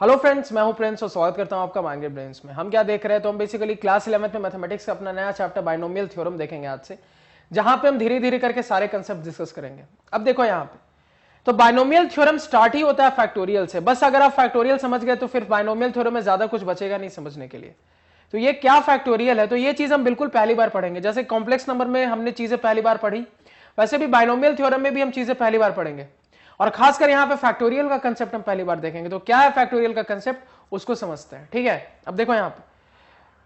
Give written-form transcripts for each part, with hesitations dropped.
Hello friends, मैं हूं Prince और स्वागत करता हूं आपका माइंड ब्रेन्स में। हम क्या देख रहे हैं तो हम बेसिकली क्लास 11th में मैथमेटिक्स का अपना नया चैप्टर बाइनोमियल थ्योरम देखेंगे आज से, जहां पे हम धीरे धीरे करके सारे कंसेप्ट डिस्कस करेंगे। अब देखो यहां पे तो बाइनोमियल थ्योरम स्टार्ट ही होता है फैक्टोरियल से। बस अगर आप फैक्टोरियल समझ गए तो फिर बाइनोमियल थ्योरम में ज्यादा कुछ बचेगा नहीं समझने के लिए। तो ये क्या फैक्टोरियल है, तो ये चीज हम बिल्कुल पहली बार पढ़ेंगे। जैसे कॉम्प्लेक्स नंबर में हमने चीजें पहली बार पढ़ी, वैसे भी बाइनोमियल थ्योरम में भी हम चीजें पहली बार पढ़ेंगे। और खासकर यहां पे फैक्टोरियल का कंसेप्ट हम पहली बार देखेंगे। तो क्या है फैक्टोरियल का कंसेप्ट, उसको समझते हैं। ठीक है, अब देखो यहां पे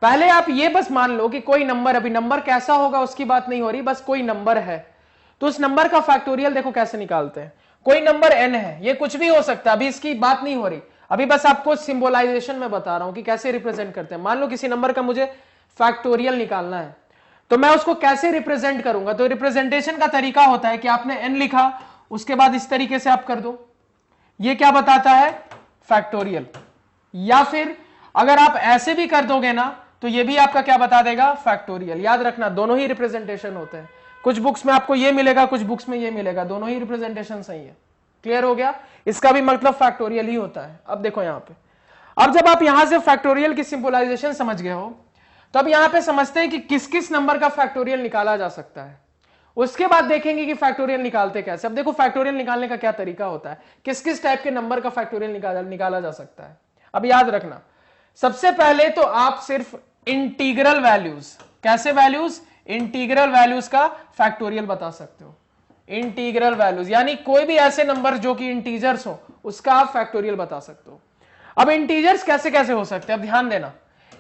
पहले आप ये बस मान लो कि कोई नंबर, अभी नंबर कैसा होगा उसकी बात नहीं हो रही, बस कोई नंबर है तो उस नंबर का फैक्टोरियल देखो कैसे निकालते हैं। कोई नंबर n है, ये कुछ भी हो सकता है, अभी इसकी बात नहीं हो रही, अभी बस आपको सिंबलाइजेशन में बता रहा हूं कि कैसे रिप्रेजेंट करते हैं। मान लो किसी नंबर का मुझे फैक्टोरियल निकालना है तो मैं उसको कैसे रिप्रेजेंट करूंगा। तो रिप्रेजेंटेशन का तरीका होता है कि आपने n लिखा, उसके बाद इस तरीके से आप कर दो, ये क्या बताता है, फैक्टोरियल। या फिर अगर आप ऐसे भी कर दोगे ना तो ये भी आपका क्या बता देगा, फैक्टोरियल। याद रखना दोनों ही रिप्रेजेंटेशन होते हैं, कुछ बुक्स में आपको ये मिलेगा, कुछ बुक्स में ये मिलेगा, दोनों ही रिप्रेजेंटेशन सही है। क्लियर हो गया, इसका भी मतलब फैक्टोरियल ही होता है। अब देखो यहां पे, अब जब आप यहां से फैक्टोरियल की सिंबलाइजेशन समझ गए हो तो अब यहां पे समझते हैं कि किस किस नंबर का फैक्टोरियल निकाला जा सकता है। उसके बाद देखेंगे कि फैक्टोरियल निकालते कैसे। अब देखो फैक्टोरियल निकालने का क्या तरीका होता है, किस किस टाइप के नंबर का फैक्टोरियल निकाला जा सकता है। अब याद रखना, सबसे पहले तो आप सिर्फ इंटीग्रल वैल्यूज, कैसे वैल्यूज, इंटीग्रल वैल्यूज का फैक्टोरियल बता सकते हो। इंटीग्रल वैल्यूज यानी कोई भी ऐसे नंबर जो कि इंटीजर्स हो उसका आप फैक्टोरियल बता सकते हो। अब इंटीजर्स कैसे कैसे हो सकते हैं, अब ध्यान देना,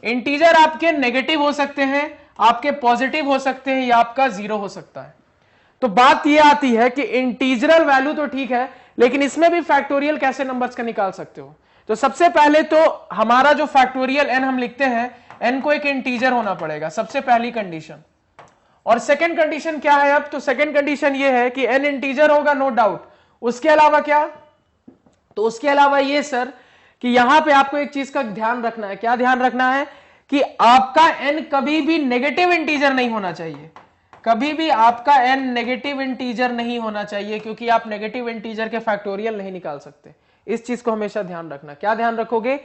इंटीजर आपके नेगेटिव हो सकते हैं, आपके पॉजिटिव हो सकते हैं, या आपका जीरो हो सकता है। तो बात यह आती है कि इंटीजरल वैल्यू तो ठीक है, लेकिन इसमें भी फैक्टोरियल कैसे नंबर्स का निकाल सकते हो। तो सबसे पहले तो हमारा जो फैक्टोरियल n हम लिखते हैं, n को एक इंटीजर होना पड़ेगा, सबसे पहली कंडीशन। और सेकंड कंडीशन क्या है, अब तो सेकंड कंडीशन ये है कि n इंटीजर होगा, नो डाउट। उसके अलावा क्या, तो उसके अलावा ये सर कि यहां पे आपको एक चीज का ध्यान रखना है। क्या ध्यान रखना है कि आपका n कभी भी नेगेटिव इंटीजर नहीं होना चाहिए, कभी भी आपका n नेगेटिव इंटीजर नहीं होना चाहिए, क्योंकि आप नेगेटिव इंटीजर के फैक्टोरियल नहीं निकाल सकते। इस चीज को हमेशा ध्यान रखना। क्या ध्यान रखोगे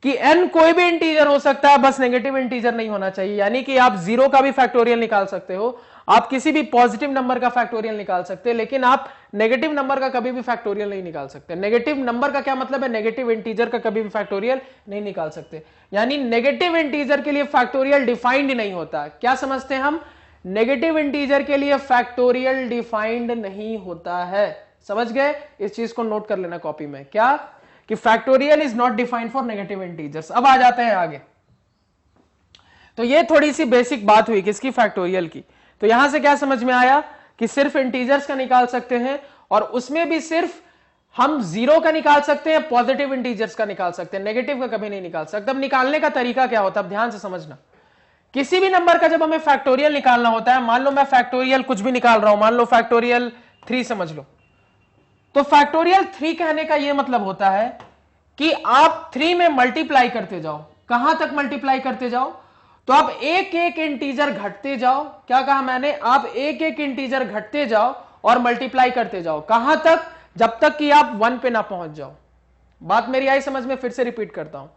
कि n कोई भी इंटीजर हो सकता है, बस नेगेटिव इंटीजर नहीं होना चाहिए। यानी कि आप जीरो का भी फैक्टोरियल निकाल सकते हो, आप किसी भी पॉजिटिव नंबर का फैक्टोरियल निकाल सकते हैं, लेकिन आप नेगेटिव नंबर का कभी भी फैक्टोरियल नहीं निकाल सकते। नेगेटिव नंबर का क्या मतलब है, नेगेटिव इंटीजर का कभी भी फैक्टोरियल नहीं निकाल सकते। यानी नेगेटिव इंटीजर के लिए फैक्टोरियल डिफाइंड नहीं होता। क्या समझते हैं हम, नेगेटिव इंटीजर के लिए फैक्टोरियल डिफाइंड नहीं होता है। समझ गए, इस चीज को नोट कर लेना कॉपी में, क्या कि factorial is not defined for negative integers. अब आ जाते हैं आगे। तो ये थोड़ी सी बेसिक बात हुई किसकी, फैक्टोरियल की। तो यहां से क्या समझ में आया कि सिर्फ इंटीजर्स का निकाल सकते हैं, और उसमें भी सिर्फ हम जीरो का निकाल सकते हैं, पॉजिटिव इंटीजर्स का निकाल सकते हैं, नेगेटिव का कभी नहीं निकाल सकते। अब निकालने का तरीका क्या होता है, अब ध्यान से समझना। किसी भी नंबर का जब हमें फैक्टोरियल निकालना होता है, मान लो मैं फैक्टोरियल कुछ भी निकाल रहा हूं, मान लो फैक्टोरियल 3 समझ लो, तो फैक्टोरियल 3 कहने का यह मतलब होता है कि आप 3 में मल्टीप्लाई करते जाओ। कहां तक मल्टीप्लाई करते जाओ, तो आप एक एक इंटीजर घटते जाओ। क्या कहा मैंने, आप एक एक इंटीजर घटते जाओ और मल्टीप्लाई करते जाओ। कहां तक, जब तक कि आप 1 पे ना पहुंच जाओ। बात मेरी आई समझ में, फिर से रिपीट करता हूं।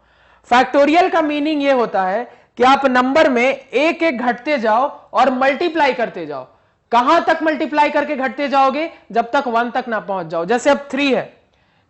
फैक्टोरियल का मीनिंग यह होता है कि आप नंबर में एक एक घटते जाओ और मल्टीप्लाई करते जाओ। कहां तक मल्टीप्लाई करके घटते जाओगे, जब तक 1 तक ना पहुंच जाओ। जैसे अब 3 है,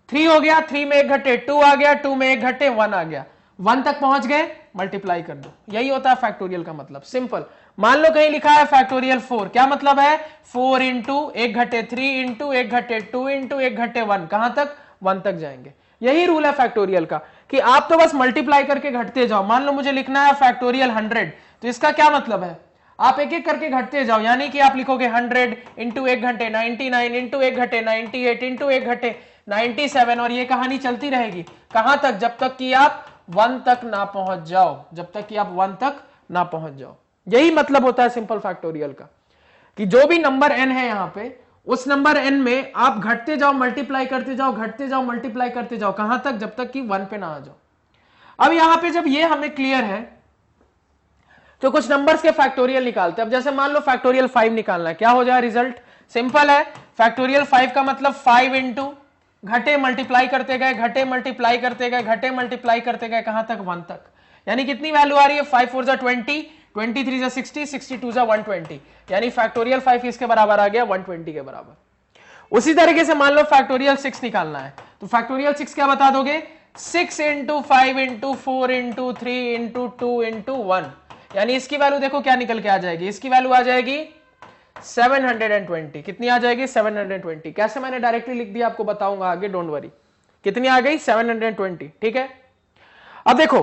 3 हो गया, 3 में एक घटे 2 आ गया, 2 में एक घटे 1 आ गया, 1 तक पहुंच गए, मल्टीप्लाई कर दो। यही होता है फैक्टोरियल का मतलब, सिंपल। मान लो कहीं लिखा है फैक्टोरियल 4, क्या मतलब है, 4 इंटू एक घटे 3 इंटू एक घटे 2 इंटू एक घटे 1, कहां तक, 1 तक जाएंगे। यही रूल है फैक्टोरियल का कि आप तो बस मल्टीप्लाई करके घटते जाओ। मान लो मुझे लिखना है फैक्टोरियल 100, तो इसका क्या मतलब है, आप एक एक करके घटते जाओ। यानी कि आप लिखोगे 100 इंटू एक घंटे 99 इंटू एक घंटे 98 इंटू एक घंटे 97, और ये कहानी चलती रहेगी। कहां तक, जब तक कि आप 1 तक ना पहुंच जाओ, जब तक कि आप 1 तक ना पहुंच जाओ। यही मतलब होता है सिंपल फैक्टोरियल का, कि जो भी नंबर n है यहां पे, उस नंबर n में आप घटते जाओ, मल्टीप्लाई करते जाओ, घटते जाओ, मल्टीप्लाई करते जाओ। कहां तक, जब तक कि 1 पे ना आ जाओ। अब यहां पे जब ये हमें क्लियर है तो कुछ नंबर्स के फैक्टोरियल निकालते हैं। अब जैसे मान लो फैक्टोरियल 5 निकालना है, क्या हो जाए रिजल्ट, सिंपल है। फैक्टोरियल 5 का मतलब 5 इंटू घटे मल्टीप्लाई करते गए, घटे मल्टीप्लाई करते गए, घटे मल्टीप्लाई करते गए, कहां तक 1 तक। यानी कितनी वैल्यू आ रही है, 5 4 जा 20, 23 जा 60, 62 जा 120, यानी फैक्टोरियल 5 इसके बराबर आ गया 120 के बराबर। उसी तरीके से मान लो फैक्टोरियल 6 निकालना है, तो फैक्टोरियल 6 क्या बता दोगे, 6 into 5 into 4 into 3 into 2 into 1, यानी इसकी वैल्यू देखो क्या निकल के आ जाएगी, इसकी वैल्यू आ जाएगी 720। कितनी आ जाएगी, 720। कैसे, मैंने डायरेक्टली लिख दिया, आपको बताऊंगा आगे, डोंट वरी। कितनी आ गई, 720। ठीक है, अब देखो,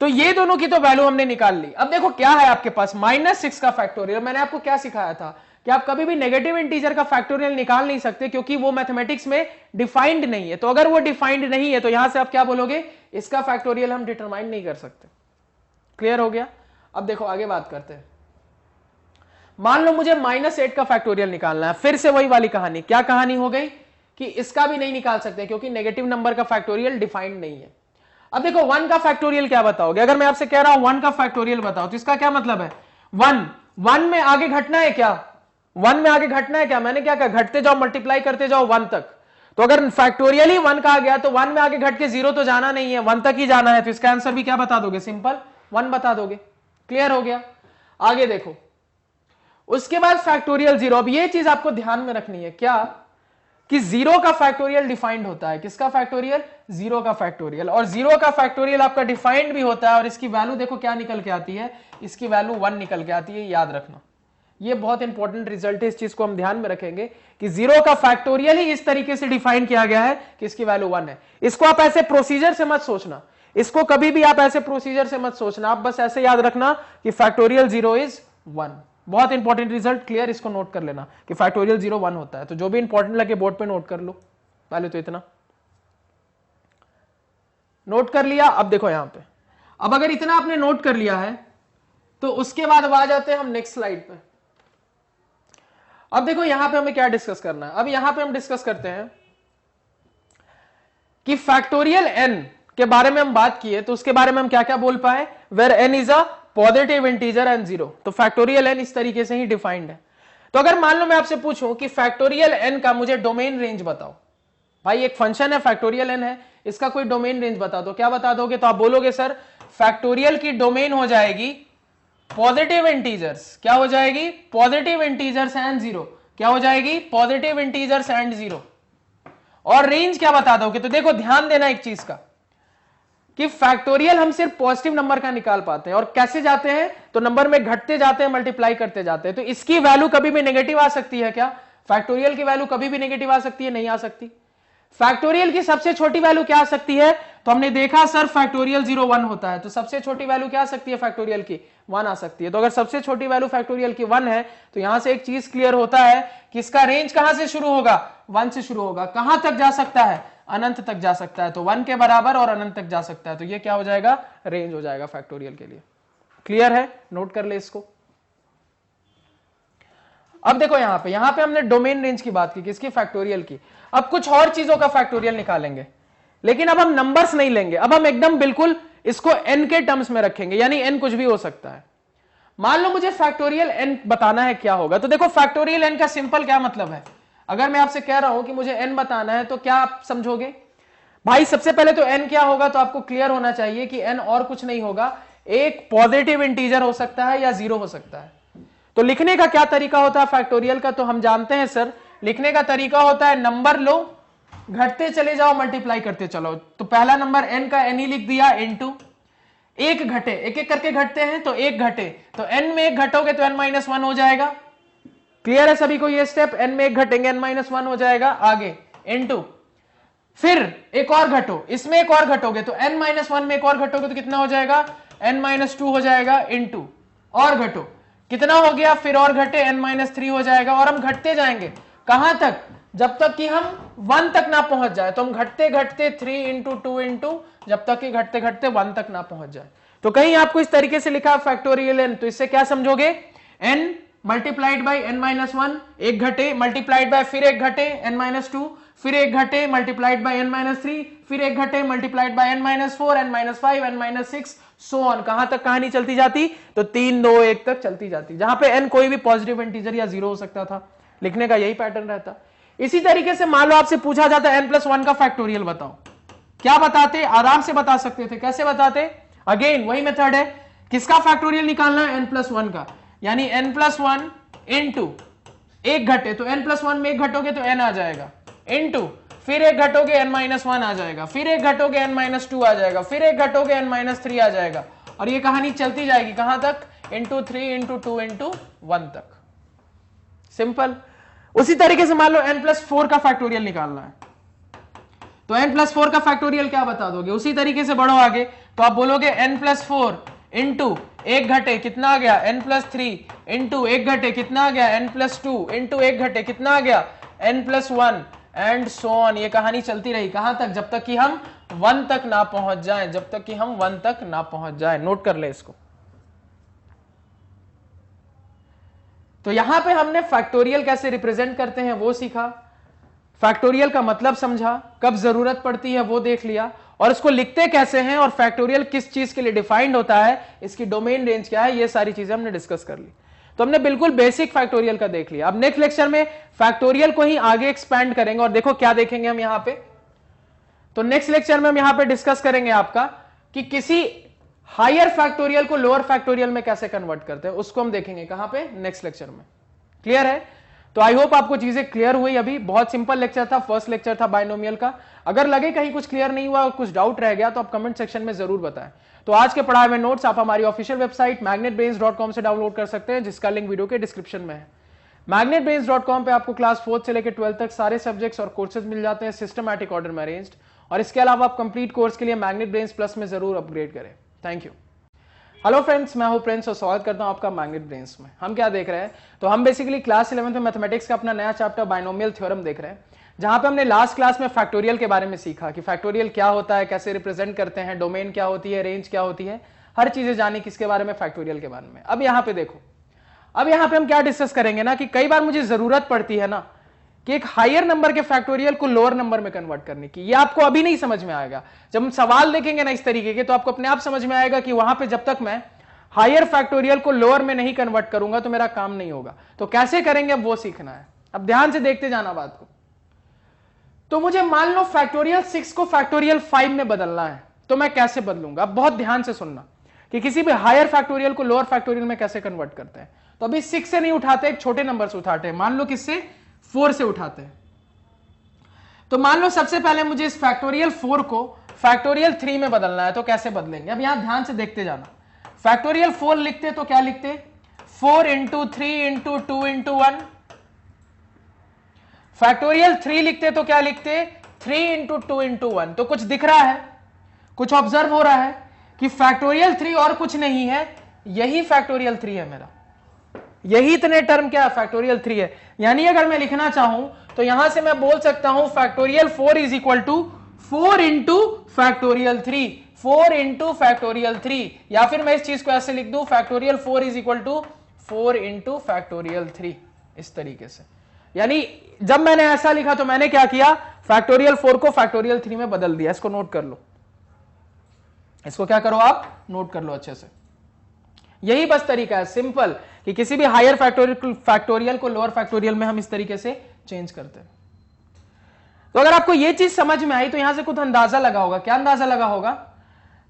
तो ये दोनों की तो वैल्यू हमने निकाल ली। अब देखो क्या है आपके पास, -6 का फैक्टोरियल। मैंने आपको क्या सिखाया था कि आप कभी भी नेगेटिव इंटीजर का फैक्टोरियल निकाल नहीं सकते, क्योंकि वो मैथमेटिक्स में डिफाइंड नहीं है। तो अगर वो डिफाइंड नहीं है तो यहां से आप क्या बोलोगे, इसका फैक्टोरियल हम डिटरमाइन नहीं कर सकते। क्लियर हो गया। अब देखो आगे बात करते हैं। मान लो मुझे -8 का फैक्टोरियल निकालना है, फिर से वही वाली कहानी। क्या कहानी हो गई कि इसका भी नहीं निकाल सकते, क्योंकि नेगेटिव नंबर का फैक्टोरियल डिफाइंड नहीं है। अब देखो 1 का फैक्टोरियल क्या बताओगे, अगर मैं आपसे कह रहा हूं 1 का फैक्टोरियल बताओ, तो इसका क्या मतलब है, 1 में आगे घटना है क्या, 1 में आगे घटना है क्या, मैंने क्या कहा, घटते जाओ, मल्टीप्लाई करते जाओ 1 तक। तो अगर फैक्टोरियल ही 1 का आ गया तो 1 में आगे घट के 0 तो जाना नहीं है, 1 तक ही जाना है। तो इसका आंसर भी क्या बता दोगे, सिंपल 1 बता दोगे। क्लियर हो गया। आगे देखो, उसके बाद फैक्टोरियल 0। अब ये चीज आपको ध्यान में रखनी है, क्या कि 0 का फैक्टोरियल डिफाइंड होता है। किसका फैक्टोरियल, 0 का फैक्टोरियल। और 0 का फैक्टोरियल आपका डिफाइंड भी होता है, और इसकी वैल्यू देखो क्या निकल के आती है, इसकी वैल्यू 1 निकल के आती है। याद रखना, ये बहुत इंपॉर्टेंट रिजल्ट है, इस चीज को हम ध्यान में रखेंगे कि 0 का फैक्टोरियल ही इस तरीके से डिफाइन किया गया है कि इसकी वैल्यू 1 है। इसको आप ऐसे प्रोसीजर से मत सोचना, इसको कभी भी आप ऐसे प्रोसीजर से मत सोचना, आप बस ऐसे याद रखना कि फैक्टोरियल 0 इज 1। बहुत इंपॉर्टेंट रिजल्ट, क्लियर, इसको नोट कर लेना कि फैक्टोरियल 0 1 होता है। तो जो भी इंपॉर्टेंट लगे बोर्ड पे नोट कर लो, पहले तो इतना नोट कर लिया। अब देखो यहां पे, अब अगर इतना आपने नोट कर लिया है तो उसके बाद अब आ जाते हैं हम नेक्स्ट स्लाइड पे। अब देखो यहां पे हमें क्या डिस्कस करना है। अब यहां पे हम डिस्कस करते हैं कि फैक्टोरियल n के बारे में हम बात किए, तो उसके बारे में हम क्या क्या बोल पाए, where n is a positive integer and 0। तो फैक्टोरियल n इस तरीके से ही डिफाइंड है। तो अगर मान लो मैं आपसे पूछूं कि फैक्टोरियल n का मुझे डोमेन रेंज बताओ, भाई एक फंक्शन है फैक्टोरियल n है, इसका कोई डोमेन रेंज बता दो, क्या बता दोगे, तो आप बोलोगे सर फैक्टोरियल की डोमेन हो जाएगी पॉजिटिव इंटीजर्स। क्या हो जाएगी, पॉजिटिव इंटीजर्स एंड 0। क्या हो जाएगी, पॉजिटिव इंटीजर्स एंड 0। और रेंज क्या बता दोगे, तो देखो ध्यान देना एक चीज का कि फैक्टोरियल हम सिर्फ पॉजिटिव नंबर का निकाल पाते हैं, और कैसे जाते हैं, तो नंबर में घटते जाते हैं, मल्टीप्लाई करते जाते हैं। तो इसकी वैल्यू कभी भी नेगेटिव आ सकती है क्या, फैक्टोरियल की वैल्यू कभी भी नेगेटिव आ सकती है, नहीं आ सकती। फैक्टोरियल की सबसे छोटी वैल्यू क्या आ सकती है, तो हमने देखा सर फैक्टोरियल 0 1 होता है, तो सबसे छोटी वैल्यू क्या आ सकती है फैक्टोरियल की, 1 आ सकती है। तो अगर सबसे छोटी वैल्यू फैक्टोरियल की 1 है, तो यहां से एक चीज क्लियर होता है कि इसका रेंज कहां से शुरू होगा, 1 से शुरू होगा। कहां तक जा सकता है, अनंत तक जा सकता है। तो 1 के बराबर और अनंत तक जा सकता है। तो ये क्या हो जाएगा, रेंज हो जाएगा फैक्टोरियल के लिए। क्लियर है, नोट कर ले इसको। अब देखो यहां पे हमने डोमेन रेंज की बात की, किसकी, फैक्टोरियल की। अब कुछ और चीजों का फैक्टोरियल निकालेंगे, लेकिन अब हम नंबर्स नहीं लेंगे, अब हम एकदम बिल्कुल इसको n के टर्म्स में रखेंगे, यानी n कुछ भी हो सकता है। मान लो मुझे फैक्टोरियल n बताना है, क्या होगा, तो देखो फैक्टोरियल n का सिंपल क्या मतलब है। अगर मैं आपसे कह रहा हूं कि मुझे n बताना है, तो क्या आप समझोगे, भाई सबसे पहले तो n क्या होगा, तो आपको क्लियर होना चाहिए कि n और कुछ नहीं होगा, एक पॉजिटिव इंटीजर हो सकता है या 0 हो सकता है। तो लिखने का क्या तरीका होता है फैक्टोरियल का, तो हम जानते हैं सर, लिखने का तरीका होता है नंबर लो, घटते चले जाओ, मल्टीप्लाई करते चलो। तो पहला नंबर n का n ही लिख दिया, इनटू एक घटे, एक एक करके घटते हैं, तो एक घटे, तो n में एक घटोगे तो n-1 हो जाएगा। क्लियर है सभी को ये स्टेप, n में एक घटेंगे n-1 हो जाएगा। आगे इनटू, फिर एक और घटो, इसमें एक और घटोगे तो n-1 में एक और घटोगे तो कितना हो जाएगा, n-2 हो जाएगा। इनटू और घटो, कितना हो गया, फिर और घटे n-3 हो जाएगा। और हम घटते जाएंगे कहां तक, जब तक कि हम 1 तक ना पहुंच जाए। तो हम घटते घटते 3 इंटू 2 इंटू, जब तक कि घटते घटते 1 तक ना पहुंच जाए। तो कहीं आपको इस तरीके से लिखा फैक्टोरियल n, तो इससे क्या समझोगे, n मल्टीप्लाइड बाई n-1, एक घटे मल्टीप्लाइड बाय फिर एक घटे n-2, फिर एक घटे मल्टीप्लाइड बाय n-3, फिर एक घटे multiplied by n-4, n-5, n-6, so on. कहां तक कहानी चलती जाती, तो 3 2 1 तक चलती जाती, जहां पे n कोई भी पॉजिटिव इंटीजर या 0 हो सकता था। लिखने का यही पैटर्न रहता। इसी तरीके से मान लो आपसे पूछा जाता है n+1 का फैक्टोरियल बताओ, क्या बताते? आराम से बता सकते थे। कैसे बताते? अगेन वही मेथड है, किसका फैक्टोरियल निकालना है? n+1 का, यानी n+1 इंटू एक घटे तो n+1 में एक घटोगे तो n आ जाएगा, इंटू फिर एक घटोगे n-1 आ जाएगा, फिर एक घटोगे n-2 आ जाएगा, फिर एक घटोगे n-3 आ जाएगा, और ये कहानी चलती जाएगी कहां तक? इंटू 3 इंटू 2 इंटू 1 तक। सिंपल। उसी तरीके से मान लो n+4 का फैक्टोरियल निकालना है, तो n+4 का फैक्टोरियल क्या बता दोगे? उसी तरीके से बढ़ो आगे, तो आप बोलोगे n+4 इंटू एक घटे कितना आ गया? n+3 इंटू एक घटे कितना आ गया? n+2 इंटू एक घटे कितना आ गया? n+1 and so on. ये कहानी चलती रही कहां तक? जब तक कि हम 1 तक ना पहुंच जाएं, जब तक कि हम 1 तक ना पहुंच जाएं। नोट कर ले इसको। तो यहां पे हमने फैक्टोरियल कैसे रिप्रेजेंट करते हैं वो सीखा, फैक्टोरियल का मतलब समझा, कब जरूरत पड़ती है वो देख लिया, और इसको लिखते कैसे हैं और फैक्टोरियल किस चीज के लिए डिफाइंड होता है, इसकी डोमेन रेंज क्या है, ये सारी चीजें हमने डिस्कस कर ली। तो हमने बिल्कुल बेसिक फैक्टोरियल का देख लिया। अब नेक्स्ट लेक्चर में फैक्टोरियल को ही आगे एक्सपैंड करेंगे, और देखो क्या देखेंगे हम यहां पे। तो नेक्स्ट लेक्चर में हम यहां पे डिस्कस करेंगे आपका कि किसी हायर फैक्टोरियल को लोअर फैक्टोरियल में कैसे कन्वर्ट करते हैं, उसको हम देखेंगे कहां पे? नेक्स्ट लेक्चर में। क्लियर है? तो आई होप आपको चीजें क्लियर हुई। अभी बहुत सिंपल लेक्चर था, फर्स्ट लेक्चर था बाइनोमियल का। अगर लगे कहीं कुछ क्लियर नहीं हुआ, कुछ डाउट रह गया, तो आप कमेंट सेक्शन में जरूर बताएं। तो आज के पढ़ाए हुए नोट्स आप हमारी ऑफिशियल वेबसाइट magnetbrains.com से डाउनलोड कर सकते हैं, जिसका लिंक वीडियो के डिस्क्रिप्शन में है। magnetbrains.com पे आपको क्लास 4 से लेकर 12 तक सारे सब्जेक्ट्स और कोर्सेज मिल जाते हैं सिस्टमैटिक ऑर्डर में अरेंज्ड। और इसके अलावा आप कंप्लीट कोर्स के लिए मैग्नेट ब्रेन्स प्लस में जरूर अपग्रेड करें। Thank you. हेलो फ्रेंड्स, मैं हूं प्रिंस और स्वागत करता हूं आपका मैग्नेट ब्रेन्स में। हम क्या देख रहे हैं? तो हम बेसिकली क्लास 11 में मैथमेटिक्स का अपना नया चैप्टर बाइनोमियल थ्योरम देख रहे हैं, जहां पे हमने लास्ट क्लास में फैक्टोरियल के बारे में सीखा कि फैक्टोरियल क्या होता है, कैसे रिप्रेजेंट करते हैं, डोमेन क्या होती है, रेंज क्या होती है, हर चीजें जानी किसके बारे में? फैक्टोरियल के बारे में। अब यहाँ पे देखो, अब यहाँ पे हम क्या डिस्कस करेंगे ना कि कई बार मुझे जरूरत पड़ती है ना कि एक हायर नंबर के फैक्टोरियल को लोअर नंबर में कन्वर्ट करने की। ये आपको अभी नहीं समझ में आएगा, जब हम सवाल देखेंगे ना इस तरीके के, तो आपको अपने आप समझ में आएगा कि वहां पे जब तक मैं हायर फैक्टोरियल को लोअर में नहीं कन्वर्ट करूंगा तो मेरा काम नहीं होगा। तो कैसे करेंगे अब वो सीखना है। अब ध्यान से देखते जाना बात को। तो मुझे मान लो फैक्टोरियल 6 को फैक्टोरियल 5 में बदलना है, तो मैं कैसे बदलूंगा? अब बहुत ध्यान से सुनना कि किसी भी हायर फैक्टोरियल को लोअर फैक्टोरियल में कैसे कन्वर्ट करते हैं। तो अभी 6 से नहीं उठाते, एक छोटे नंबर से उठाते हैं। मान लो किससे? 4 से उठाते हैं। तो मान लो सबसे पहले मुझे इस फैक्टोरियल 4 को फैक्टोरियल 3 में बदलना है, तो कैसे बदलेंगे? अब यहां ध्यान से देखते जाना। फैक्टोरियल 4 लिखते तो क्या लिखते? 4 इंटू 3 इंटू 2 इंटू 1। फैक्टोरियल 3 लिखते तो क्या लिखते? 3 इंटू 2 इंटू 1। तो कुछ दिख रहा है, कुछ ऑब्जर्व हो रहा है कि फैक्टोरियल 3 और कुछ नहीं है, यही फैक्टोरियल 3 है मेरा। यही इतने टर्म क्या? फैक्टोरियल 3 है। यानी अगर मैं लिखना चाहूं तो यहां से मैं बोल सकता हूं factorial 4 is equal to 4 into factorial 3, 4 into factorial 3, या फिर मैं इस चीज को ऐसे लिख दूं factorial 4 is equal to 4 into factorial 3, इस तरीके से। यानी जब मैंने ऐसा लिखा तो मैंने क्या किया? फैक्टोरियल 4 को फैक्टोरियल 3 में बदल दिया। इसको नोट कर लो, इसको क्या करो आप? नोट कर लो अच्छे से। यही बस तरीका है सिंपल, कि किसी भी हायर फैक्टोरियल को लोअर फैक्टोरियल में हम इस तरीके से चेंज करते हैं। तो अगर आपको यह चीज समझ में आई तो यहां से कुछ अंदाजा लगा होगा। क्या अंदाजा लगा होगा?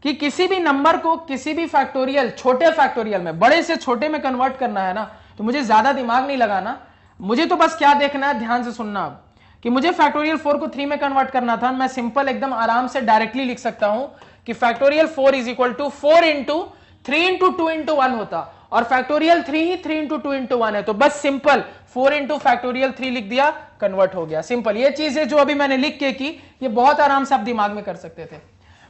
कि किसी भी नंबर को किसी भी फैक्टोरियल, छोटे फैक्टोरियल में बड़े से छोटे में कन्वर्ट करना है ना, तो मुझे ज्यादा दिमाग नहीं लगाना। मुझे तो बस क्या देखना है, ध्यान से सुनना अब, कि मुझे फैक्टोरियल 4 को 3 में कन्वर्ट करना था। मैं सिंपल एकदम आराम से डायरेक्टली लिख सकता हूं कि factorial 4 is equal to 4 into 3 into 2 into 1 होता, और फैक्टोरियल 3 ही 3 इंटू 2 इंटू 1 है। तो बस सिंपल 4 इंटू फैक्टोरियल 3 लिख दिया, कन्वर्ट हो गया। सिंपल। ये चीजें जो अभी मैंने लिख के की, ये बहुत आराम से आप दिमाग में कर सकते थे।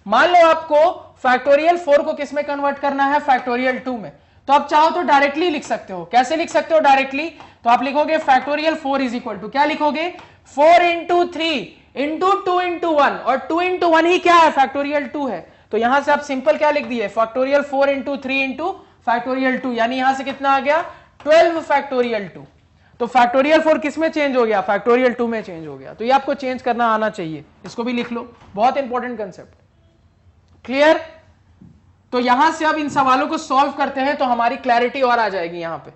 मान लो आपको फैक्टोरियल 4 को किस में कन्वर्ट करना है? फैक्टोरियल 2 में। तो आप चाहो तो डायरेक्टली लिख सकते हो। कैसे लिख सकते हो डायरेक्टली? तो आप लिखोगे फैक्टोरियल 4 इज इक्वल टू, क्या लिखोगे? 4 इंटू 3 इंटू 2 इंटू 1, और 2 इंटू 1 ही क्या है? फैक्टोरियल 2 है। तो यहां से आप सिंपल क्या लिख दिए? फैक्टोरियल 4 इंटू 3 इंटू फैक्टोरियल 2, यानी यहां से कितना आ गया? 12 फैक्टोरियल 2। तो फैक्टोरियल 4 किस में चेंज हो गया? फैक्टोरियल 2 में चेंज हो गया। तो ये आपको चेंज करना आना चाहिए, इसको भी लिख लो, बहुत इंपॉर्टेंट कंसेप्ट। क्लियर? तो यहां से अब इन सवालों को सॉल्व करते हैं तो हमारी क्लैरिटी और आ जाएगी। यहां पे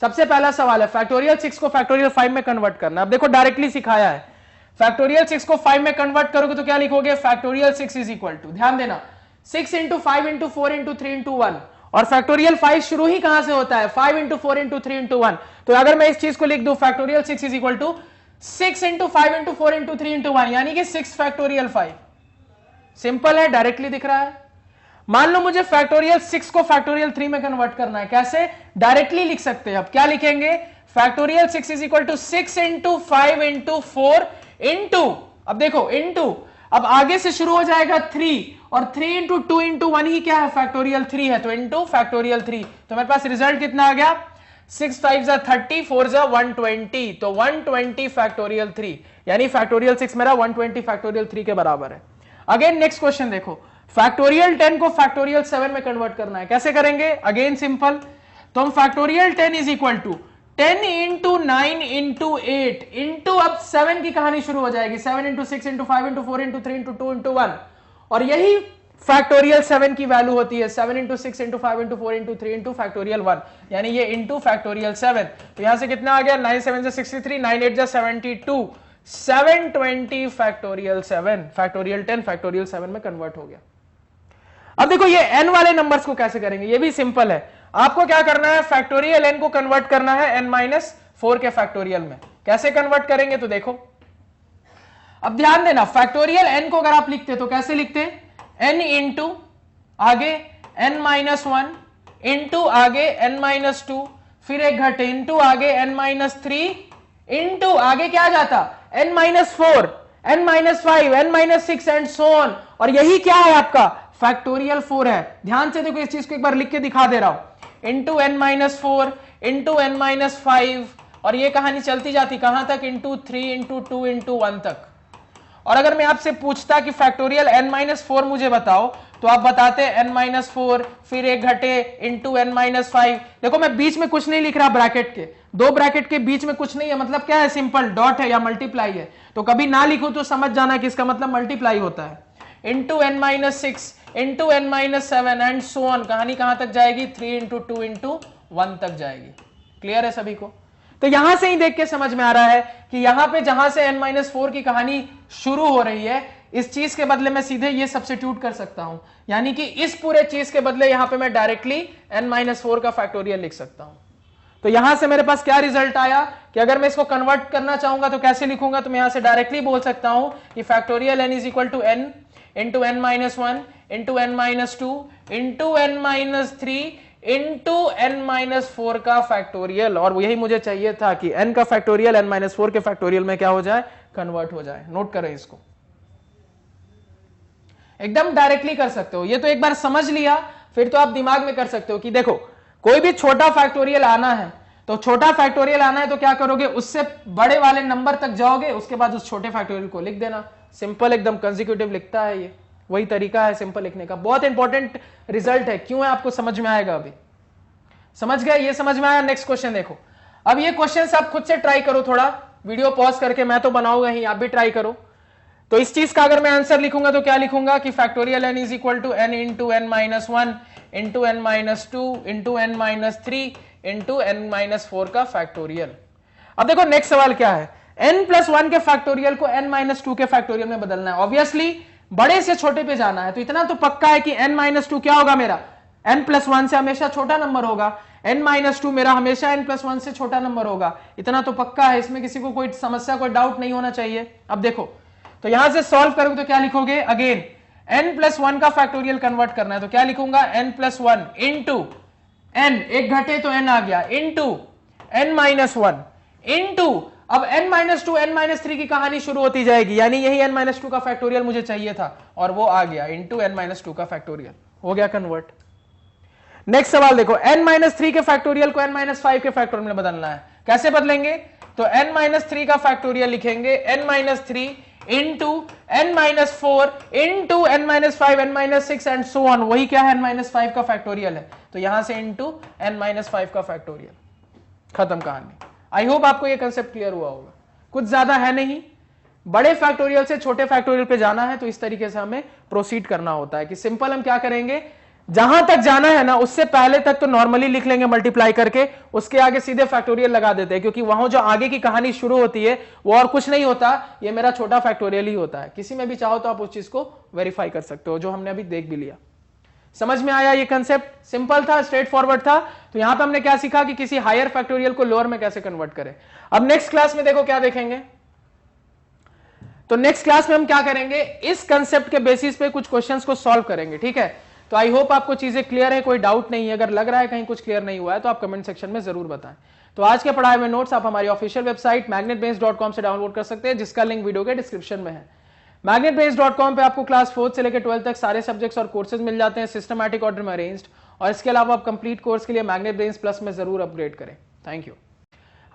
सबसे पहला सवाल है फैक्टोरियल 6 को फैक्टोरियल 5 में कन्वर्ट करना। अब देखो डायरेक्टली सिखाया है, फैक्टोरियल 6 को 5 में कन्वर्ट करोगे तो क्या लिखोगे, फैक्टोरियल 6 इज इक्वल टू, ध्यान देना, 6 इंटू 5 इंटू 4 इंटू 3 इंटू 1, और फैक्टोरियल 5 शुरू ही कहां से होता है, 5 इंटू 4 इंटू 3 इंटू 1। तो अगर मैं इस चीज को लिख दूं factorial 6 is equal to 6 into 5 into 4 into 3 into 1, यानी कि 6 फैक्टोरियल 5। सिंपल है, डायरेक्टली दिख रहा है। मान लो मुझे फैक्टोरियल 6 को फैक्टोरियल 3 में कन्वर्ट करना है, कैसे, डायरेक्टली लिख सकते हैं। अब क्या लिखेंगे, factorial 6 is equal to 6 into 5 into 4 into, अब देखो इंटू, अब आगे से शुरू हो जाएगा 3, और 3 इंटू 2 इंटू 1 ही क्या है, फैक्टोरियल 3 है, तो इंटू फैक्टोरियल 3। तो मेरे पास रिजल्ट कितना आ गया, 6 5 30, 4 120, तो 120 फैक्टोरियल 3, यानी फैक्टोरियल 6 मेरा 120 फैक्टोरियल 3 के बराबर है। अगेन नेक्स्ट क्वेश्चन देखो, फैक्टोरियल 10 को फैक्टोरियल 7 में कन्वर्ट करना है, कैसे करेंगे, अगेन सिंपल, तो हम factorial 10 is equal to 10 into 9 into 8 into, अब 7 की कहानी शुरू हो जाएगी, 7 into 6 into 5 into 4 into 3 into 2 into 1, और यही फैक्टोरियल 7 की वैल्यू होती है 7 into 6 into 5 into 4 into 3 into factorial 1, यानी ये इंटू फैक्टोरियल 7। तो यहां से कितना आ गया, 9 7 63, 9 8 72, 720 फैक्टोरियल 7, फैक्टोरियल 10 फैक्टोरियल 7 में कन्वर्ट हो गया। अब देखो ये n वाले नंबर्स को कैसे करेंगे, ये भी सिंपल है। आपको क्या करना है, फैक्टोरियल n को कन्वर्ट करना है n-4 के फैक्टोरियल में। कैसे कन्वर्ट करेंगे, तो देखो अब ध्यान देना, फैक्टोरियल n को अगर आप लिखते तो कैसे लिखते, n इंटू आगे n-1 इंटू आगे n-2, फिर एक घटे इंटू आगे n-3 इंटू आगे क्या जाता, n-4, n-5, n-6 and so on, और यही क्या है आपका फैक्टोरियल 4 है। ध्यान से देखो, इस चीज को एक बार लिख के दिखा दे रहा हूं, इंटू n-4 इंटू n-5, और ये कहानी चलती जाती कहां तक, इंटू 3 इंटू 2 इंटू 1 तक। और अगर मैं आपसे पूछता कि फैक्टोरियल n-4 मुझे बताओ, तो आप बताते n-4, फिर एक घटे इंटू n-5। देखो मैं बीच में कुछ नहीं लिख रहा, ब्रैकेट के, दो ब्रैकेट के बीच में कुछ नहीं है, मतलब क्या है, सिंपल डॉट है या मल्टीप्लाई है। तो कभी ना लिखो तो समझ जाना कि इसका मतलब मल्टीप्लाई होता है, into n-6 into n-7 and so on, कहानी कहां तक जाएगी, 3 इंटू 2 इंटू 1 तक जाएगी। क्लियर है सभी को? तो यहां से ही देख के समझ में आ रहा है कि यहां पे जहां से n-4 की कहानी शुरू हो रही है, इस चीज के बदले मैं सीधे ये सब्स्टिट्यूट कर सकता हूं, यानी कि इस पूरे चीज के बदले यहां पे मैं डायरेक्टली n-4 का फैक्टोरियल लिख सकता हूं। तो यहां से मेरे पास क्या रिजल्ट आया कि अगर मैं इसको कन्वर्ट करना चाहूंगा तो कैसे लिखूंगा, तो मैं यहां से डायरेक्टली बोल सकता हूं कि factorial n is equal to n into n-1 into n-2 into n-3 into n-4 का फैक्टोरियल, और यही मुझे चाहिए था कि n का फैक्टोरियल n-4 के फैक्टोरियल में क्या हो जाए, कन्वर्ट हो जाए। नोट करें इसको, एकदम डायरेक्टली कर सकते हो। ये तो एक बार समझ लिया, फिर तो आप दिमाग में कर सकते हो कि देखो कोई भी छोटा फैक्टोरियल आना है, तो छोटा फैक्टोरियल आना है तो क्या करोगे, उससे बड़े वाले नंबर तक जाओगे, उसके बाद उस छोटे फैक्टोरियल को लिख देना। सिंपल, एकदम कंसेक्यूटिव लिखता है, ये वही तरीका है सिंपल लिखने का। बहुत इंपॉर्टेंट रिजल्ट है, क्यों है आपको समझ में आएगा, अभी समझ गए, ये समझ में आया। नेक्स्ट क्वेश्चन देखो, अब ये क्वेश्चन आप खुद से ट्राई करो, थोड़ा वीडियो पॉज करके, मैं तो बनाऊंगा ही, आप भी ट्राई करो। तो इस चीज का अगर मैं आंसर लिखूंगा तो क्या लिखूंगा कि factorial n is equal to n into n-1 into n-2 into n-3 into n-4 का फैक्टोरियल। अब देखो नेक्स्ट सवाल क्या है, n+1 के फैक्टोरियल को n-2 के फैक्टोरियल में बदलना है। ऑब्वियसली बड़े से छोटे पे जाना है, तो इतना तो पक्का है कि n-2 क्या होगा, मेरा n+1 से हमेशा छोटा नंबर होगा, n-2 मेरा हमेशा n+1 से छोटा नंबर होगा, इतना तो पक्का है, इसमें किसी को कोई समस्या, कोई डाउट नहीं होना चाहिए। अब देखो, तो यहां से सॉल्व करोगे तो क्या लिखोगे, अगेन n+1 का फैक्टोरियल कन्वर्ट करना है, तो क्या लिखूंगा, n+1 इंटू n, एक घटे तो n आ गया, इंटू n-1 इंटू, अब n-2 n-3 की कहानी शुरू होती जाएगी, यानी यही n-2 का फैक्टोरियल मुझे चाहिए था, और वो आ गया इंटू n-2 का फैक्टोरियल, हो गया कन्वर्ट। नेक्स्ट सवाल देखो, n-3 के फैक्टोरियल को n-5 के फैक्टोरियल में बदलना है, कैसे बदलेंगे, तो n-3 का फैक्टोरियल लिखेंगे n-3 into n-4 into n-5 n-6 and so on, वही क्या है, n-5 का फैक्टोरियल है, तो यहां से इंटू n-5 का फैक्टोरियल, खत्म कहानी। आई होप आपको ये कंसेप्ट क्लियर हुआ होगा, कुछ ज्यादा है नहीं, बड़े फैक्टोरियल से छोटे फैक्टोरियल पे जाना है, तो इस तरीके से हमें प्रोसीड करना होता है कि सिंपल हम क्या करेंगे, जहां तक जाना है ना उससे पहले तक तो नॉर्मली लिख लेंगे मल्टीप्लाई करके, उसके आगे सीधे फैक्टोरियल लगा देते हैं, क्योंकि वहां जो आगे की कहानी शुरू होती है वो और कुछ नहीं होता, ये मेरा छोटा फैक्टोरियल ही होता है। किसी में भी चाहो तो आप उस चीज को वेरीफाई कर सकते हो, जो हमने अभी देख भी लिया। समझ में आया? ये कंसेप्ट सिंपल था, स्ट्रेट फॉरवर्ड था। तो यहां पे हमने क्या सीखा कि किसी हायर फैक्टोरियल को लोअर में कैसे कन्वर्ट करें। अब नेक्स्ट क्लास में देखो क्या देखेंगे, तो नेक्स्ट क्लास में हम क्या करेंगे, इस कंसेप्ट के बेसिस पे कुछ क्वेश्चंस को सॉल्व करेंगे, ठीक है। तो आई होप आपको चीजें क्लियर है, कोई डाउट नहीं है। अगर लग रहा है कहीं कुछ क्लियर नहीं हुआ है तो आप कमेंट सेक्शन में जरूर बताएं। तो आज के पढ़ाए हुए नोट्स आप हमारी ऑफिशियल वेबसाइट magnetbrains.com से डाउनलोड कर सकते हैं, जिसका लिंक वीडियो के डिस्क्रिप्शन में है। magnetbrains.com पे आपको क्लास 4 से लेकर 12 तक सारे सब्जेक्ट्स और कोर्सेज मिल जाते हैं, सिस्टमैटिक ऑर्डर में अरेंज्ड। और इसके अलावा आप कंप्लीट कोर्स के लिए मैग्नेट ब्रेन्स प्लस में जरूर अपग्रेड करें। Thank you.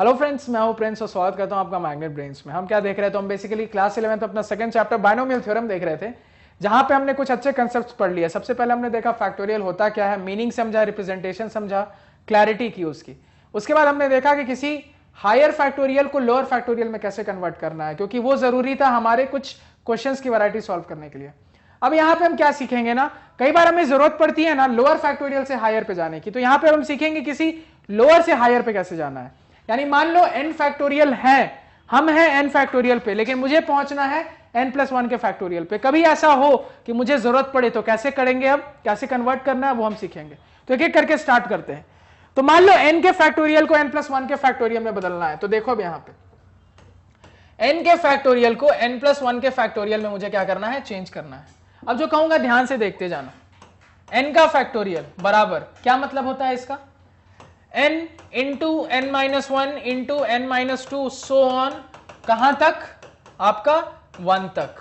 हेलो फ्रेंड्स, मैं हूं प्रिंस और स्वागत करता हूं आपका मैग्नेट ब्रेन्स में। हम क्या देख रहे थे, तो हम बेसिकली क्लास 11 अपना सेकंड चैप्टर बाइनोमियल थ्योरम देख रहे थे, जहां पे हमने कुछ अच्छे कंसेप्ट्स पढ़ लिए। सबसे पहले हमने देखा फैक्टोरियल होता क्या है, मीनिंग समझा, रिप्रेजेंटेशन समझा, क्लैरिटी की उसकी। उसके बाद हमने देखा कि किसी हायर फैक्टोरियल को लोअर फैक्टोरियल में कैसे कन्वर्ट करना है, क्योंकि वो जरूरी था हमारे कुछ क्वेश्चंस की वैरायटी सॉल्व करने के लिए। अब यहाँ पे हम क्या सीखेंगे ना, कई बार हमें जरूरत पड़ती है ना लोअर फैक्टोरियल से हायर पे जाने की, तो यहाँ पे हम सीखेंगे किसी लोअर से हायर पे कैसे जाना है। यानी मान लो n फैक्टोरियल है, हम हैं n फैक्टोरियल पे, लेकिन मुझे पहुंचना है n+1 के फैक्टोरियल पे। कभी ऐसा हो कि मुझे जरूरत पड़े तो कैसे करेंगे, अब कैसे कन्वर्ट करना है वो हम सीखेंगे। तो एक एक करके स्टार्ट करते हैं। तो मान लो n के फैक्टोरियल को n+1 के फैक्टोरियल में बदलना है, तो देखो अब यहां पे n के फैक्टोरियल को n+1 के फैक्टोरियल में मुझे क्या करना है, चेंज करना है। अब जो कहूंगा ध्यान से देखते जाना, n का फैक्टोरियल बराबर क्या मतलब होता है इसका, n into n-1 into n-2 so on, कहां तक, आपका 1 तक।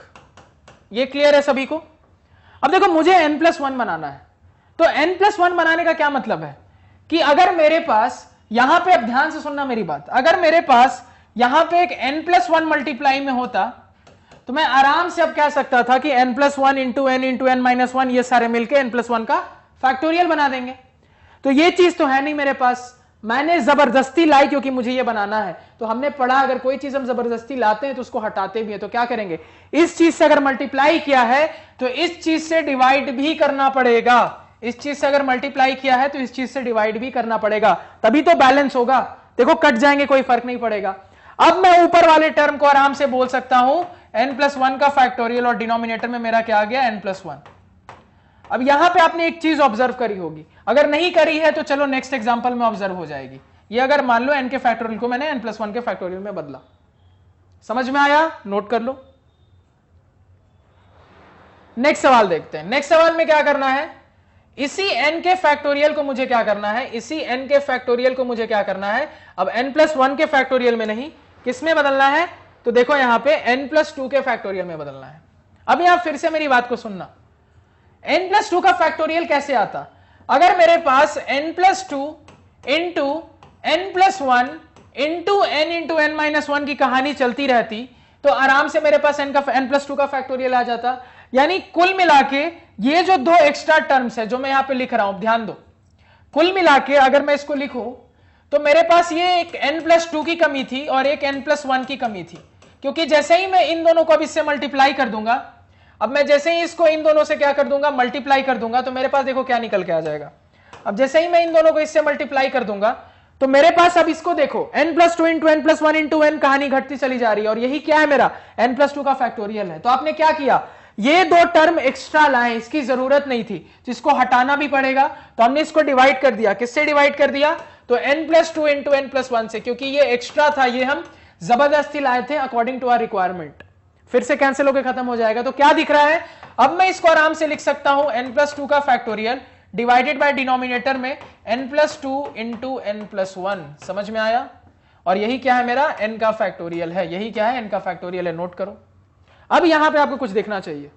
ये क्लियर है सभी को? अब देखो मुझे n+1 बनाना है, तो n+1 बनाने का क्या मतलब है कि अगर मेरे पास यहां पे, अब ध्यान से सुनना मेरी बात, अगर मेरे पास यहां पे एक n+1 मल्टीप्लाई में होता तो मैं आराम से अब कह सकता था कि n+1 इंटू n-1 ये सारे मिलके n+1 का फैक्टोरियल बना देंगे। तो ये चीज तो है नहीं मेरे पास, मैंने जबरदस्ती लाई क्योंकि मुझे ये बनाना है। तो हमने पढ़ा अगर कोई चीज हम जबरदस्ती लाते हैं तो उसको हटाते भी है, तो क्या करेंगे, इस चीज से अगर मल्टीप्लाई किया है तो इस चीज से डिवाइड भी करना पड़ेगा। इस चीज से अगर मल्टीप्लाई किया है तो इस चीज से डिवाइड भी करना पड़ेगा, तभी तो बैलेंस होगा। देखो कट जाएंगे कोई फर्क नहीं पड़ेगा। अब मैं ऊपर वाले टर्म को आराम से बोल सकता हूं n+1 का फैक्टोरियल, और डिनोमिनेटर में मेरा क्या आ गया, n+1। अब यहां पे आपने एक चीज ऑब्जर्व करी होगी, अगर नहीं करी है तो चलो नेक्स्ट एग्जांपल में ऑब्जर्व हो जाएगी। ये अगर मान लो n के फैक्टोरियल को मैंने n+1 के फैक्टोरियल में बदला, समझ में आया, नोट कर लो। नेक्स्ट सवाल देखते हैं। नेक्स्ट सवाल में क्या करना है, इसी n के फैक्टोरियल को मुझे क्या करना है, इसी n के फैक्टोरियल को मुझे क्या करना है, अब n+1 के फैक्टोरियल में नहीं, किसमें बदलना है, तो देखो यहां पे n+2 के फैक्टोरियल में बदलना है। अब यहां फिर से मेरी बात को सुनना, n+2 का फैक्टोरियल कैसे आता, अगर मेरे पास n+2 into n+1 into n-1 की कहानी चलती रहती तो आराम से मेरे पास n+2 का फैक्टोरियल आ जाता। यानी कुल मिला के ये जो दो एक्स्ट्रा टर्म्स है जो मैं यहां पे लिख रहा हूं, ध्यान दो, कुल मिला के अगर मैं इसको लिखूं तो मेरे पास ये एक n+2 की कमी थी और एक n+1 की कमी थी, क्योंकि जैसे ही मैं इन दोनों को अब इससे मल्टीप्लाई कर दूंगा, अब मैं जैसे ही इसको इन दोनों से क्या कर दूंगा, मल्टीप्लाई कर दूंगा, तो मेरे पास देखो क्या निकल के आ जाएगा। अब जैसे ही मैं इन दोनों को इससे मल्टीप्लाई कर दूंगा तो मेरे पास अब इसको देखो n+2 into n+1 into n कहानी घटती चली जा रही है, और यही क्या है मेरा n+2 का फैक्टोरियल है। तो आपने क्या किया, ये दो टर्म एक्स्ट्रा लाए, इसकी जरूरत नहीं थी, जिसको हटाना भी पड़ेगा, तो हमने इसको डिवाइड कर दिया। किससे डिवाइड कर दिया, तो n+2 इंटू n+1 से, क्योंकि ये एक्स्ट्रा था, ये हम जबरदस्ती लाए थे अकॉर्डिंग टू आवर रिक्वायरमेंट। फिर से कैंसिल होकर खत्म हो जाएगा। तो क्या दिख रहा है, अब मैं इसको आराम से लिख सकता हूं n+2 का फैक्टोरियल डिवाइडेड बाय डिनोमिनेटर में n+2 इंटू n+1। समझ में आया? और यही क्या है मेरा n का फैक्टोरियल है, यही क्या है n का फैक्टोरियल है, नोट करो। अब यहां पे आपको कुछ देखना चाहिए।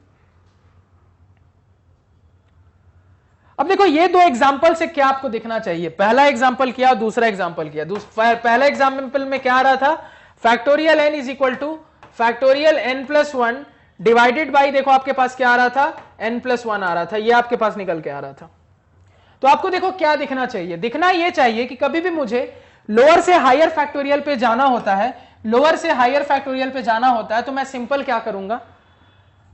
अब देखो ये दो एग्जांपल से क्या आपको दिखना चाहिए, पहला एग्जांपल किया, दूसरा एग्जांपल किया। पहला एग्जांपल में क्या आ रहा था, factorial n is equal two factorial n+1 divided by, देखो आपके पास क्या आ रहा था, n+1 आ रहा था, ये आपके पास निकल के आ रहा था। तो आपको देखो क्या दिखना चाहिए, दिखना ये चाहिए कि कभी भी मुझे लोअर से हायर फैक्टोरियल पे जाना होता है, लोअर से हायर फैक्टोरियल पे जाना होता है, तो मैं सिंपल क्या करूंगा,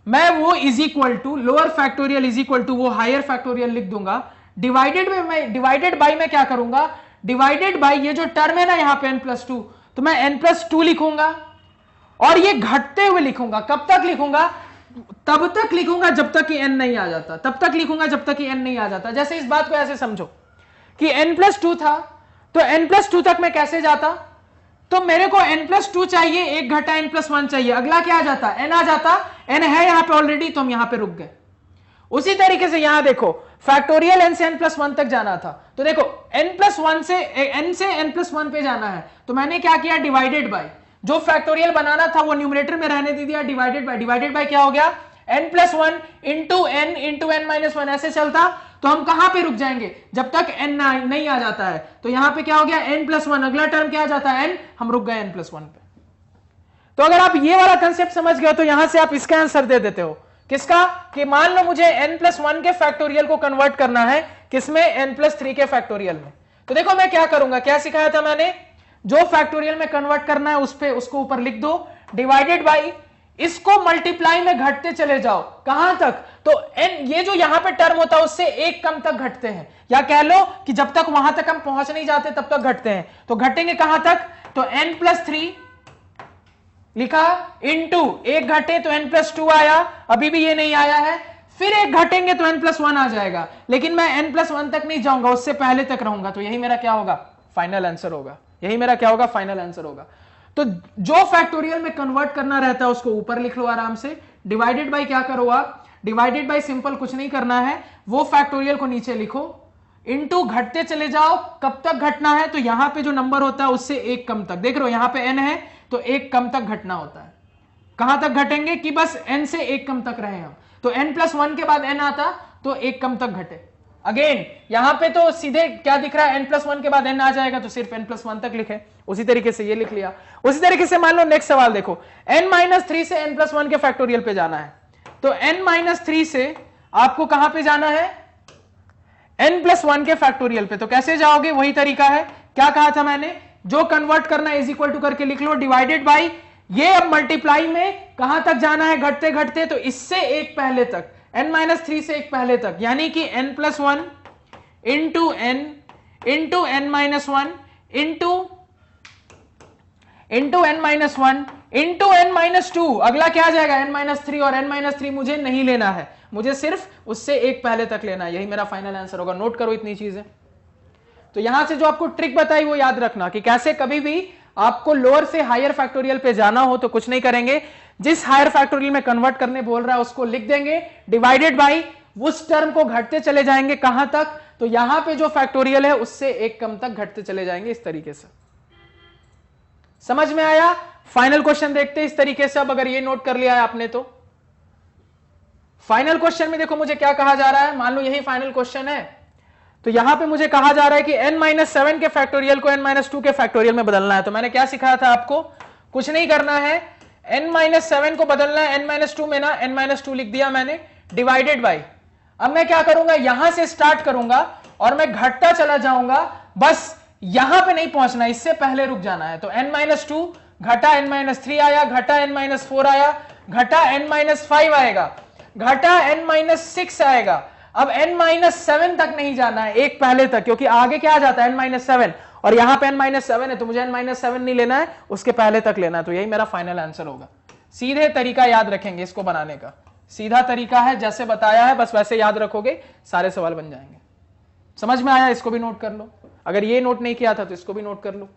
मैं वो is equal to lower factorial is equal to वो हायर फैक्टोरियल लिख दूंगा, डिवाइडेड बाई मैं क्या करूंगा, डिवाइडेड बाई ये जो टर्म है ना यहां पे n+2, तो मैं n+2 लिखूंगा और ये घटते हुए लिखूंगा। कब तक लिखूंगा, तब तक लिखूंगा जब तक कि n नहीं आ जाता, तब तक लिखूंगा जब तक कि n नहीं आ जाता। जैसे इस बात को ऐसे समझो कि n+2 था, तो n+2 तक मैं कैसे जाता, तो मेरे को n+2 चाहिए, एक घटा n+1 चाहिए, अगला क्या आ जाता, n आ जाता, n है यहां पे ऑलरेडी, तो हम यहां पे रुक गए। उसी तरीके से यहां देखो फैक्टोरियल n से n+1 तक जाना था, तो देखो n+1 से n से n+1 पे जाना है, तो मैंने क्या किया, डिवाइडेड बाय, जो फैक्टोरियल बनाना था वो न्यूमरेटर में रहने दे दिया, डिवाइडेड बाय क्या हो गया, n+1 इंटू n-1 ऐसे चलता, तो हम कहां पे रुक जाएंगे, जब तक n नहीं आ जाता है। तो यहां पे क्या हो गया, n+1, अगला टर्म क्या आ जाता है, n, हम रुक गए n+1 पे। तो अगर आप ये वाला कंसेप्ट समझ गए तो यहां से आप इसका आंसर दे देते हो, किसका, कि मान लो मुझे n+1 के फैक्टोरियल को कन्वर्ट करना है किसमें, n+3 के फैक्टोरियल में। तो देखो मैं क्या करूंगा, क्या सिखाया था मैंने, जो फैक्टोरियल में कन्वर्ट करना है उस पे उसको ऊपर लिख दो, डिवाइडेड बाई, इसको मल्टीप्लाई में घटते चले जाओ, कहां तक, तो n, ये जो यहां पे टर्म होता है उससे एक कम तक घटते हैं, या कह लो कि जब तक वहां तक हम पहुंच नहीं जाते तब तक घटते हैं। तो घटेंगे कहां तक, तो n+3 लिखा, इंटू एक घटे तो n+2 आया, अभी भी ये नहीं आया है, फिर एक घटेंगे तो n+1 आ जाएगा, लेकिन मैं n+1 तक नहीं जाऊंगा, उससे पहले तक रहूंगा, तो यही मेरा क्या होगा, फाइनल आंसर होगा, यही मेरा क्या होगा, फाइनल आंसर होगा। तो जो फैक्टोरियल में कन्वर्ट करना रहता है उसको ऊपर लिख लो आराम से, डिवाइडेड बाय क्या करो आप, डिवाइडेड बाय सिंपल कुछ नहीं करना है, वो फैक्टोरियल को नीचे लिखो, इंटू घटते चले जाओ, कब तक घटना है, तो यहां पे जो नंबर होता है उससे एक कम तक, देख रहे हो यहां पे n है तो एक कम तक घटना होता है, कहां तक घटेंगे कि बस n से एक कम तक रहे हम, तो n+1 के बाद n आता तो एक कम तक घटे। अगेन यहां पे तो सीधे क्या दिख रहा है, n+1 के बाद n आ जाएगा, तो सिर्फ n+1 तक लिखे, उसी तरीके से ये लिख लिया। उसी तरीके से मान लो नेक्स्ट सवाल देखो, n-3 से n+1 के फैक्टोरियल पे जाना है, तो n-3 से आपको कहां पे जाना है, n+1 के फैक्टोरियल पे, तो कैसे जाओगे, वही तरीका है, क्या कहा था मैंने, जो कन्वर्ट करना है इज इक्वल टू करके लिख लो, डिवाइडेड बाई, ये अब मल्टीप्लाई में कहां तक जाना है, घटते घटते, तो इससे एक पहले तक, n-3 से एक पहले तक, यानी कि n+1 into n into n-1 into n-1 into n-2, अगला क्या आ जाएगा, n-3, और n-3 मुझे नहीं लेना है, मुझे सिर्फ उससे एक पहले तक लेना है, यही मेरा फाइनल आंसर होगा। नोट करो इतनी चीजें। तो यहां से जो आपको ट्रिक बताई वो याद रखना कि कैसे कभी भी आपको लोअर से हायर फैक्टोरियल पे जाना हो तो कुछ नहीं करेंगे, जिस हायर फैक्टोरियल में कन्वर्ट करने बोल रहा है उसको लिख देंगे, डिवाइडेड बाई, उस टर्म को घटते चले जाएंगे कहां तक, तो यहां पे जो फैक्टोरियल है उससे एक कम तक घटते चले जाएंगे, इस तरीके से। समझ में आया? फाइनल क्वेश्चन देखते हैं इस तरीके से। अब अगर ये नोट कर लिया है आपने तो फाइनल क्वेश्चन में देखो मुझे क्या कहा जा रहा है, मान लो यही फाइनल क्वेश्चन है, तो यहां पे मुझे कहा जा रहा है कि n-7 के फैक्टोरियल को n-2 के फैक्टोरियल में बदलना है। तो मैंने क्या सिखाया था आपको, कुछ नहीं करना है, n-7 को बदलना है n-2 में ना, n-2 लिख दिया मैंने, डिवाइडेड बाई, अब मैं क्या करूंगा, यहां से स्टार्ट करूंगा और मैं घटता चला जाऊंगा, बस यहां पे नहीं पहुंचना, इससे पहले रुक जाना है। तो n-2 घटा n-3 आया, घटा n-4 आया, घटा n-5 आएगा, घटा n-6 आएगा, अब n-7 तक नहीं जाना है, एक पहले तक, क्योंकि आगे क्या आ जाता है n-7, और यहां पे n-7 है तो मुझे n-7 नहीं लेना है, उसके पहले तक लेना है। तो यही मेरा फाइनल आंसर होगा। सीधे तरीका याद रखेंगे इसको बनाने का, सीधा तरीका है, जैसे बताया है बस वैसे याद रखोगे, सारे सवाल बन जाएंगे। समझ में आया? इसको भी नोट कर लो, अगर ये नोट नहीं किया था तो इसको भी नोट कर लो।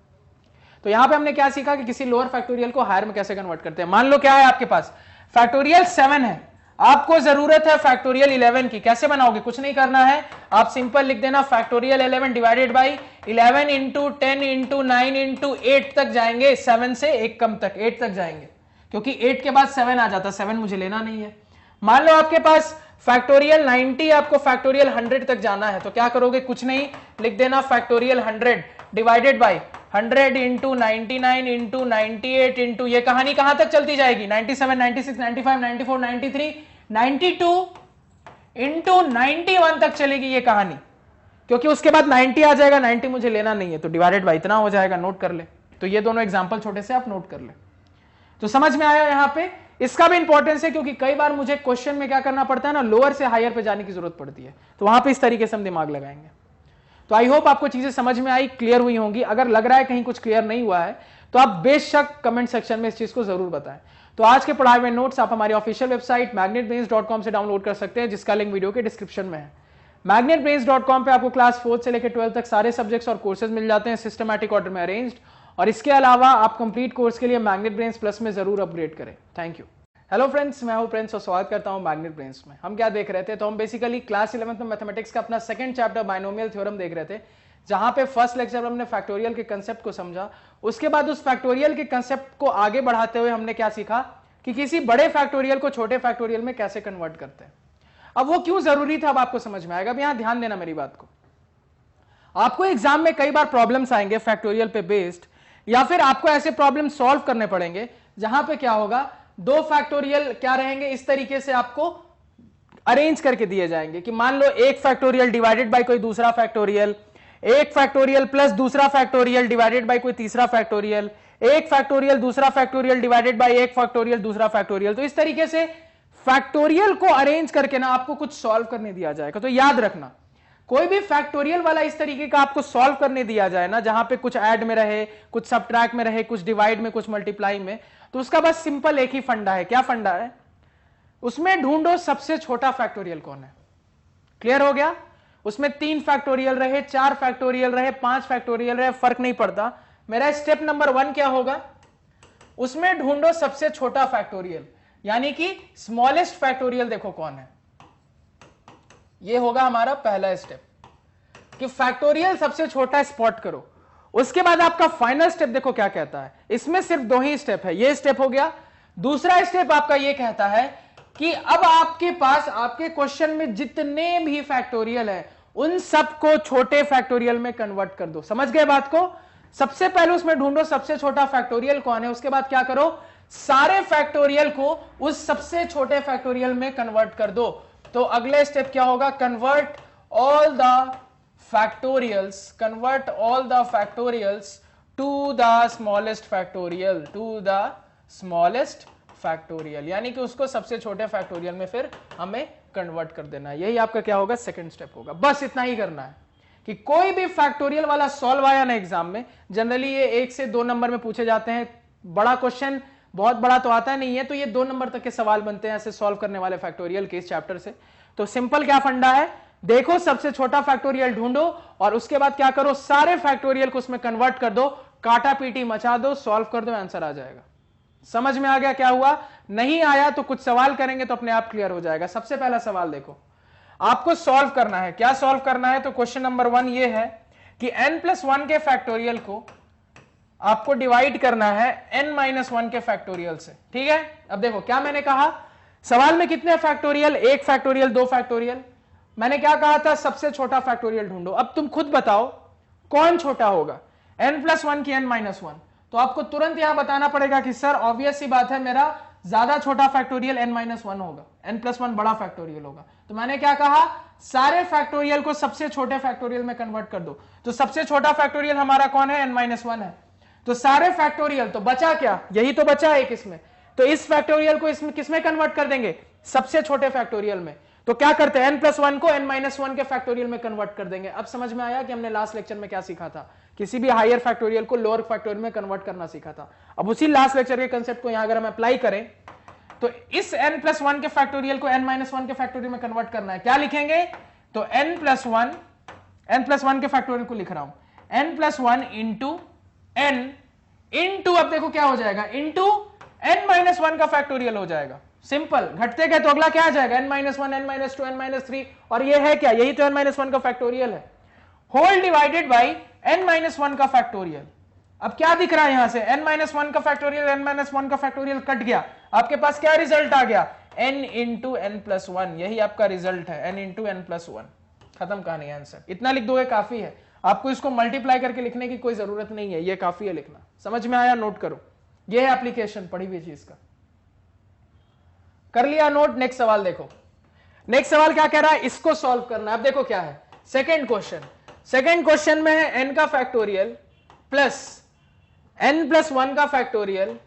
तो यहां पे हमने क्या सीखा कि किसी लोअर फैक्टोरियल को हायर में कैसे कन्वर्ट करते हैं। मान लो क्या है आपके पास, फैक्टोरियल 7 है, आपको जरूरत है फैक्टोरियल 11 की, कैसे बनाओगे, कुछ नहीं करना है, आप सिंपल लिख देना factorial 11 divided by 11 into 10 into 9 into 8 तक जाएंगे, 7 से एक कम तक 8 तक जाएंगे, क्योंकि 8 के बाद 7 आ जाता, 7 मुझे लेना नहीं है। मान लो आपके पास फैक्टोरियल 90, आपको फैक्टोरियल 100 तक जाना है, तो क्या करोगे, कुछ नहीं, लिख देना factorial 100 divided by 100 into 99 into 98 into, ये कहानी कहां तक चलती जाएगी, 97, 96, 95, 94, 93, 92 इंटू 91 तक चलेगी ये कहानी, क्योंकि उसके बाद 90 आ जाएगा, 90 मुझे लेना नहीं है, तो डिवाइडेड बाई इतना हो जाएगा। नोट कर ले, तो ये दोनों एग्जांपल छोटे से आप नोट कर ले। तो समझ में आया यहां पे इसका भी इंपॉर्टेंस है क्योंकि कई बार मुझे क्वेश्चन में क्या करना पड़ता है ना, लोअर से हायर पे जाने की जरूरत पड़ती है, तो वहां पे इस तरीके से हम दिमाग लगाएंगे। तो आई होप आपको चीजें समझ में आई, क्लियर हुई होंगी। अगर लग रहा है कहीं कुछ क्लियर नहीं हुआ है तो आप बेशक कमेंट सेक्शन में इस चीज को जरूर बताएं। तो आज के पढ़ाए हुए नोट्स आप हमारी ऑफिशियल वेबसाइट magnetbrains.com से डाउनलोड कर सकते हैं, जिसका लिंक वीडियो के डिस्क्रिप्शन में है। magnetbrains.com पे आपको क्लास 4 से लेकर 12 तक सारे सब्जेक्ट्स और कोर्सेज मिल जाते हैं सिस्टमैटिक ऑर्डर में अरेंज्ड, और इसके अलावा आप कंप्लीट कोर्स के लिए मैग्नेट ब्रेन्स प्लस में जरूर अपग्रेड करें। Thank you. हेलो फ्रेंड्स, मैं हूं प्रिंस और स्वागत करता हूं मैग्नेट ब्रेन्स में। हम क्या देख रहे थे, तो हम बेसिकली क्लास 11th में मैथमेटिक्स का अपना सेकंड चैप्टर बाइनोमियल थ्योरम देख रहे थे, जहां पे फर्स्ट लेक्चर में हमने फैक्टोरियल के कंसेप्ट को समझा। उसके बाद उस फैक्टोरियल के कंसेप्ट को आगे बढ़ाते हुए हमने क्या सीखा कि किसी बड़े फैक्टोरियल को छोटे फैक्टोरियल में कैसे कन्वर्ट करते हैं। अब वो क्यों जरूरी था, अब आपको समझ में आएगा। अब यहां ध्यान देना मेरी बात को। आपको एग्जाम में कई बार प्रॉब्लम्स आएंगे फैक्टोरियल पे बेस्ड, या फिर आपको ऐसे प्रॉब्लम सॉल्व करने पड़ेंगे जहां पे क्या होगा, दो फैक्टोरियल क्या रहेंगे, इस तरीके से आपको अरेंज करके दिए जाएंगे कि मान लो एक फैक्टोरियल डिवाइडेड बाय कोई दूसरा फैक्टोरियल, एक फैक्टोरियल प्लस दूसरा फैक्टोरियल डिवाइडेड बाय कोई तीसरा फैक्टोरियल, एक फैक्टोरियल दूसरा फैक्टोरियल डिवाइडेड बाय एक फैक्टोरियल दूसरा फैक्टोरियल। तो इस तरीके से फैक्टोरियल को अरेंज करके ना आपको कुछ सॉल्व करने दिया जाएगा। तो याद रखना, कोई भी फैक्टोरियल वाला इस तरीके का आपको सॉल्व करने दिया जाए ना, जहां पे कुछ ऐड में रहे, कुछ सब्ट्रैक्ट में रहे, कुछ डिवाइड में, कुछ मल्टीप्लाई में, तो उसका बस सिंपल एक ही फंडा है। क्या फंडा है? उसमें ढूंढो सबसे छोटा फैक्टोरियल कौन है। क्लियर हो गया? उसमें 3 फैक्टोरियल रहे, 4 फैक्टोरियल रहे, 5 फैक्टोरियल रहे, फर्क नहीं पड़ता। मेरा स्टेप नंबर 1 क्या होगा, उसमें ढूंढो सबसे छोटा फैक्टोरियल, यानी कि स्मॉलेस्ट फैक्टोरियल देखो कौन है। यह होगा हमारा पहला स्टेप कि फैक्टोरियल सबसे छोटा स्पॉट करो। उसके बाद आपका फाइनल स्टेप देखो क्या कहता है। इसमें सिर्फ 2 ही स्टेप है, यह स्टेप हो गया। दूसरा स्टेप आपका यह कहता है कि अब आपके पास आपके क्वेश्चन में जितने भी फैक्टोरियल है उन सबको छोटे फैक्टोरियल में कन्वर्ट कर दो। समझ गए बात को? सबसे पहले उसमें ढूंढो सबसे छोटा फैक्टोरियल कौन है, उसके बाद क्या करो, सारे फैक्टोरियल को उस सबसे छोटे फैक्टोरियल में कन्वर्ट कर दो। तो अगले स्टेप क्या होगा, convert all the factorials, convert all the factorials to the smallest factorial, to the smallest factorial, यानी कि उसको सबसे छोटे फैक्टोरियल में फिर हमें कन्वर्ट कर देना है। यही आपका क्या होगा, सेकंड स्टेप होगा। बस इतना ही करना है कि कोई भी फैक्टोरियल वाला सॉल्व आया ना एग्जाम में, जनरली ये 1 से 2 नंबर में पूछे जाते हैं। बड़ा क्वेश्चन बहुत बड़ा तो आता नहीं है, तो ये 2 नंबर तक के सवाल बनते हैं ऐसे सॉल्व करने वाले फैक्टोरियल के इस चैप्टर से। तो सिंपल क्या फंडा है, देखो सबसे छोटा फैक्टोरियल ढूंढो और उसके बाद क्या करो, सारे फैक्टोरियल को उसमें कन्वर्ट कर दो, काटा पीटी मचा दो, सॉल्व कर दो, आंसर आ जाएगा। समझ में आ गया क्या हुआ? नहीं आया तो कुछ सवाल करेंगे तो अपने आप क्लियर हो जाएगा। सबसे पहला सवाल देखो, आपको सॉल्व करना है। क्या सॉल्व करना है? तो क्वेश्चन नंबर 1 ये है कि n+1 के फैक्टोरियल को आपको डिवाइड करना है n-1 के फैक्टोरियल से। ठीक है, अब देखो क्या मैंने कहा, सवाल में कितने फैक्टोरियल, 1 फैक्टोरियल, 2 फैक्टोरियल। मैंने क्या कहा था, सबसे छोटा फैक्टोरियल ढूंढो। अब तुम खुद बताओ कौन छोटा होगा, n+1 की n-1। तो आपको तुरंत यहां बताना पड़ेगा कि सर ऑब्वियस सी बात है, मेरा ज्यादा छोटा फैक्टोरियल n-1 होगा, n+1 बड़ा फैक्टोरियल होगा। तो मैंने क्या कहा, सारे फैक्टोरियल को सबसे छोटे फैक्टोरियल में कन्वर्ट कर दो। तो सबसे छोटा फैक्टोरियल हमारा कौन है, n-1 है। तो सारे फैक्टोरियल, तो बचा क्या, यही तो बचा एक इसमें। तो इस फैक्टोरियल को इसमें किसमें कन्वर्ट कर देंगे, सबसे छोटे फैक्टोरियल में। तो क्या करते हैं, n+1 को n-1 के फैक्टोरियल में कन्वर्ट कर देंगे। अब समझ में आया कि हमने लास्ट लेक्चर में क्या सीखा था, किसी भी हायर फैक्टोरियल को लोअर फैक्टोरियल में कन्वर्ट करना सीखा था। अब उसी लास्ट लेक्चर के कंसेप्ट को यहां अगर हम अप्लाई करें तो इस n+1 के फैक्टोरियल को n-1 के फैक्टोरियल में कन्वर्ट करना है। क्या लिखेंगे, तो n+1 के फैक्टोरियल को लिख रहा हूं, n+1 इंटू n इंटू, अब देखो क्या हो जाएगा, इंटू n-1 का फैक्टोरियल हो जाएगा। सिंपल, घटते गए तो अगला क्या आ जाएगा, n-1, n-2, n-3, और ये है क्या, यही तो n-1 का फैक्टोरियल है, होल डिवाइडेड बाई n-1 का फैक्टोरियल। अब क्या दिख रहा है यहां से, n-1 का फैक्टोरियल, n-1 का फैक्टोरियल कट गया, आपके पास क्या रिजल्ट आ गया, n इंटू n+1। यही आपका रिजल्ट है, n इंटू n+1। खत्म कहानी, आंसर। इतना लिख दोगे काफी है, आपको इसको मल्टीप्लाई करके लिखने की कोई जरूरत नहीं है, ये काफी है लिखना। समझ में आया, नोट करो, ये है एप्लीकेशन पढ़ी हुई चीज का। कर लिया नोट? नेक्स्ट सवाल देखो, नेक्स्ट सवाल क्या कह रहा है, इसको सॉल्व करना है। अब देखो क्या है, सेकंड क्वेश्चन। सेकंड क्वेश्चन में है n का फैक्टोरियल प्लस n+1 का factorial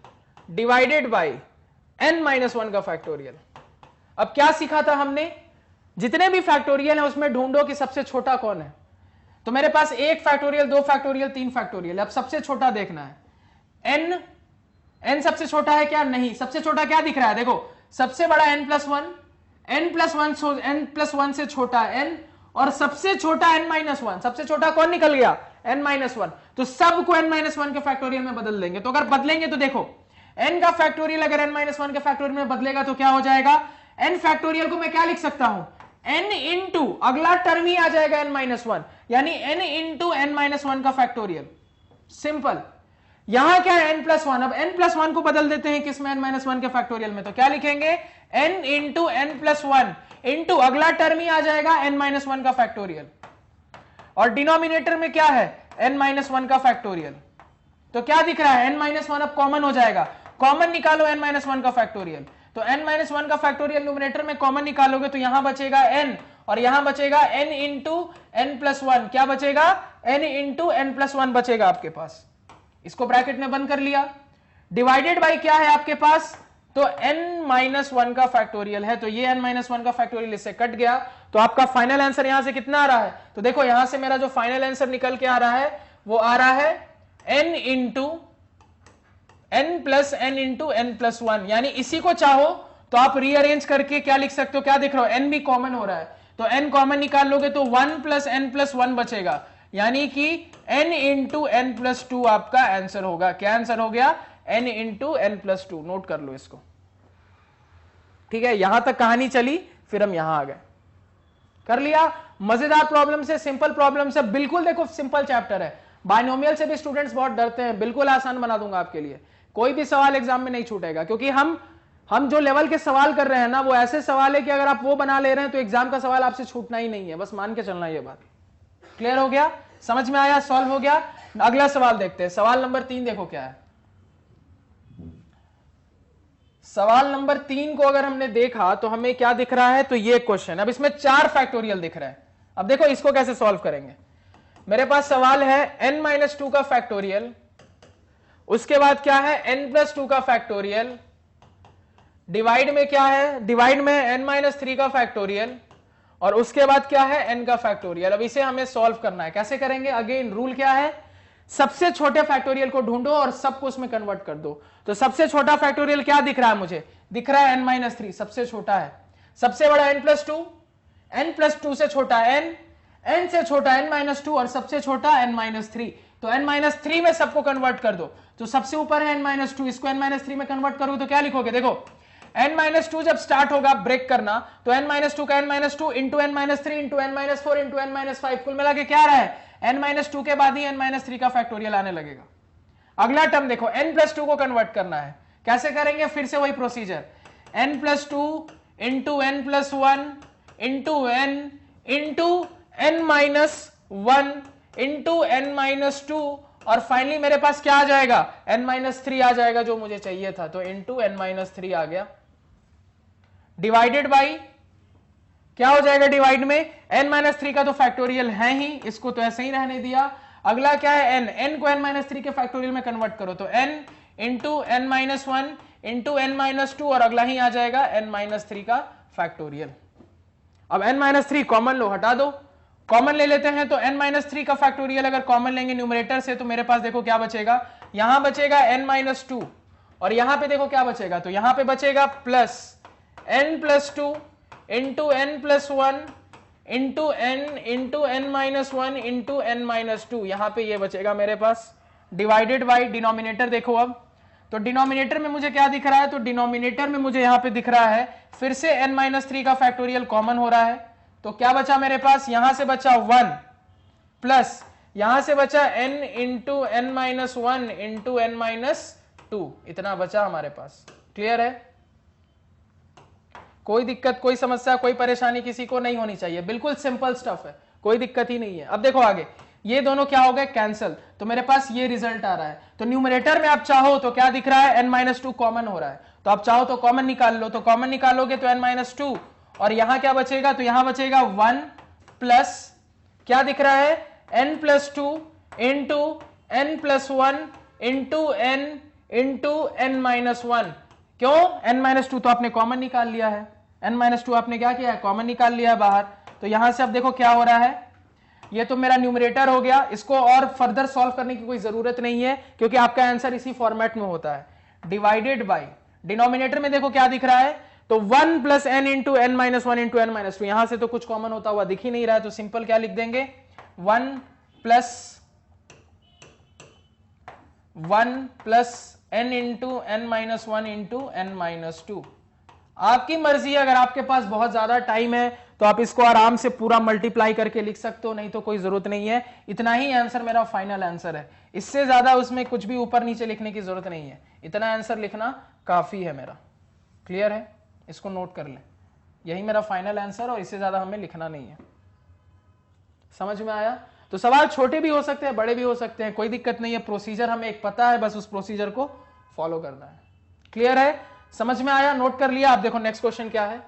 divided by n minus one का फैक्टोरियल। अब क्या सीखा था हमने, जितने भी फैक्टोरियल है उसमें ढूंढो कि सबसे छोटा कौन है। तो मेरे पास एक फैक्टोरियल, दो फैक्टोरियल, तीन फैक्टोरियल, अब सबसे छोटा देखना है। n सबसे छोटा है क्या? नहीं। सबसे छोटा क्या दिख रहा है? देखो सबसे बड़ा n plus one, n plus one से छोटा n, और सबसे छोटा n माइनस वन। सबसे छोटा कौन निकल गया? n minus one. तो सबको n माइनस वन के फैक्टोरियल में बदल देंगे। तो अगर बदलेंगे तो देखो n का फैक्टोरियल अगर n माइनस वन के फैक्टोरियल में बदलेगा तो क्या हो जाएगा? n फैक्टोरियल को मैं क्या लिख सकता हूं? n इंटू अगला टर्म ही आ जाएगा n माइनस वन, यानी n into n minus one का फैक्टोरियल। सिंपल। यहां क्या है? n plus one. अब n प्लस वन को बदल देते हैं किसमें? n माइनस वन के फैक्टोरियल में। तो क्या लिखेंगे? n into n plus one into अगला टर्म ही आ जाएगा n माइनस वन का फैक्टोरियल, और डिनोमिनेटर में क्या है? n माइनस वन का फैक्टोरियल। तो क्या दिख रहा है? n माइनस वन अब कॉमन हो जाएगा। कॉमन निकालो n माइनस वन का फैक्टोरियल। तो n माइनस वन का फैक्टोरियल न्यूमरेटर में कॉमन निकालोगे तो यहां बचेगा n, और यहां बचेगा n into n plus one. क्या बचेगा? n into n plus one बचेगा आपके पास। इसको ब्रैकेट में बंद कर लिया। डिवाइडेड बाई क्या है आपके पास? तो n माइनस वन का फैक्टोरियल है, तो ये n माइनस वन का फैक्टोरियल इससे कट गया। तो आपका फाइनल आंसर यहां से कितना आ रहा है? तो देखो यहां से मेरा जो फाइनल आंसर निकल के आ रहा है वो आ रहा है n into n plus n into n plus one. यानी इसी को चाहो तो आप रीअरेंज करके क्या लिख सकते हो? क्या दिख रहा हो? n भी कॉमन हो रहा है, तो n कॉमन निकाल लोगे तो 1 प्लस n प्लस वन बचेगा, यानी कि n into n plus two आपका आंसर होगा। क्या आंसर हो गया? n into n plus two. Note कर लो इसको, ठीक है। यहां तक कहानी चली, फिर हम यहां आ गए। कर लिया? मजेदार प्रॉब्लम से, सिंपल प्रॉब्लम से, बिल्कुल देखो सिंपल चैप्टर है। बायनोमियल से भी स्टूडेंट्स बहुत डरते हैं, बिल्कुल आसान बना दूंगा आपके लिए। कोई भी सवाल एग्जाम में नहीं छूटेगा, क्योंकि हम जो लेवल के सवाल कर रहे हैं ना, वो ऐसे सवाल है कि अगर आप वो बना ले रहे हैं तो एग्जाम का सवाल आपसे छूटना ही नहीं है, बस मान के चलना। ये बात क्लियर हो गया? समझ में आया? सॉल्व हो गया? अगला सवाल देखते हैं। सवाल नंबर 3 देखो क्या है। सवाल नंबर 3 को अगर हमने देखा तो हमें क्या दिख रहा है? तो ये क्वेश्चन। अब इसमें 4 फैक्टोरियल दिख रहा है। अब देखो इसको कैसे सॉल्व करेंगे। मेरे पास सवाल है n माइनस टू का फैक्टोरियल, उसके बाद क्या है? n प्लस टू का फैक्टोरियल, डिवाइड में क्या है? डिवाइड में n माइनस थ्री का फैक्टोरियल, और उसके बाद क्या है? n का फैक्टोरियल। अब इसे हमें सॉल्व करना है। कैसे करेंगे? अगेन रूल क्या है? सबसे छोटे फैक्टोरियल को ढूंढो और सबको उसमें कन्वर्ट कर दो। तो सबसे छोटा फैक्टोरियल क्या दिख रहा है मुझे? दिख रहा है n माइनस थ्री, सबसे छोटा है। सबसे बड़ा n प्लस टू से छोटा n से छोटा n माइनस टू, और सबसे छोटा n माइनस थ्री। तो n माइनस थ्री में सबको कन्वर्ट कर दो। तो सबसे ऊपर है n माइनस टू, इसको n माइनस थ्री में कन्वर्ट करोगे तो क्या लिखोगे? देखो n माइनस टू जब स्टार्ट होगा ब्रेक करना, तो n माइनस टू का n minus two into n minus three into n minus four into n minus five, कुल मिला के क्या रहा है? n माइनस टू के बाद ही n माइनस थ्री का फैक्टोरियल आने लगेगा। अगला टर्म देखो, n प्लस टू को कन्वर्ट करना है। कैसे करेंगे? फिर से वही procedure, n plus two into n plus one into n minus one into n minus two, और फाइनली मेरे पास क्या आ जाएगा? n माइनस थ्री आ जाएगा, जो मुझे चाहिए था। तो इंटू n माइनस थ्री आ गया। डिवाइडेड बाई क्या हो जाएगा? डिवाइड में n माइनस थ्री का तो फैक्टोरियल है ही, इसको तो ऐसे ही रहने दिया। अगला क्या है? n को n माइनस थ्री के फैक्टोरियल में कन्वर्ट करो, तो n into n minus one into n minus two, और अगला ही आ जाएगा n माइनस थ्री का फैक्टोरियल। अब n माइनस थ्री कॉमन लो, हटा दो। कॉमन ले लेते हैं तो n माइनस थ्री का फैक्टोरियल अगर कॉमन लेंगे न्यूमरेटर से, तो मेरे पास देखो क्या बचेगा? यहां बचेगा n माइनस टू, और यहां पे देखो क्या बचेगा? तो यहां पे बचेगा plus n plus two into n plus one into n minus one into n minus two. यहां पे ये बचेगा मेरे पास। डिवाइडेड बाई डिनोमिनेटर देखो। अब तो डिनोमिनेटर में मुझे क्या दिख रहा है? तो डिनोमिनेटर में मुझे यहां पे दिख रहा है फिर से n माइनस थ्री का फैक्टोरियल कॉमन हो रहा है। तो क्या बचा मेरे पास? यहां से बचा 1 प्लस यहां से बचा n into n minus one into n minus two, इतना बचा हमारे पास। क्लियर है? कोई दिक्कत, कोई समस्या, कोई परेशानी किसी को नहीं होनी चाहिए। बिल्कुल सिंपल स्टफ है, कोई दिक्कत ही नहीं है। अब देखो आगे, ये दोनों क्या हो गए? कैंसिल। तो मेरे पास ये रिजल्ट आ रहा है। तो न्यूमरेटर में आप चाहो तो क्या दिख रहा है? n माइनस टू कॉमन हो रहा है, तो आप चाहो तो कॉमन निकाल लो। तो कॉमन निकालोगे तो n माइनस टू, और यहां क्या बचेगा? तो यहां बचेगा 1 प्लस क्या दिख रहा है? n plus two into n plus one into n minus one. क्यों? n-2 तो आपने कॉमन निकाल लिया है, n-2 आपने क्या किया है, कॉमन निकाल लिया है बाहर। तो यहां से अब देखो क्या हो रहा है, ये तो मेरा न्यूमरेटर हो गया, इसको और फर्दर सॉल्व करने की कोई जरूरत नहीं है क्योंकि आपका आंसर इसी फॉर्मेट में होता है, डिवाइडेड बाय डिनोमिनेटर में देखो क्या दिख रहा है, तो 1 plus n into n minus 1 into n minus 2, यहां से तो कुछ कॉमन होता हुआ दिख ही नहीं रहा है, तो सिंपल क्या लिख देंगे, 1 plus n into n minus 1 into n minus 2। आपकी मर्जी है, अगर आपके पास बहुत ज्यादा टाइम है तो आप इसको आराम से पूरा मल्टीप्लाई करके लिख सकते हो, नहीं तो कोई जरूरत नहीं है। इतना ही आंसर मेरा फाइनल आंसर है, इससे ज्यादा उसमें कुछ भी ऊपर नीचे लिखने की जरूरत नहीं है, इतना आंसर लिखना काफी है मेरा। क्लियर है? इसको नोट कर लें, यही मेरा फाइनल आंसर और इससे ज्यादा हमें लिखना नहीं है। समझ में आया? तो सवाल छोटे भी हो सकते हैं, बड़े भी हो सकते हैं, कोई दिक्कत नहीं है, प्रोसीजर हमें एक पता है, बस उस प्रोसीजर को फॉलो करना है। क्लियर है? समझ में आया? नोट कर लिया? आप देखो नेक्स्ट क्वेश्चन क्या है,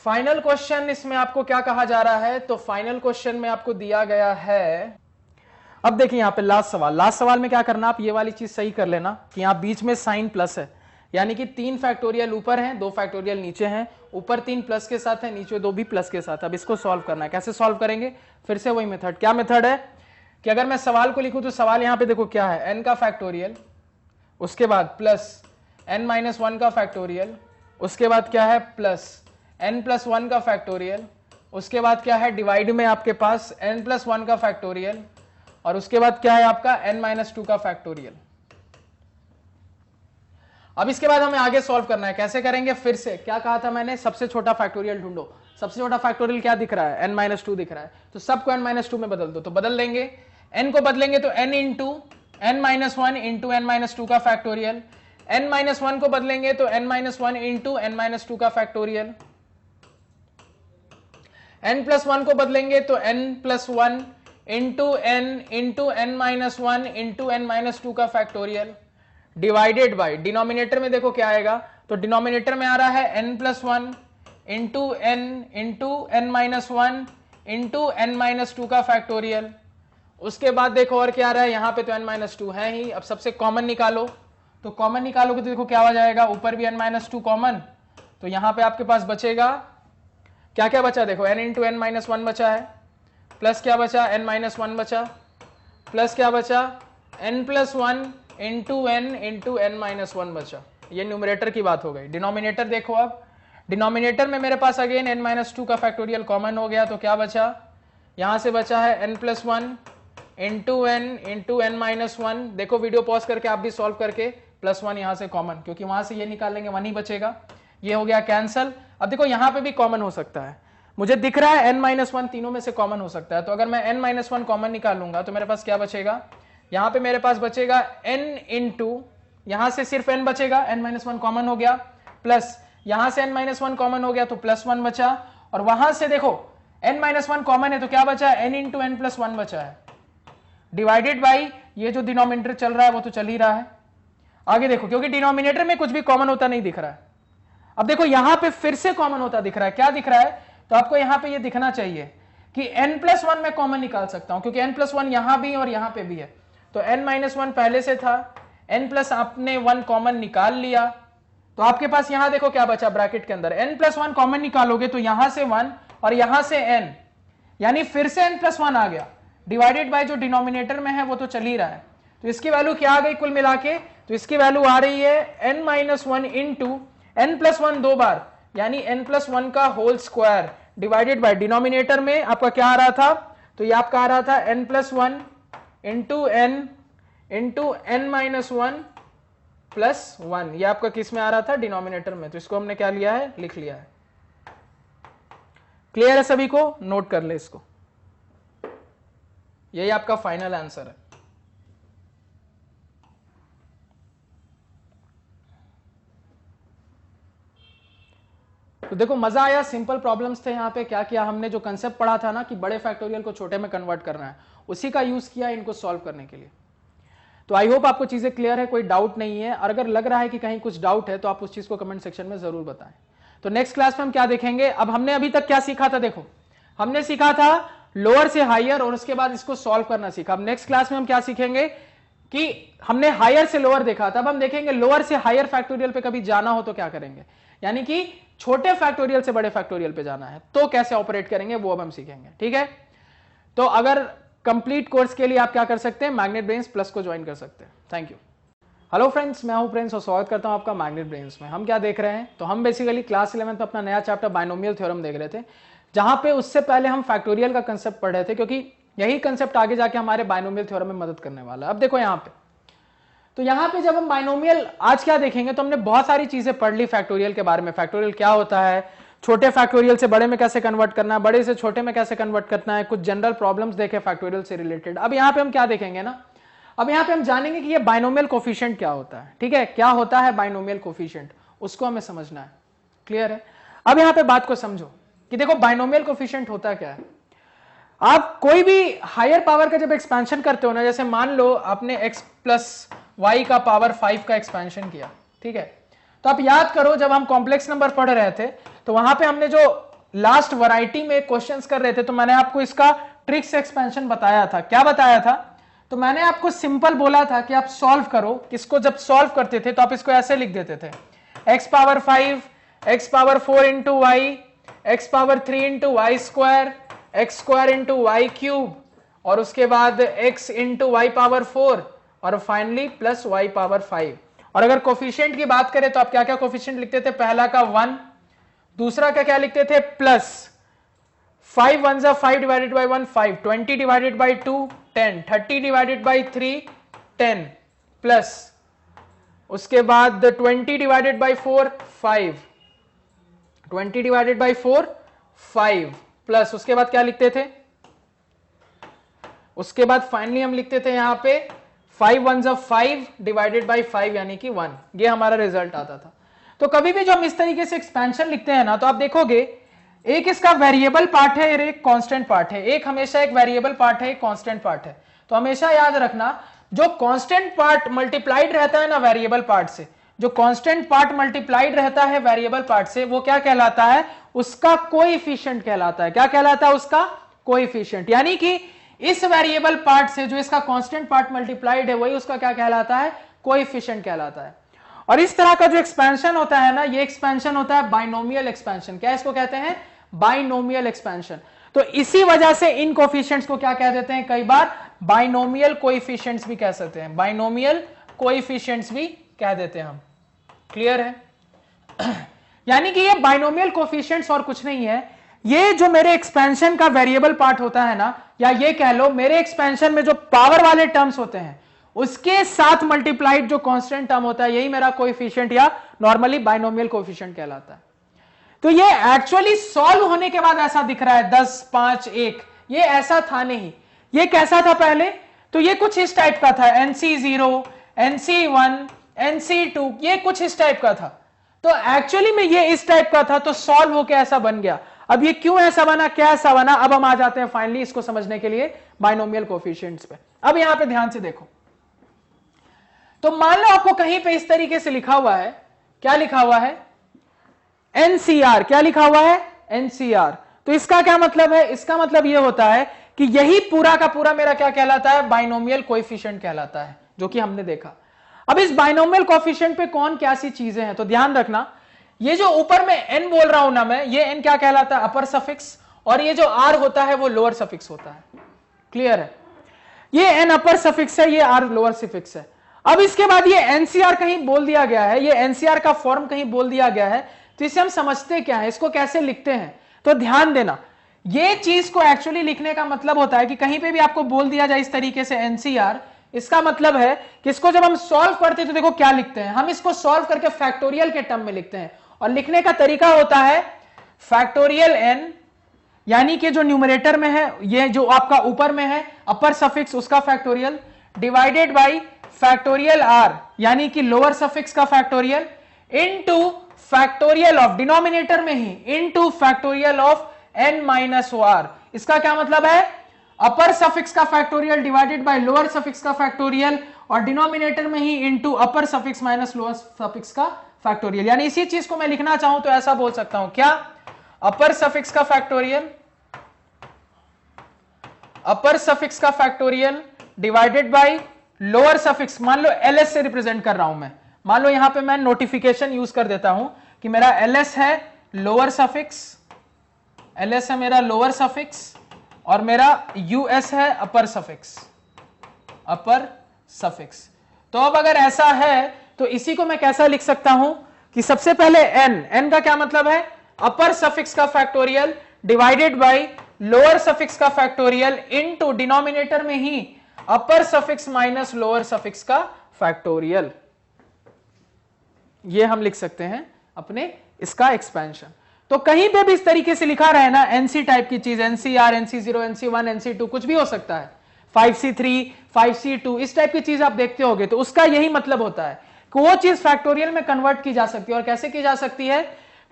फाइनल क्वेश्चन। इसमें आपको क्या कहा जा रहा है, तो फाइनल क्वेश्चन में आपको दिया गया है, अब देखिए यहां पे लास्ट सवाल, लास्ट सवाल में क्या करना, आप ये वाली चीज सही कर लेना कि यहां बीच में साइन प्लस है, यानी कि 3 फैक्टोरियल ऊपर हैं, 2 फैक्टोरियल नीचे हैं, ऊपर 3 प्लस के साथ है, नीचे 2 भी प्लस के साथ। अब इसको सॉल्व करना है, कैसे सॉल्व करेंगे, फिर से वही मेथड। क्या मेथड है कि अगर मैं सवाल को लिखूं तो सवाल यहां पे देखो क्या है, n का फैक्टोरियल, उसके बाद प्लस n माइनस 1 का फैक्टोरियल, उसके बाद क्या है प्लस n प्लस 1 का फैक्टोरियल, उसके बाद क्या है डिवाइड में आपके पास n प्लस 1 का फैक्टोरियल, और उसके बाद क्या है आपका n माइनस 2 का फैक्टोरियल। अब इसके बाद हमें आगे सॉल्व करना है, कैसे करेंगे, फिर से क्या कहा था मैंने, सबसे छोटा फैक्टोरियल ढूंढो। सबसे छोटा फैक्टोरियल क्या दिख रहा है, n माइनस 2 दिख रहा है, तो सबको n माइनस 2 में बदल दो, तो बदल लेंगे, n को बदलेंगे तो n into n minus 1 into n minus 2 का फैक्टोरियल, n माइनस 1 को बदलेंगे तो n minus 1 into n minus 2 का फैक्टोरियल, n प्लस 1 को बदलेंगे तो n plus 1 into n minus 1 into n minus 2 का फैक्टोरियल, डिवाइडेड बाय डिनोमिनेटर में देखो क्या आएगा, तो डिनोमिनेटर में आ रहा है n plus 1 into n minus 1 into n minus 2 का फैक्टोरियल। उसके बाद देखो और क्या आ रहा है, यहां पे तो n माइनस 2 है ही, अब सबसे कॉमन निकालो, तो कॉमन निकालोगे तो देखो क्या हो जाएगा, ऊपर भी n माइनस 2 कॉमन, तो यहां पे आपके पास बचेगा क्या क्या बचा, देखो n इंटू n माइनस 1 बचा है, प्लस क्या बचा n माइनस 1 बचा, प्लस क्या बचा n plus 1 into n minus 1 बचा। ये न्यूमरेटर की बात हो गई। डिनोमिनेटर देखो, अब डिनोमिनेटर में मेरे पास अगेन n माइनस 2 का फैक्टोरियल कॉमन हो गया, तो क्या बचा, यहां से बचा है n plus 1 into n minus 1। देखो वीडियो पॉज करके आप भी सॉल्व करके, प्लस 1 यहां से कॉमन, क्योंकि वहां से ये निकालेंगे 1 ही बचेगा, ये हो गया कैंसल। अब देखो यहां पे भी कॉमन हो सकता है, मुझे दिख रहा है n माइनस 1 तीनों में से कॉमन हो सकता है, तो अगर मैं n माइनस 1 कॉमन निकालूंगा तो मेरे पास क्या बचेगा, यहां पे मेरे पास बचेगा n इंटू, यहां से सिर्फ n बचेगा, n माइनस 1 कॉमन हो गया, प्लस यहां से n माइनस 1 कॉमन हो गया तो प्लस 1 बचा, और वहां से देखो n माइनस 1 कॉमन है तो क्या बचा है, n इंटू n प्लस 1 बचा है, डिवाइडेड बाई ये जो डिनोमिनेटर चल रहा है वो तो चल ही रहा है। आगे देखो, क्योंकि डिनोमिनेटर में कुछ भी कॉमन होता नहीं दिख रहा है, अब देखो यहां पे फिर से कॉमन होता दिख रहा है, क्या दिख रहा है, तो आपको यहां पे ये दिखना चाहिए कि n प्लस 1 मैं कॉमन निकाल सकता हूं, क्योंकि n प्लस 1 यहां भी और यहां पे भी है, तो n माइनस 1 पहले से था, n प्लस आपने 1 कॉमन निकाल लिया, तो आपके पास यहां देखो क्या बचा ब्रैकेट के अंदर, n प्लस 1 कॉमन निकालोगे तो यहां से 1 और यहां से n, यानी फिर से n प्लस 1 आ गया, डिवाइडेड बाय जो डिनोमिनेटर में है वो तो चल ही रहा है, तो इसकी वैल्यू क्या आ गई कुल मिला के, तो इसकी वैल्यू आ रही है n minus 1 into n plus 1 दो बार, यानी n प्लस 1 का whole square, divided by denominator में आपका क्या आ रहा था, तो ये आपका आ रहा था n plus 1 into n minus 1 plus 1, ये आपका किस में आ रहा था, डिनोमिनेटर में, तो इसको हमने क्या लिया है, लिख लिया है। क्लियर है सभी को, नोट कर ले इसको, यही आपका फाइनल आंसर है। तो देखो मजा आया, सिंपल प्रॉब्लम्स थे यहाँ पे, क्या किया हमने, जो कंसेप्ट पढ़ा था ना कि बड़े फैक्टोरियल को छोटे में कन्वर्ट करना है, उसी का यूज किया इनको सॉल्व करने के लिए। तो आई होप आपको चीजें क्लियर है, कोई डाउट नहीं है, और अगर लग रहा है कि कहीं कुछ डाउट है तो आप उस चीज को कमेंट सेक्शन में जरूर बताएं। तो नेक्स्ट क्लास में हम क्या देखेंगे, अब हमने अभी तक क्या सीखा था, देखो हमने सीखा था लोअर से हायर और उसके बाद इसको सॉल्व करना सीखा। अब नेक्स्ट क्लास में हम क्या सीखेंगे, कि हमने हायर से लोअर देखा था, अब हम देखेंगे लोअर से हायर फैक्टोरियल पे कभी जाना हो तो क्या करेंगे, यानी कि छोटे फैक्टोरियल से बड़े फैक्टोरियल पे जाना है तो कैसे ऑपरेट करेंगे वो अब हम सीखेंगे। ठीक है, तो अगर कंप्लीट कोर्स के लिए आप क्या कर सकते हैं, मैग्नेट ब्रेन्स प्लस को ज्वाइन कर सकते हैं। Thank you. हेलो फ्रेंड्स, मैं हूं प्रिंस और स्वागत करता हूं आपका मैग्नेट ब्रेन्स में। हम क्या देख रहे हैं, तो हम बेसिकली क्लास 11 में अपना नया चैप्टर बाइनोमियल थ्योरम देख रहे थे, जहां पे उससे पहले हम फैक्टोरियल का कंसेप्ट पढ़ रहे थे, क्योंकि यही कंसेप्ट आगे जाके हमारे बाइनोमियल थ्योरम में मदद करने वाला है। अब देखो यहाँ पे, तो यहाँ पे जब हम बाइनोमियल आज क्या देखेंगे, तो हमने बहुत सारी चीजें पढ़ ली फैक्टोरियल के बारे में। फैक्टोरियल क्या होता है, छोटे फैक्टोरियल से बड़े में कैसे कन्वर्ट करना है, बड़े से छोटे में कैसे कन्वर्ट करना है, कुछ जनरल प्रॉब्लम्स देखे फैक्टोरियल से रिलेटेड। अब यहाँ पे हम क्या देखेंगे ना, अब यहाँ पे हम जानेंगे कि ये बाइनोमियल कोफिशिएंट क्या होता है। ठीक है, क्या होता है बाइनोमियल कोफिशिएंट, उसको हमें समझना है। क्लियर है? अब यहाँ पे बात को समझो कि देखो बाइनोमियल कोफिशिएंट होता क्या है। आप कोई भी हायर पावर का जब एक्सपेंशन करते हो ना, जैसे मान लो आपने x प्लस वाई का पावर 5 का एक्सपेंशन किया, ठीक है, तो आप याद करो जब हम कॉम्प्लेक्स नंबर पढ़ रहे थे तो वहां पे हमने जो लास्ट वैरायटी में क्वेश्चंस कर रहे थे, तो मैंने आपको इसका ट्रिक्स एक्सपेंशन बताया था। क्या बताया था, तो मैंने आपको सिंपल बोला था कि आप सॉल्व करो। किसको जब सॉल्व करते थे तो आप इसको ऐसे लिख देते थे, x power 5 x power 4 into y, x power 3 into y square, x square into y cube, और उसके बाद x इंटू वाई पावर 4, और फाइनली प्लस वाई पावर 5। और अगर कोफिशिएंट की बात करें तो आप क्या क्या कोफिशिएंट लिखते थे, पहला का 1, दूसरा का क्या लिखते थे प्लस 5 1 जा 5 divided by 1 5, 20 divided by 2 10, 30 divided by 3 10, plus उसके बाद 20 divided by 4 5, 20 divided by 4 5, plus उसके बाद क्या लिखते थे, उसके बाद फाइनली हम लिखते थे यहां पे 5 1 जा 5 डिवाइडेड बाई 5 यानी कि 1। ये हमारा रिजल्ट आता था। तो कभी भी जो हम इस तरीके से एक्सपेंशन लिखते हैं ना, तो आप देखोगे एक इसका वेरिएबल पार्ट है और एक कांस्टेंट पार्ट है। एक हमेशा एक वेरिएबल पार्ट है, एक कांस्टेंट पार्ट है। तो हमेशा याद रखना, जो कांस्टेंट पार्ट मल्टीप्लाइड रहता है ना वेरिएबल पार्ट से, जो कांस्टेंट पार्ट मल्टीप्लाइड रहता है वेरिएबल पार्ट से, वो क्या कहलाता है, उसका कोएफिशिएंट कहलाता है। क्या कहलाता है, उसका कोएफिशिएंट। यानी कि इस वेरिएबल पार्ट से जो इसका कांस्टेंट पार्ट मल्टीप्लाइड है, वही उसका क्या कहलाता है, कोएफिशिएंट कहलाता है। और इस तरह का जो एक्सपेंशन होता है ना, ये एक्सपेंशन होता है बाइनोमियल एक्सपेंशन। क्या इसको कहते हैं, बाइनोमियल एक्सपेंशन। तो इसी वजह से इन कोएफिशिएंट्स को क्या कह देते हैं, कई बार बाइनोमियल कोएफिशिएंट्स भी कह सकते हैं, बाइनोमियल कोएफिशिएंट्स भी कह देते हैं हम। क्लियर है? यानी कि ये बाइनोमियल कोएफिशिएंट्स और कुछ नहीं है, ये जो मेरे एक्सपेंशन का वेरिएबल पार्ट होता है ना, या ये कह लो मेरे एक्सपेंशन में जो पावर वाले टर्म्स होते हैं उसके साथ मल्टीप्लाइड जो कांस्टेंट टर्म होता है, यही मेरा कोएफिशिएंट या नॉर्मली बाइनोमियल कोएफिशिएंट कहलाता है। तो ये एक्चुअली सॉल्व होने के बाद ऐसा दिख रहा है 10 5 1, ये ऐसा था नहीं। ये कैसा था पहले, तो ये कुछ इस टाइप का था, NC0 NC1 NC2, ये कुछ इस टाइप का था। तो एक्चुअली में ये इस टाइप का था, तो सॉल्व होके ऐसा बन गया। अब ये क्यों ऐसा बना, क्या ऐसा बना, अब हम आ जाते हैं फाइनली इसको समझने के लिए बाइनोमियल कोएफिशिएंट्स पे। अब यहां पे ध्यान से देखो, तो मान लो आपको कहीं पे इस तरीके से लिखा हुआ है, क्या लिखा हुआ है, NCR। क्या लिखा हुआ है, NCR। तो इसका क्या मतलब है, इसका मतलब यह होता है कि यही पूरा का पूरा मेरा क्या कहलाता है, बाइनोमियल कोएफिशिएंट कहलाता है, जो कि हमने देखा। अब इस बाइनोमियल कोएफिशिएंट पे कौन क्या सी चीजें हैं, तो ध्यान रखना, ये जो ऊपर में n बोल रहा हूं ना मैं, ये n क्या कहलाता है, अपर सफिक्स, और ये जो r होता है वो लोअर सफिक्स होता है। क्लियर है? ये n अपर सफिक्स है, ये r लोअर सफिक्स है। अब इसके बाद ये NCR कहीं बोल दिया गया है, ये NCR का फॉर्म कहीं बोल दिया गया है, तो इसे हम समझते क्या है, इसको कैसे लिखते हैं, तो ध्यान देना, ये चीज को एक्चुअली लिखने का मतलब होता है कि कहीं पे भी आपको बोल दिया जाए इस तरीके से NCR, इसका मतलब है कि इसको जब हम सॉल्व करते हैं तो देखो क्या लिखते हैं, हम इसको सॉल्व करके फैक्टोरियल के टर्म में लिखते हैं। और लिखने का तरीका होता है फैक्टोरियल n, यानी कि जो न्यूमरेटर में है, ये जो आपका ऊपर में है अपर सफिक्स, उसका factorial, divided by factorial r, यानी कि लोअर सफिक्स का factorial, into factorial of, denominator में ही, into factorial of n minus r। इसका क्या मतलब है, अपर सफिक्स का factorial divided by lower suffix का फैक्टोरियल, और डिनोमिनेटर में ही into upper suffix minus lower suffix का फैक्टोरियल। यानी इसी चीज को मैं लिखना चाहूं तो ऐसा बोल सकता हूं, क्या, अपर सफिक्स का फैक्टोरियल, अपर सफिक्स का factorial divided by lower suffix, मान लो ls से रिप्रेजेंट कर रहा हूं मैं, मान लो यहां पे मैं नोटिफिकेशन यूज कर देता हूं कि मेरा ls है लोअर सफिक्स, ls है मेरा लोअर सफिक्स और मेरा us है अपर सफिक्स, अपर सफिक्स। तो अब अगर ऐसा है तो इसी को मैं कैसा लिख सकता हूं कि सबसे पहले n का क्या मतलब है, अपर सफिक्स का factorial divided by lower suffix का फैक्टोरियल इनटू डिनोमिनेटर में ही अपर सफिक्स माइनस लोअर सफिक्स का फैक्टोरियल। ये हम लिख सकते हैं अपने इसका एक्सपेंशन। तो कहीं पे भी इस तरीके से लिखा रहे ना एनसी टाइप की चीज, NCR, NC0, NC1, NC2 कुछ भी हो सकता है, 5C3, 5C2 इस टाइप की चीज आप देखते होगे, तो उसका यही मतलब होता है कि वो चीज फैक्टोरियल में कन्वर्ट की जा सकती है। और कैसे की जा सकती है,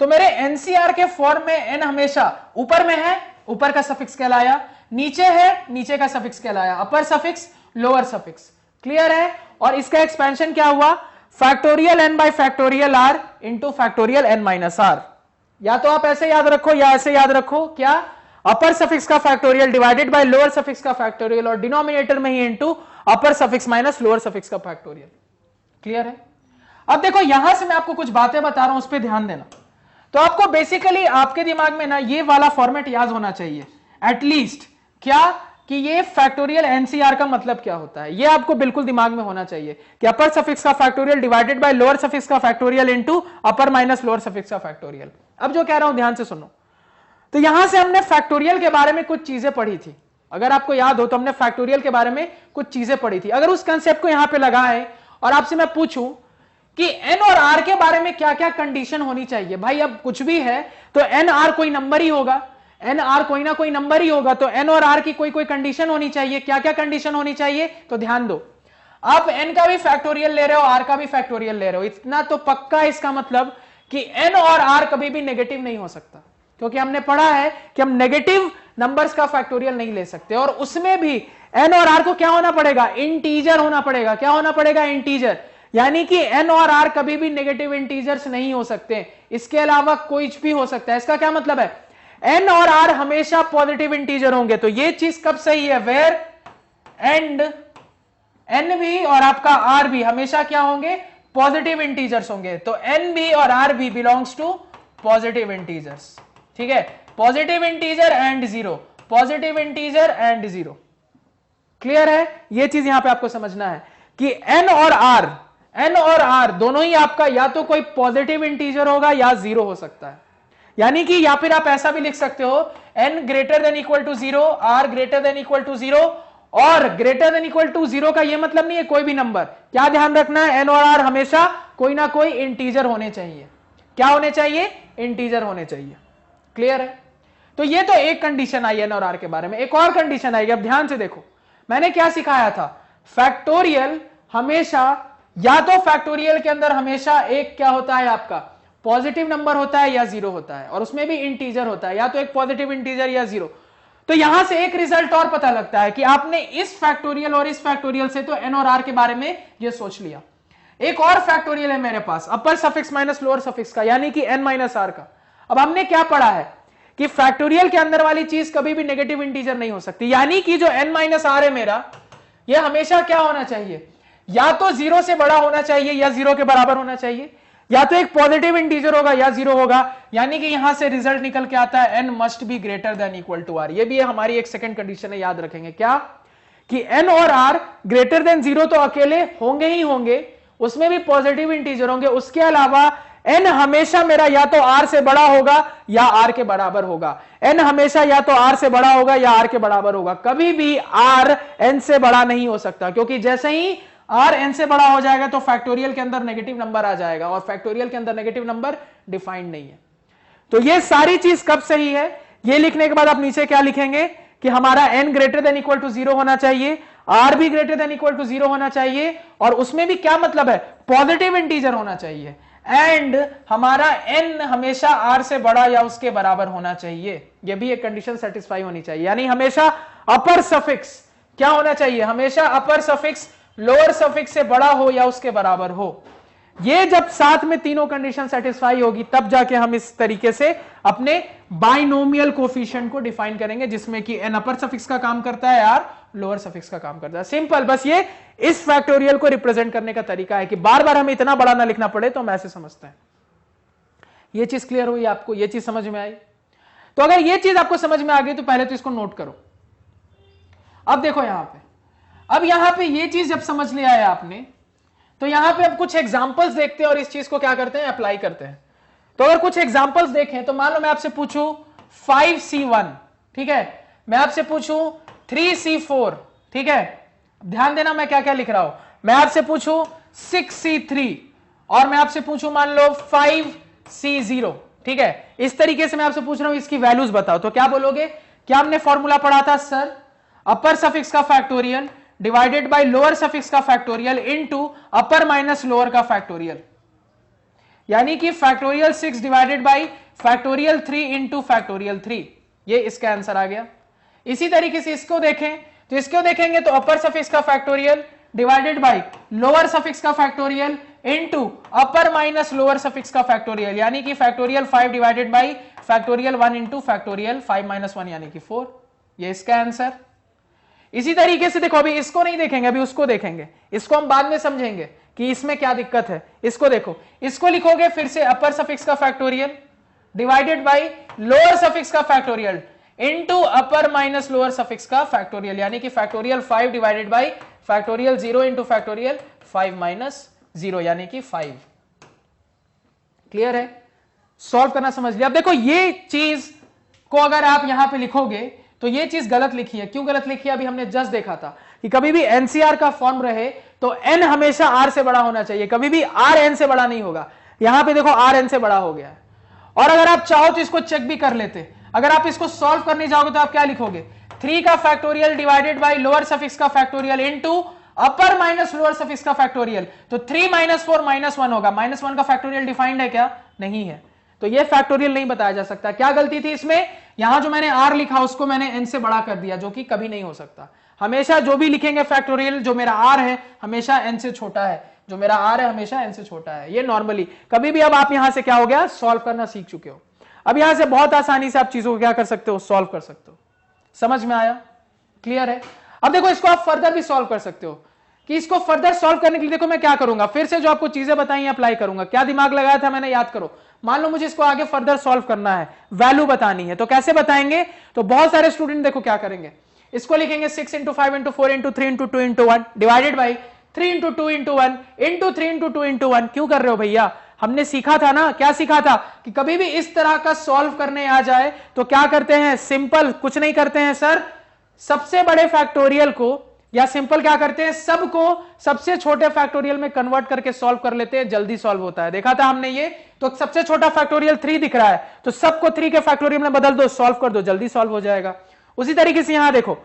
तो मेरे NCR के फॉर्म में n हमेशा ऊपर में है, ऊपर का सफिक्स कहलाया, नीचे है, नीचे का सफिक्स कहलाया, अपर सफिक्स लोअर सफिक्स। क्लियर है। और इसका एक्सपेंशन क्या हुआ, factorial n bye factorial r into factorial n minus r। या तो आप ऐसे याद रखो या ऐसे याद रखो, क्या, अपर सफिक्स का factorial divided by lower suffix का फैक्टोरियल और डिनोमिनेटर में ही into upper suffix minus lower suffix का फैक्टोरियल। क्लियर है। अब देखो यहां से मैं आपको कुछ बातें बता रहा हूं, उस पर ध्यान देना। तो आपको बेसिकली आपके दिमाग में ना ये वाला फॉर्मेट याद होना चाहिए एटलीस्ट, क्या कि ये फैक्टोरियल एनसीआर का मतलब क्या होता है, ये आपको बिल्कुल दिमाग में होना चाहिए कि अपर सफिक्स का factorial divided by lower suffix का factorial into upper minus lower suffix का फैक्टोरियल। अब जो कह रहा हूं ध्यान से सुनो। तो यहां से हमने फैक्टोरियल के बारे में कुछ चीजें पढ़ी थी, अगर आपको याद हो तो हमने फैक्टोरियल के बारे में कुछ चीजें पढ़ी थी। अगर उस कंसेप्ट को यहां पे लगाएं और आपसे मैं पूछूं कि n और r के बारे में क्या क्या कंडीशन होनी चाहिए, भाई अब कुछ भी है तो n r कोई नंबर ही होगा, n r कोई ना कोई नंबर ही होगा, तो n और r की कोई कोई कंडीशन होनी चाहिए। क्या क्या कंडीशन होनी चाहिए, तो ध्यान दो, आप n का भी फैक्टोरियल ले रहे हो, r का भी फैक्टोरियल ले रहे हो, इतना तो पक्का है इसका मतलब कि n और r कभी भी नेगेटिव नहीं हो सकता, क्योंकि हमने पढ़ा है कि हम नेगेटिव नंबर्स का फैक्टोरियल नहीं ले सकते। और उसमें भी n और r को क्या होना पड़ेगा, इंटीजर होना पड़ेगा। क्या होना पड़ेगा, इंटीजर। यानी कि n और r कभी भी नेगेटिव इंटीजर्स नहीं हो सकते, इसके अलावा कोई भी हो सकता है। इसका क्या मतलब है, n और r हमेशा पॉजिटिव इंटीजर होंगे। तो ये चीज कब सही है, वेयर एंड n भी और आपका r भी हमेशा क्या होंगे, पॉजिटिव इंटीजर्स होंगे। तो n भी और r भी बिलोंग्स टू पॉजिटिव इंटीजर्स। ठीक है, positive integer and zero, positive integer and zero. Clear है। ये चीज यहां पे आपको समझना है कि n और r दोनों ही आपका या तो कोई पॉजिटिव इंटीजर होगा या जीरो हो सकता है। यानी कि या फिर आप ऐसा भी लिख सकते हो n greater than equal to zero, r greater than equal to zero. और greater than equal to zero का यह मतलब नहीं है कोई भी नंबर, क्या ध्यान रखना है, n और r हमेशा कोई ना कोई इंटीजर होने चाहिए। क्या होने चाहिए, इंटीजर होने चाहिए। क्लियर है। तो ये तो एक कंडीशन आई n और r के बारे में। एक और कंडीशन आएगी, अब ध्यान से देखो मैंने क्या सिखाया था, फैक्टोरियल हमेशा, या तो फैक्टोरियल के अंदर हमेशा एक क्या होता है आपका पॉजिटिव नंबर होता है या जीरो होता है, और उसमें भी इंटीजर होता है, या तो एक पॉजिटिव इंटीजर या जीरो। तो यहां से एक रिजल्ट और पता लगता है कि आपने इस फैक्टोरियल और इस फैक्टोरियल से तो n और r के बारे में ये सोच लिया। एक और फैक्टोरियल है मेरे पास अपर सफिक्स माइनस लोअर सफिक्स का, यानी कि n माइनस r का। अब हमने क्या पढ़ा है कि फैक्टोरियल के अंदर वाली चीज कभी भी नेगेटिव इंटीजर नहीं हो सकती, यानी कि जो n माइनस r है मेरा, यह हमेशा क्या होना चाहिए, या तो जीरो से बड़ा होना चाहिए या जीरो के बराबर होना चाहिए, या तो एक पॉजिटिव इंटीजर होगा या जीरो होगा। यानी कि यहां से रिजल्ट निकल के आता है n must be greater than equal to r। ये भी है हमारी एक सेकंड कंडीशन है, याद रखेंगे क्या कि n और r ग्रेटर देन जीरो तो अकेले होंगे ही होंगे, उसमें भी पॉजिटिव इंटीजर होंगे। उसके अलावा n हमेशा मेरा या तो r से बड़ा होगा या r के बराबर होगा, n हमेशा या तो r से बड़ा होगा या r के बराबर होगा। कभी भी r n से बड़ा नहीं हो सकता, क्योंकि जैसे ही r n से बड़ा हो जाएगा तो फैक्टोरियल के अंदर नेगेटिव नंबर आ जाएगा, और फैक्टोरियल के अंदर नेगेटिव नंबर डिफाइंड नहीं है। तो ये सारी चीज कब सही है, ये लिखने के बाद आप नीचे क्या लिखेंगे कि हमारा n greater than equal to zero होना चाहिए, r भी greater than equal to zero होना चाहिए, और उसमें भी क्या मतलब है, पॉजिटिव इंटीजर होना चाहिए, एंड हमारा n हमेशा r से बड़ा या उसके बराबर होना चाहिए। यह भी एक कंडीशन सेटिस्फाई होनी चाहिए, यानी हमेशा अपर सफिक्स क्या होना चाहिए, हमेशा अपर सफिक्स लोअर सफिक्स से बड़ा हो या उसके बराबर हो। ये जब साथ में तीनों कंडीशन सेटिस्फाई होगी तब जाके हम इस तरीके से अपने बाइनोमियल कोफिशिएंट को डिफाइन करेंगे, जिसमें कि n अपर सफिक्स का काम करता है, r लोअर सफिक्स का काम करता है। सिंपल, बस ये इस फैक्टोरियल को रिप्रेजेंट करने का तरीका है कि बार बार हमें इतना बड़ा ना लिखना पड़े, तो हम ऐसे समझते हैं। ये चीज क्लियर हुई आपको? ये चीज समझ में आई? तो अगर ये चीज आपको समझ में आ गई तो पहले तो इसको नोट करो। अब देखो यहां पे, अब यहां पे ये चीज जब समझ लिया है आपने, तो यहां पे अब कुछ एग्जांपल्स देखते हैं और इस चीज को क्या करते हैं, अप्लाई करते हैं। तो अगर कुछ एग्जांपल्स देखें तो मान लो मैं आपसे पूछूं 5C1, ठीक है, मैं आपसे पूछूं 3C4, ठीक है, ध्यान देना मैं क्या क्या लिख रहा हूं। मैं आपसे पूछूं 6C3 और मैं आपसे पूछूं मान लो 5C0, ठीक है, इस तरीके से मैं आपसे पूछ रहा हूं, इसकी वैल्यूज बताओ, तो क्या बोलोगे? क्या हमने फॉर्मूला पढ़ा था सर? अपर सफिक्स का factorial divided by lower suffix का factorial into upper minus lower का फैक्टोरियल, यानी कि factorial 6 divided by factorial 3 into factorial 3। ये इसका आंसर आ गया। इसी तरीके से इसको देखें, तो इसको देखेंगे तो अपर सफिक्स का factorial divided by lower suffix का factorial into upper minus lower suffix का फैक्टोरियल, यानी कि factorial 5 divided by factorial 1 into factorial 5 minus 1 यानी कि 4। ये इसका आंसर। इसी तरीके से देखो, अभी इसको नहीं देखेंगे, अभी उसको देखेंगे, इसको हम बाद में समझेंगे कि इसमें क्या दिक्कत है। इसको देखो, इसको लिखोगे फिर से अपर सफिक्स का factorial divided by lower suffix का factorial into upper minus lower suffix का फैक्टोरियल, यानी कि factorial 5 divided by factorial 0 into factorial 5 minus 0 यानी कि 5। क्लियर है? सॉल्व करना समझ लिया। अब देखो ये चीज को अगर आप यहां पे लिखोगे तो ये चीज गलत लिखी है। क्यों गलत लिखी है? अभी हमने जस्ट देखा था कि कभी भी एनसीआर का फॉर्म रहे तो एन हमेशा आर से बड़ा होना चाहिए, कभी भी आर एन से बड़ा नहीं होगा। यहां पे देखो आर एन से बड़ा हो गया है। और अगर आप चाहो तो इसको चेक भी कर लेते, अगर आप इसको सॉल्व करने जाओगे तो आप क्या लिखोगे? 3 का factorial divided by lower suffix का factorial into upper minus lower suffix का फैक्टोरियल, तो 3 माइनस 4 माइनस 1 होगा। माइनस 1 का फैक्टोरियल डिफाइंड है क्या? नहीं है, तो ये फैक्टोरियल नहीं बताया जा सकता। क्या गलती थी इसमें? यहां जो मैंने आर लिखा उसको मैंने एन से बड़ा कर दिया, जो कि कभी नहीं हो सकता। हमेशा जो भी लिखेंगे फैक्टोरियल, जो मेरा आर है हमेशा एन से छोटा है, जो मेरा आर है हमेशा एन से छोटा है, ये नॉर्मली कभी भी। अब आप यहां से क्या हो गया, सॉल्व करना सीख चुके हो। अब यहां से बहुत आसानी से आप चीजों को क्या कर सकते हो, सॉल्व कर सकते हो। समझ में आया? क्लियर है? अब देखो इसको आप फर्दर भी सॉल्व कर सकते हो, कि इसको फर्दर सॉल्व करने के लिए देखो मैं क्या करूंगा, फिर से जो आपको चीजें बताई अप्लाई करूंगा। क्या दिमाग लगाया था मैंने, याद करो। मान लो मुझे इसको आगे फर्दर सॉल्व करना है, वैल्यू बतानी है, तो कैसे बताएंगे? तो बहुत सारे स्टूडेंट देखो क्या करेंगे, इसको लिखेंगे 6 into 5 into 4 into 3 into 2 into 1 divided by 3 into 2 into 1 into 3 into 2 into 1। क्यों कर रहे हो भैया? हमने सीखा था ना, क्या सीखा था कि कभी भी इस तरह का सॉल्व करने आ जाए तो क्या करते हैं, सिंपल कुछ नहीं करते हैं सर, सबसे बड़े फैक्टोरियल को या सिंपल क्या करते हैं, सबको सबसे छोटे फैक्टोरियल में कन्वर्ट करके सॉल्व कर लेते हैं, जल्दी सॉल्व होता है। देखा था हमने ये। तो सबसे छोटा फैक्टोरियल 3 दिख रहा है, तो सबको 3 के फैक्टोरियल में बदल दो, सॉल्व कर दो, जल्दी सॉल्व हो जाएगा। उसी तरीके से यहां देखो,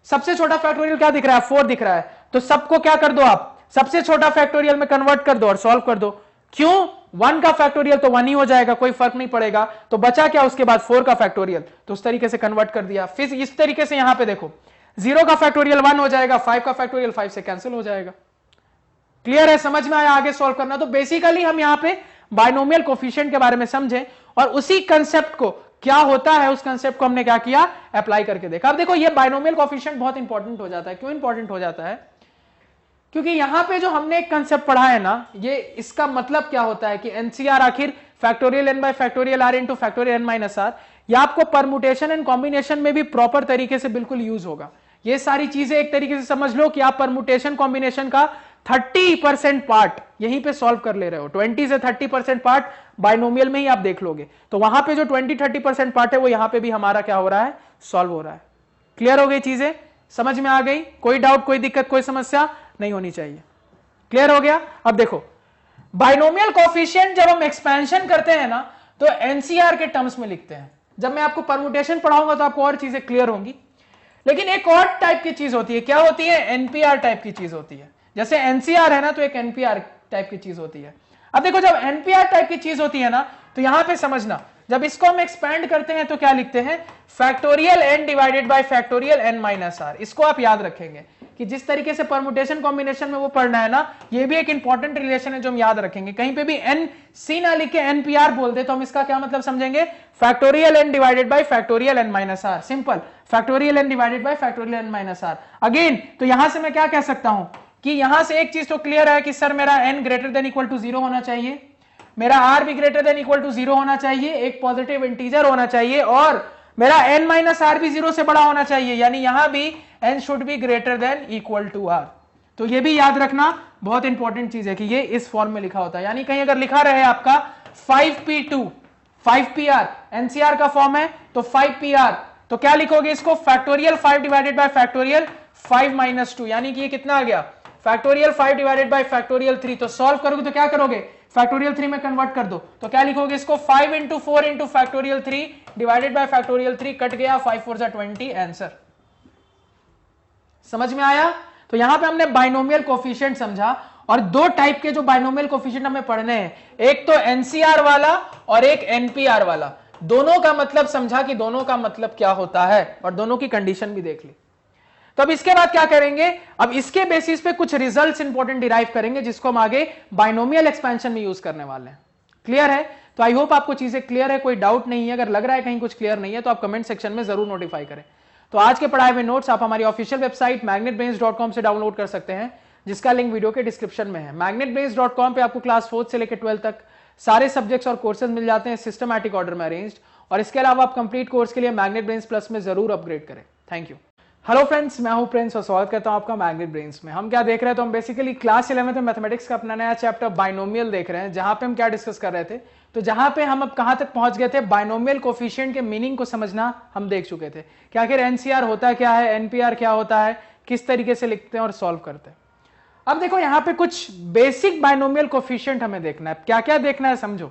सबसे छोटा फैक्टोरियल क्या दिख रहा है, 4 दिख रहा है, तो सबको क्या कर दो आप, सबसे छोटा फैक्टोरियल में कन्वर्ट कर दो और सॉल्व कर दो। क्यों? 1 का फैक्टोरियल तो 1 ही हो जाएगा, कोई फर्क नहीं पड़ेगा। तो बचा क्या उसके बाद, 4 का फैक्टोरियल, तो उस तरीके से कन्वर्ट कर दिया। फिर इस तरीके से यहां पे देखो, 0 का फैक्टोरियल 1 हो जाएगा, 5 का फैक्टोरियल 5 से कैंसिल हो जाएगा। क्लियर है? समझ में आया? आगे सॉल्व करना। तो बेसिकली हम यहां पे बाइनोमियल कोफिशिएंट के बारे में समझे और उसी कंसेप्ट को क्या होता है, उस कंसेप्ट को हमने क्या किया, अप्लाई करके देखा। अब देखो ये बाइनोमियल कोफिशिएंट बहुत इंपॉर्टेंट हो जाता है। क्यों इंपॉर्टेंट हो जाता है? क्योंकि यहां पे जो हमने एक कंसेप्ट पढ़ा है ना, ये इसका मतलब क्या होता है कि एनसीआर आखिर factorial n by factorial r into factorial N minus r, या आपको परमुटेशन एंड कॉम्बिनेशन में भी प्रॉपर तरीके से बिल्कुल यूज होगा। ये सारी चीजें एक तरीके से समझ लो कि आप परमुटेशन कॉम्बिनेशन का 30% पार्ट यहीं पे सॉल्व कर ले रहे हो। 20 से 30% पार्ट बाइनोमियल में ही आप देख लोगे, तो वहां पे जो 20-30% पार्ट है वो यहां पे भी हमारा क्या हो रहा है, सॉल्व हो रहा है। क्लियर हो गई चीजें? समझ में आ गई? कोई डाउट, कोई दिक्कत, कोई समस्या नहीं होनी चाहिए। क्लियर हो गया? अब देखो बाइनोमियल कोफिशिएंट जब हम एक्सपेंशन करते हैं ना, तो एनसीआर के टर्म्स में लिखते हैं। जब मैं आपको परमुटेशन पढ़ाऊंगा तो आपको और चीजें क्लियर होंगी। लेकिन एक और टाइप की चीज होती है, क्या होती है, एनपीआर टाइप की चीज होती है। जैसे एनसीआर है ना, तो एक एनपीआर टाइप की चीज होती है। अब देखो जब एनपीआर टाइप की चीज होती है ना, तो यहां पे समझना, जब इसको हम एक्सपेंड करते हैं तो क्या लिखते हैं, factorial N divided by factorial N minus r. इसको आप याद रखेंगे कि जिस तरीके से परमुटेशन कॉम्बिनेशन में वो पढ़ना है ना, ये भी एक इंपॉर्टेंट रिलेशन है जो हम याद रखेंगे। कहीं पे भी एन सी ना लिख के एनपीआर बोल दे तो हम इसका क्या मतलब समझेंगे, factorial N divided by factorial N minus r, simple, factorial N divided by factorial N minus r. Again तो यहां से मैं क्या कह सकता हूं कि यहां से एक चीज तो क्लियर है कि सर मेरा n greater than equal to 0 होना चाहिए, मेरा r भी ग्रेटर देन इक्वल टू 0 होना चाहिए, एक पॉजिटिव इंटीजर होना चाहिए, और मेरा n माइनस आर भी 0 से बड़ा होना चाहिए, यानी यहां भी n should be greater than equal to r। तो ये भी याद रखना बहुत इंपॉर्टेंट चीज है कि ये इस फॉर्म में लिखा होता है, यानी कहीं अगर लिखा रहे आपका 5p2 5pr, एनसीआर का फॉर्म है तो 5pr, तो क्या लिखोगे इसको, factorial 5 divided by factorial 5 minus 2, यानी कि ये कितना आ गया, फैक्टोरियल 5 डिवाइडेड बाय फैक्टोरियल 3। तो सॉल्व करोगे तो क्या करोगे, फैक्टोरियल 3 में कन्वर्ट कर दो, तो क्या लिखोगे इसको, 5 into 4 into factorial 3 divided by factorial 3, cut गया, 5 4 जा 20, आंसर। समझ में आया। तो यहां पे हमने बाइनोमियल कोफिशिएंट समझा, और दो टाइप के जो बाइनोमियल कोफिशिएंट हमें पढ़ने हैं, एक तो एनसीआर वाला और एक एनपीआर वाला। दोनों का मतलब समझा कि दोनों का मतलब क्या होता है, और दोनों की कंडीशन भी देख ली। तो अब इसके बाद क्या करेंगे, अब इसके बेसिस पे कुछ रिजल्ट्स इंपॉर्टेंट डिराइव करेंगे जिसको हम आगे बाइनोमियल एक्सपेंशन में यूज करने वाले हैं। क्लियर है। तो आई होप आपको चीजें क्लियर है, कोई डाउट नहीं है। अगर लग रहा है कहीं कुछ क्लियर नहीं है तो आप कमेंट सेक्शन में जरूर नोटिफाई करें। तो आज के पढ़ाए हुए नोट्स आप हमारी ऑफिशियल वेबसाइट magnetbrains.com से डाउनलोड कर सकते हैं, जिसका लिंक वीडियो के डिस्क्रिप्शन में है। magnetbrains.com पे आपको क्लास 4 से लेकर 12 तक सारे सब्जेक्ट्स और कोर्सेज मिल जाते हैं सिस्टमैटिक ऑर्डर में अरेंज्ड, और इसके अलावा आप कंप्लीट कोर्स के लिए मैग्नेट ब्रेन्स प्लस में जरूर अपग्रेड करें। Thank you. हेलो फ्रेंड्स, मैं हूं प्रिंस और स्वागत करता हूं आपका मैग्नेट ब्रेन्स में। हम क्या देख रहे हैं, तो हम बेसिकली क्लास 11 में मैथमेटिक्स का अपना नया चैप्टर बाइनोमियल देख रहे हैं, जहां पे हम क्या डिस्कस कर रहे थे, तो जहां पे हम अब कहां तक पहुंच गए थे, बाइनोमियल कोफिशिएंट के मीनिंग को समझना हम देख चुके थे कि आखिर एनसीआर होता क्या है, एनपीआर क्या होता है, किस तरीके से लिखते हैं और सॉल्व करते हैं। अब देखो यहां पे कुछ बेसिक बाइनोमियल कोफिशिएंट हमें देखना है। क्या क्या देखना है समझो।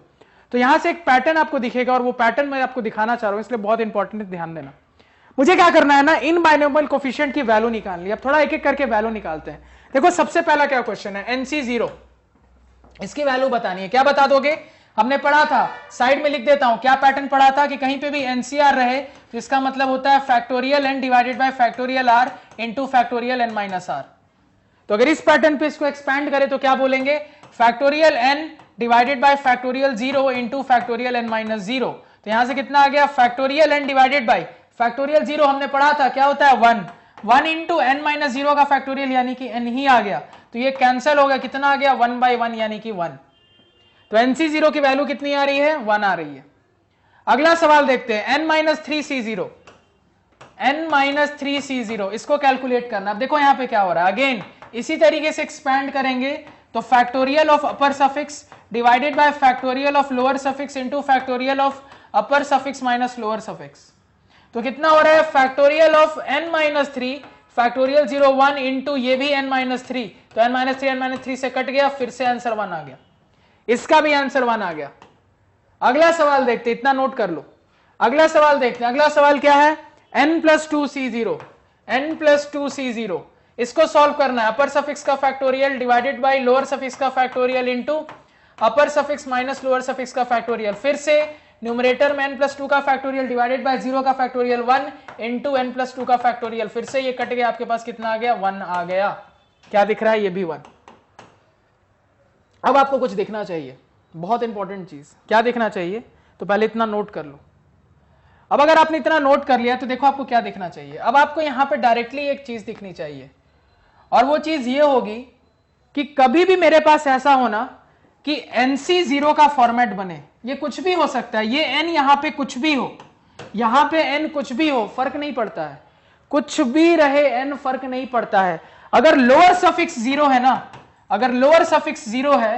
तो यहां से एक पैटर्न आपको दिखेगा, और वो पैटर्न मैं आपको दिखाना चाह रहा हूं, इसलिए बहुत इंपॉर्टेंट है, ध्यान देना। मुझे क्या करना है ना, इन बाइनोमियल कोफिशिएंट की वैल्यू निकालनी है। अब थोड़ा एक एक करके वैल्यू निकालते हैं। देखो सबसे पहला क्या क्वेश्चन है, NC0, इसकी वैल्यू बतानी है। क्या बता दोगे, हमने पढ़ा था, साइड में लिख देता हूं, क्या पैटर्न पढ़ा था कि कहीं पे भी एनसीआर रहे तो इसका मतलब होता है factorial n divided by factorial r into factorial n minus r। तो अगर इस पैटर्न पे इसको एक्सपैंड करें तो क्या बोलेंगे, factorial n divided by factorial 0 into factorial n minus 0। तो यहां से कितना आ गया, factorial n divided by factorial 0 हमने पढ़ा था क्या होता है 1, 1 इंटू n माइनस 0 का फैक्टोरियल यानी कि n ही आ गया, तो ये कैंसिल हो गया, कितना आ गया 1 बाई 1 यानी कि 1। तो NC0 की वैल्यू कितनी आ रही है, 1 आ रही है। अगला सवाल देखते हैं, n minus 3C0, n minus 3C0, इसको कैलकुलेट करना। अब देखो यहां पे क्या हो रहा है, अगेन इसी तरीके से एक्सपैंड करेंगे तो factorial of upper suffix divided by factorial of lower suffix into factorial of upper suffix minus lower suffix. तो कितना हो रहा है, factorial of n minus 3 factorial 0 1 into ये भी n माइनस 3, तो n माइनस 3 से कट गया, फिर से आंसर 1 आ गया, इसका भी आंसर 1 आ गया। अगला सवाल देखते, इतना नोट कर लो। अगला सवाल देखते हैं, अगला सवाल क्या है, n plus 2C0, n plus 2C0, इसको सॉल्व करना है। अपर सफिक्स का factorial divided by lower suffix का factorial into upper suffix minus lower suffix का फैक्टोरियल, फिर से न्यूमरेटर में n प्लस 2 का फैक्टोरियल डिवाइडेड बाय 0 का फैक्टोरियल 1 इंटू n प्लस 2 का फैक्टोरियल, फिर से ये कट गया, आपके पास कितना आ गया, 1 आ गया। क्या दिख रहा है, ये भी 1। अब आपको कुछ देखना चाहिए, बहुत इंपॉर्टेंट चीज, क्या देखना चाहिए, तो पहले इतना नोट कर लो। अब अगर आपने इतना नोट कर लिया तो देखो आपको क्या देखना चाहिए। अब आपको यहां पे डायरेक्टली एक चीज दिखनी चाहिए, और वो चीज ये होगी कि कभी भी मेरे पास ऐसा होना कि NC0 का फॉर्मेट बने। ये कुछ भी हो सकता है, ये n यहां पे कुछ भी हो, यहां पे n कुछ भी हो, फर्क नहीं पड़ता है, कुछ भी रहे n फर्क नहीं पड़ता है। अगर लोअर सफिक्स 0 है ना, अगर लोअर सफिक्स 0 है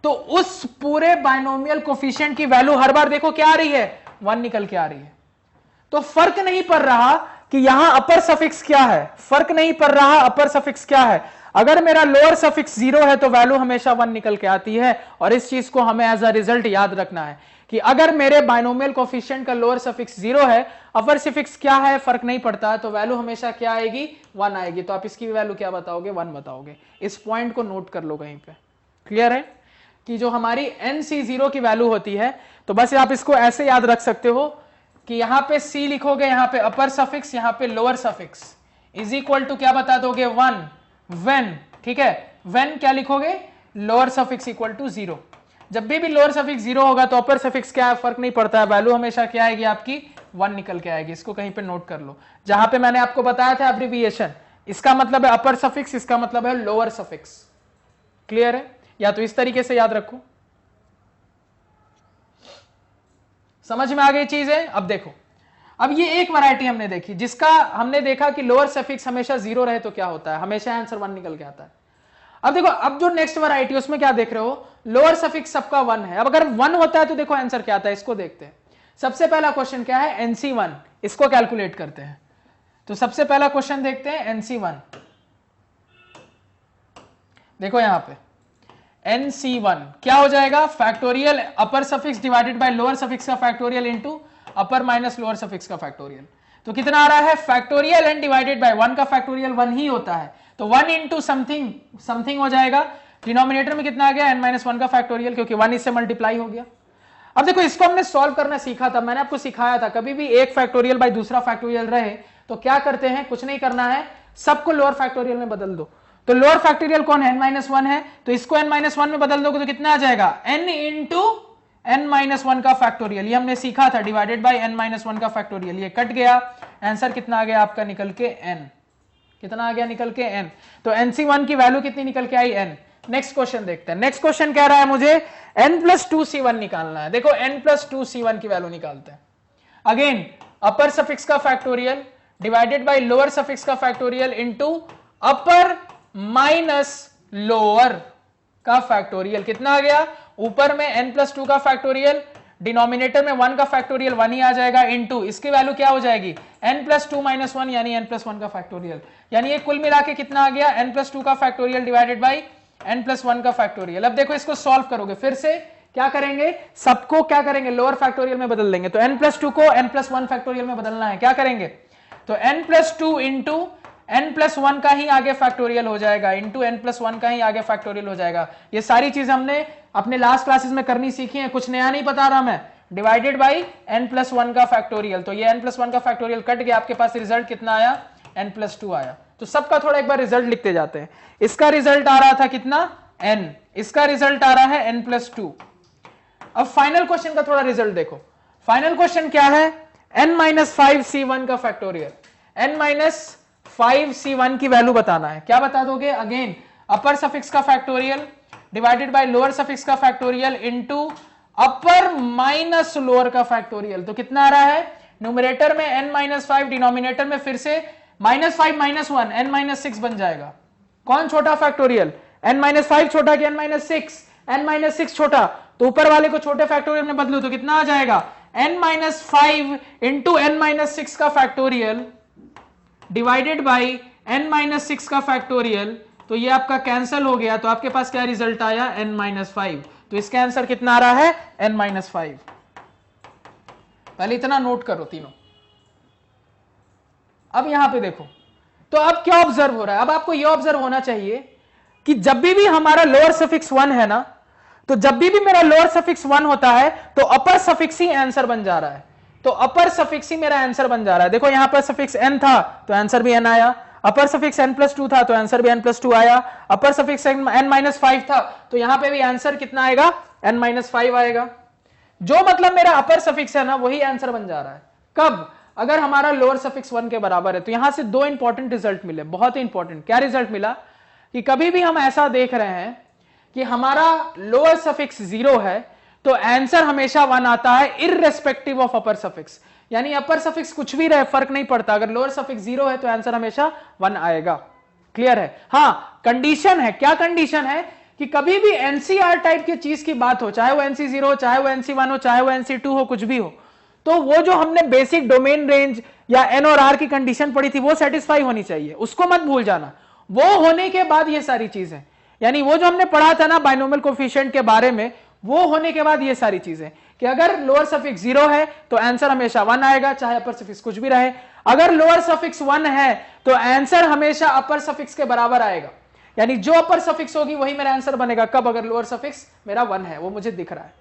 तो उस पूरे बाइनोमियल कोफिशिएंट की वैल्यू हर बार देखो क्या आ रही है, 1 निकल के आ रही है। तो फर्क नहीं पड़ रहा कि यहां अपर सफिक्स क्या है, फर्क नहीं पड़ रहा अपर सफिक्स क्या है। अगर मेरा लोअर सफिक्स 0 है तो वैल्यू हमेशा 1 निकल के आती है, और इस चीज को हमें एज अ रिजल्ट याद रखना है कि अगर मेरे बाइनोमियल कोफिशिएंट का लोअर सफिक्स 0 है, अपर सफिक्स क्या है फर्क नहीं पड़ता, तो वैल्यू हमेशा क्या आएगी, 1 आएगी। तो आप इसकी वैल्यू क्या बताओगे, 1 बताओगे। इस पॉइंट को नोट कर लो कहीं पे। क्लियर है कि जो हमारी NC0 की वैल्यू होती है, तो बस आप इसको ऐसे याद रख सकते हो कि यहां पे C लिखोगे, यहां पे अपर सफिक्स, यहां पे lower suffix, is equal to क्या बता दोगे 1 व्हेन, ठीक है, व्हेन क्या लिखोगे, लोअर सफिक्स इक्वल टू 0। जब भी लोअर सफिक्स 0 होगा तो अपर सफिक्स क्या है, फर्क नहीं पड़ता है, वैल्यू हमेशा क्या आएगी आपकी 1 निकल के आएगी। इसको कहीं पे नोट कर लो, जहां पे मैंने आपको बताया था एब्रिविएशन, इसका मतलब है अपर सफिक्स, इसका मतलब है लोअर सफिक्स। क्लियर है, या तो इस तरीके से याद रखो, समझ में आ गई चीज है। अब देखो, अब ये एक वैरायटी हमने देखी जिसका हमने देखा कि लोअर सफिक्स हमेशा 0 रहे तो क्या होता है, हमेशा आंसर 1 निकल के आता है। अब देखो, अब जो नेक्स्ट वैरायटी उसमें क्या देख रहे हो, लोअर सफिक्स सबका 1 है। अब अगर 1 होता है तो देखो आंसर क्या आता है, इसको देखते हैं। सबसे पहला क्वेश्चन क्या है, NC1, इसको कैलकुलेट करते हैं। तो सबसे पहला क्वेश्चन देखते हैं NC1। देखो यहां पे NC1 क्या हो जाएगा, factorial upper suffix divided by lower suffix का factorial into upper minus lower suffix का फैक्टोरियल। तो कितना आ रहा है, फैक्टोरियल n डिवाइडेड बाय 1 का फैक्टोरियल 1 ही होता है, तो 1 इंटू समथिंग समथिंग हो जाएगा। डिनोमिनेटर में कितना आ गया, n-1 का फैक्टोरियल, क्योंकि 1 इससे मल्टीप्लाई हो गया। अब देखो, इसको हमने सॉल्व करना सीखा था, मैंने आपको सिखाया था, कभी भी एक फैक्टोरियल बाय दूसरा फैक्टोरियल रहे तो क्या करते हैं, कुछ नहीं करना है, सबको लोअर फैक्टोरियल में बदल दो। तो लोअर फैक्टोरियल कौन है, n-1 है, तो इसको n-1 में बदल दोगे तो कितना आ जाएगा, n इंटू n-1 का फैक्टोरियल, ये हमने सीखा था, डिवाइडेड बाय n-1 का फैक्टोरियल। ये कट गया, आंसर कितना आ गया आपका निकल के n, कितना आ गया निकल के n। तो NC1 की वैल्यू कितनी निकल के आई, n। नेक्स्ट क्वेश्चन देखते हैं। नेक्स्ट क्वेश्चन कह रहा है मुझे n+2c1 निकालना है। देखो n+2c1 की वैल्यू निकालते हैं। अगेन अपर सफिक्स का factorial divided by lower suffix का factorial into upper minus lower का फैक्टोरियल। कितना आ गया, ऊपर में n+2 का फैक्टोरियल, डिनोमिनेटर में 1 का फैक्टोरियल 1 ही आ जाएगा, इनटू इसकी वैल्यू क्या हो जाएगी, n+2 - 1 यानी n+1 का फैक्टोरियल। यानी ये कुल मिला के कितना आ गया, n+2 का फैक्टोरियल डिवाइडेड बाय n+1 का फैक्टोरियल। अब देखो, इसको सॉल्व करोगे, फिर से क्या करेंगे, सबको क्या करेंगे, लोअर फैक्टोरियल में बदल देंगे। तो n+2 को n+1 फैक्टोरियल में बदलना है, क्या करेंगे, तो n+2 इंटू n+1 का ही आगे फैक्टोरियल हो जाएगा, इंटू n+1 का ही आगे फैक्टोरियल हो जाएगा। ये सारी चीज हमने अपने लास्ट क्लासेस में करनी सीखी है, कुछ नया नहीं बता रहा मैं। डिवाइडेड बाई n+1 का फैक्टोरियल, तो ये n+1 का फैक्टोरियल कट गया, आपके पास रिजल्ट कितना आया, n+2 आया। तो सबका थोड़ा एक बार रिजल्ट लिखते जाते हैं। इसका रिजल्ट आ रहा था कितना, n, इसका रिजल्ट आ रहा है n+2। अब फाइनल क्वेश्चन का थोड़ा रिजल्ट देखो। फाइनल क्वेश्चन क्या है, n-5c1 का फैक्टोरियल, n-5c1 की वैल्यू बताना है। क्या बता दोगे, अगेन अपर सफिक्स का factorial divided by lower suffix का factorial into upper minus lower का फैक्टोरियल। तो कितना आ रहा है, न्यूमरेटर में n-5, डिनोमिनेटर में फिर से -5 - 1 n-6 बन जाएगा। कौन छोटा फैक्टोरियल, n-5 छोटा कि n-6, n-6 छोटा, तो ऊपर वाले को छोटे फैक्टोरियल में बदलो तो कितना आ जाएगा, n-5 इंटू n-6 का फैक्टोरियल डिवाइडेड बाई n-6 का फैक्टोरियल। तो ये आपका कैंसिल हो गया, तो आपके पास क्या रिजल्ट आया, n-5। तो इसका आंसर कितना आ रहा है, n-5। पहले इतना नोट करो तीनों। अब यहां पे देखो, तो अब क्या ऑब्जर्व हो रहा है, अब आपको यह ऑब्जर्व होना चाहिए कि जब भी हमारा लोअर सफिक्स 1 है ना, तो जब भी मेरा लोअर सफिक्स 1 होता है तो अपर सफिक्स ही आंसर बन जा रहा है। तो अपर सफिक्स ही मेरा आंसर बन जा रहा है। देखो यहां पर सफिक्स n था तो आंसर भी n आया, अपर सफिक्स n+2 था तो आंसर भी n+2 आया, अपर सफिक्स n-5 था तो यहां पे भी आंसर कितना आएगा, n-5 आएगा। जो मतलब मेरा अपर सफिक्स है ना वही आंसर बन जा रहा है। कब, अगर हमारा लोअर सफिक्स 1 के बराबर है। तो यहां से दो इंपॉर्टेंट रिजल्ट मिले, बहुत ही इंपॉर्टेंट। क्या रिजल्ट मिला कि कभी भी हम ऐसा देख रहे हैं कि हमारा लोअर सफिक्स 0 है तो आंसर हमेशा 1 आता है, इररेस्पेक्टिव ऑफ अपर सफिक्स। यानी अपर सफिक्स कुछ भी रहे फर्क नहीं पड़ता, अगर लोअर सफिक्स 0 है तो आंसर हमेशा 1 आएगा। क्लियर है। हां, कंडीशन है, क्या कंडीशन है कि कभी भी एनसीआर टाइप की चीज की बात हो, चाहे वो NC0 हो, चाहे वो NC1 हो, चाहे वो NC2 हो, कुछ भी हो, तो वो जो हमने बेसिक डोमेन रेंज या N और R की कंडीशन पढ़ी थी वो सेटिस्फाई होनी चाहिए, उसको मत भूल जाना। वो होने के बाद ये सारी चीजें, यानी वो जो हमने पढ़ा था ना बाइनोमियल कोफिशिएंट के बारे में, वो होने के बाद ये सारी चीजें कि अगर लोअर सफिक्स 0 है तो आंसर हमेशा 1 आएगा, चाहे अपर सफिक्स कुछ भी रहे। अगर लोअर सफिक्स 1 है तो आंसर हमेशा अपर सफिक्स के बराबर आएगा, यानी जो अपर सफिक्स होगी वही मेरा आंसर बनेगा। कब, अगर लोअर सफिक्स मेरा 1 है, वो मुझे दिख रहा है।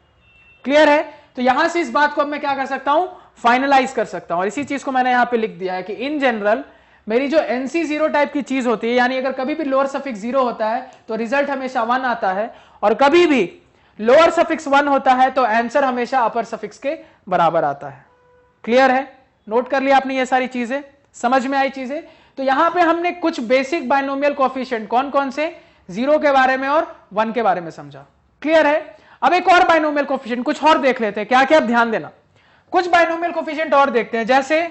क्लियर है। तो यहां से इस बात को अब मैं क्या कर सकता हूं, फाइनलाइज कर सकता हूं। और इसी चीज को मैंने यहां पे लिख दिया है कि इन जनरल मेरी जो NC0 टाइप की चीज होती है, यानी अगर कभी भी लोअर सफिक्स 0 होता है तो रिजल्ट हमेशा 1 आता है, और कभी भी लोअर सफिक्स 1 होता है तो आंसर हमेशा अपर सफिक्स के बराबर आता है। क्लियर है? नोट कर लिया आपने ये सारी चीजें? समझ में आई चीजें? तो यहां पे हमने कुछ बेसिक बाइनोमियल कोएफिशिएंट कौन कौन से, 0 के बारे में और 1 के बारे में समझा। क्लियर है? अब एक और बाइनोमियल कोएफिशिएंट कुछ और देख लेते हैं। क्या क्या? ध्यान देना, कुछ बाइनोमियल कोएफिशिएंट और देखते हैं, जैसे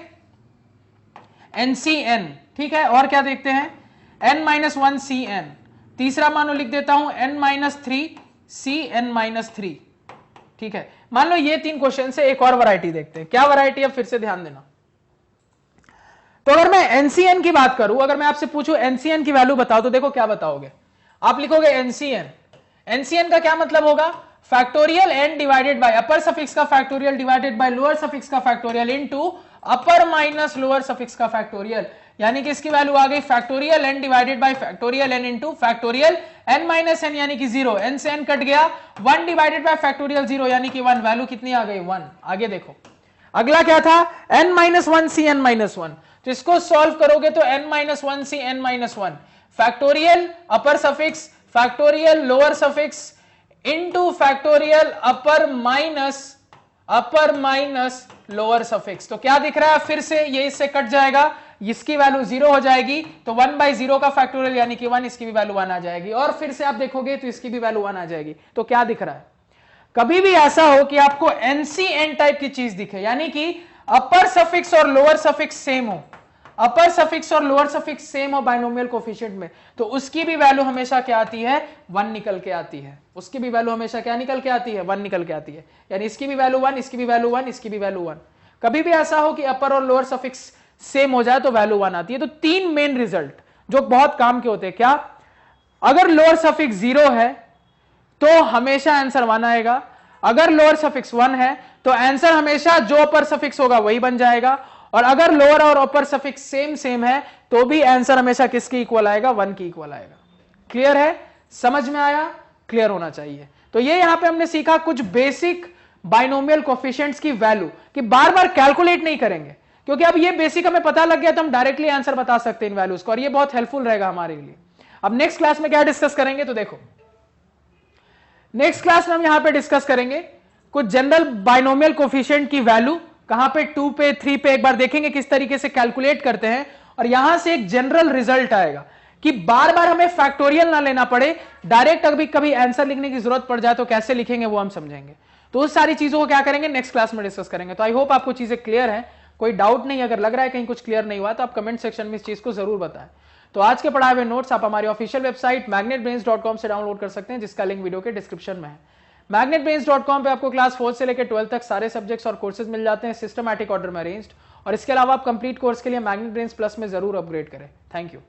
NCN, ठीक है, और क्या देखते हैं, n-1CN, तीसरा मान लो लिख देता हूं n-3CN-3, ठीक है। मान लो ये 3 क्वेश्चन से एक और वैरायटी देखते हैं। क्या वैरायटी है? फिर से ध्यान देना। तो अगर मैं NCN की बात करूं, अगर मैं आपसे पूछूं NCN की वैल्यू बताओ, तो देखो क्या बताओगे आप, लिखोगे NCN का क्या मतलब होगा, factorial n divided by upper suffix का factorial divided by lower suffix का factorial into upper minus lower suffix का फैक्टोरियल, यानी कि इसकी वैल्यू आ गई factorial n divided by factorial n into factorial n minus n, यानी कि 0, n से n कट गया, 1 डिवाइडेड बाय फैक्टोरियल 0, यानी कि 1, वैल्यू कितनी आ गई 1। आगे देखो अगला क्या था, n-1CN-1, तो इसको सॉल्व करोगे तो n-1CN-1 factorial upper suffix factorial lower suffix into factorial upper minus lower suffix. तो क्या दिख रहा है, फिर से ये इससे कट जाएगा, इसकी वैल्यू 0 हो जाएगी, तो 1/0 का फैक्टोरियल यानी कि 1, इसकी भी वैल्यू 1 आ जाएगी, और फिर से आप देखोगे तो इसकी भी वैल्यू 1 आ जाएगी। तो क्या दिख रहा है, कभी भी ऐसा हो कि आपको NCN टाइप की चीज दिखे, यानी कि अपर सफिक्स और लोअर सफिक्स सेम हो, अपर सफिक्स और लोअर सफिक्स सेम हो बाइनोमियल कोएफिशिएंट में, तो उसकी भी वैल्यू हमेशा क्या आती है, 1 निकल के आती है। उसकी भी वैल्यू हमेशा क्या निकल के आती है, 1 निकल के आती है, यानी इसकी भी वैल्यू 1, इसकी भी वैल्यू 1, इसकी भी वैल्यू 1। कभी भी ऐसा हो कि अपर और लोअर सफिक्स सेम हो जाए तो वैल्यू 1 आती है। तो 3 मेन रिजल्ट जो बहुत काम के होते हैं, क्या, अगर लोअर सफिक्स 0 है तो हमेशा आंसर 1 आएगा, अगर लोअर सफिक्स 1 है तो आंसर हमेशा जो अपर सफिक्स होगा वही बन जाएगा, और अगर लोअर और अपर सफिक्स सेम है तो भी आंसर हमेशा किसके इक्वल आएगा, 1 के इक्वल आएगा। क्लियर है? समझ में आया? क्लियर होना चाहिए। तो ये यहां पे हमने सीखा कुछ बेसिक बाइनोमियल कोएफिशिएंट्स की वैल्यू, कि बार बार कैलकुलेट नहीं करेंगे, क्योंकि अब ये बेसिक हमें पता लग गया तो हम डायरेक्टली आंसर बता सकते हैं इन वैल्यूज को, और ये बहुत हेल्पफुल रहेगा हमारे लिए। अब नेक्स्ट क्लास में क्या डिस्कस करेंगे, तो देखो नेक्स्ट क्लास में हम यहां पे डिस्कस करेंगे कुछ जनरल बाइनोमियल कोएफिशिएंट की वैल्यू, कहां पे 2 पे 3 पे, एक बार देखेंगे किस तरीके से कैलकुलेट करते हैं, और यहां से एक जनरल रिजल्ट आएगा कि बार बार हमें फैक्टोरियल ना लेना पड़े, डायरेक्ट अभी कभी आंसर लिखने की जरूरत पड़ जाए तो कैसे लिखेंगे वो हम समझेंगे। तो उस सारी चीजों को क्या करेंगे, नेक्स्ट क्लास में डिस्कस करेंगे। तो आई होप आपको चीजें क्लियर है, कोई डाउट नहीं, अगर लग रहा है कहीं कुछ क्लियर नहीं हुआ तो आप कमेंट सेक्शन में इस चीज को जरूर बताएं। तो आज के पढ़ाए हुए नोट्स आप हमारी ऑफिशियल वेबसाइट magnetbrains.com से डाउनलोड कर सकते हैं, जिसका लिंक वीडियो के डिस्क्रिप्शन में है। magnetbrains.com पे आपको क्लास 4 से लेकर 12 तक सारे सब्जेक्ट्स और कोर्सेज मिल जाते हैं, सिस्टमैटिक ऑर्डर में अरेंज्ड, और इसके अलावा आप कंप्लीट कोर्स के लिए मैग्नेट ब्रेन्स प्लस में जरूर अपग्रेड करें। Thank you.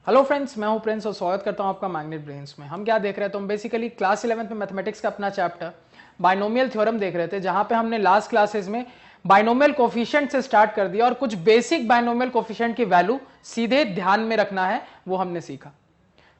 हेलो फ्रेंड्स, मैं हूं प्रिंस और स्वागत करता हूं आपका मैग्नेट ब्रेन्स में। हम क्या देख रहे थे, तो हम बेसिकली क्लास 11 में मैथमेटिक्स का अपना चैप्टर बाइनोमियल थ्योरम देख रहे थे, जहां पे हमने लास्ट क्लासेस में बाइनोमियल कोएफिशिएंट से स्टार्ट कर दिया, और कुछ बेसिक बाइनोमियल कोएफिशिएंट की वैल्यू सीधे ध्यान में रखना है वो हमने सीखा।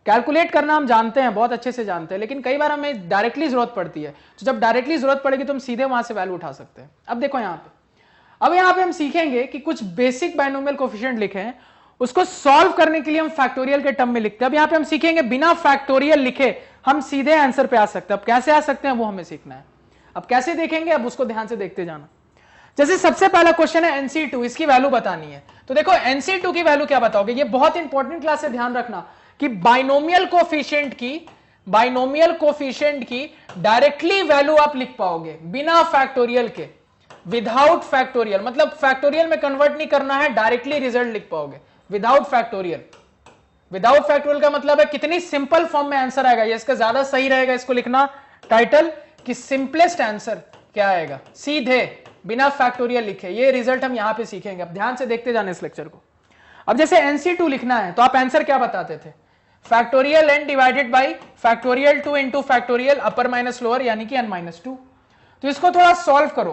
कैलकुलेट करना हम जानते हैं, बहुत अच्छे से जानते हैं, लेकिन कई बार हमें डायरेक्टली जरूरत पड़ती है, तो जब डायरेक्टली जरूरत पड़ेगी तो हम सीधे वहां से वैल्यू उठा सकते हैं। अब देखो यहाँ पे हम सीखेंगे कि कुछ बेसिक बाइनोमियल कोएफिशिएंट लिखे हैं, उसको सॉल्व करने के लिए हम फैक्टोरियल के टर्म में लिखते हैं। अब यहाँ पे हम सीखेंगे बिना फैक्टोरियल लिखे हम सीधे आंसर पे आ सकते हैं। अब कैसे आ सकते हैं वो हमें सीखना है। अब कैसे देखेंगे, अब उसको ध्यान से देखते जाना। जैसे सबसे पहला क्वेश्चन है NC2, इसकी वैल्यू बतानी है। तो देखो NC2 की वैल्यू क्या बताओगे, ये बहुत इंपॉर्टेंट क्लास है, ध्यान रखना कि बाइनोमियल कोएफिशिएंट की डायरेक्टली वैल्यू आप लिख पाओगे बिना फैक्टोरियल के, विदाउट फैक्टोरियल, मतलब फैक्टोरियल में कन्वर्ट नहीं करना है, डायरेक्टली रिजल्ट लिख पाओगे विदाउट फैक्टोरियल। विदाउट फैक्टोरियल का मतलब है कितनी सिंपल फॉर्म में आंसर आएगा। ये इसका ज्यादा सही रहेगा इसको लिखना टाइटल कि सिंपलेस्ट आंसर क्या आएगा, सीधे बिना फैक्टोरियल लिखे। ये रिजल्ट हम यहां पे सीखेंगे। अब ध्यान से देखते जाने इस लेक्चर को। अब जैसे NC2 लिखना है तो आप आंसर क्या बताते थे, factorial n divided by factorial 2 into factorial upper minus lower यानी कि n-2। तो इसको थोड़ा सॉल्व करो।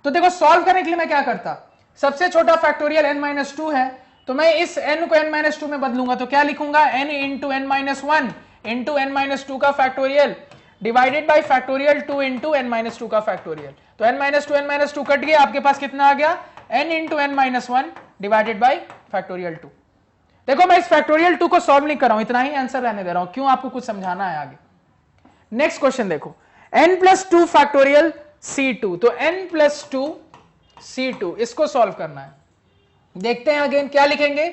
तो देखो सॉल्व करने के लिए मैं क्या करता, सबसे छोटा फैक्टोरियल n-2 है, तो मैं इस n को n-2 में बदलूंगा, तो क्या लिखूंगा, n into n-1 into n-2 का factorial divided by factorial 2 into n-2 का फैक्टोरियल। तो n-2 कट गया, आपके पास कितना आ गया, n into n-1 divided by factorial 2। देखो मैं इस फैक्टोरियल 2 को सॉल्व नहीं कर रहा हूं, इतना ही आंसर रहने दे रहा हूं, क्यों आपको कुछ समझाना है आगे। नेक्स्ट क्वेश्चन देखो, n+2 फैक्टोरियल c2, तो n+2 c2 इसको सॉल्व करना है। देखते हैं अगेन क्या लिखेंगे,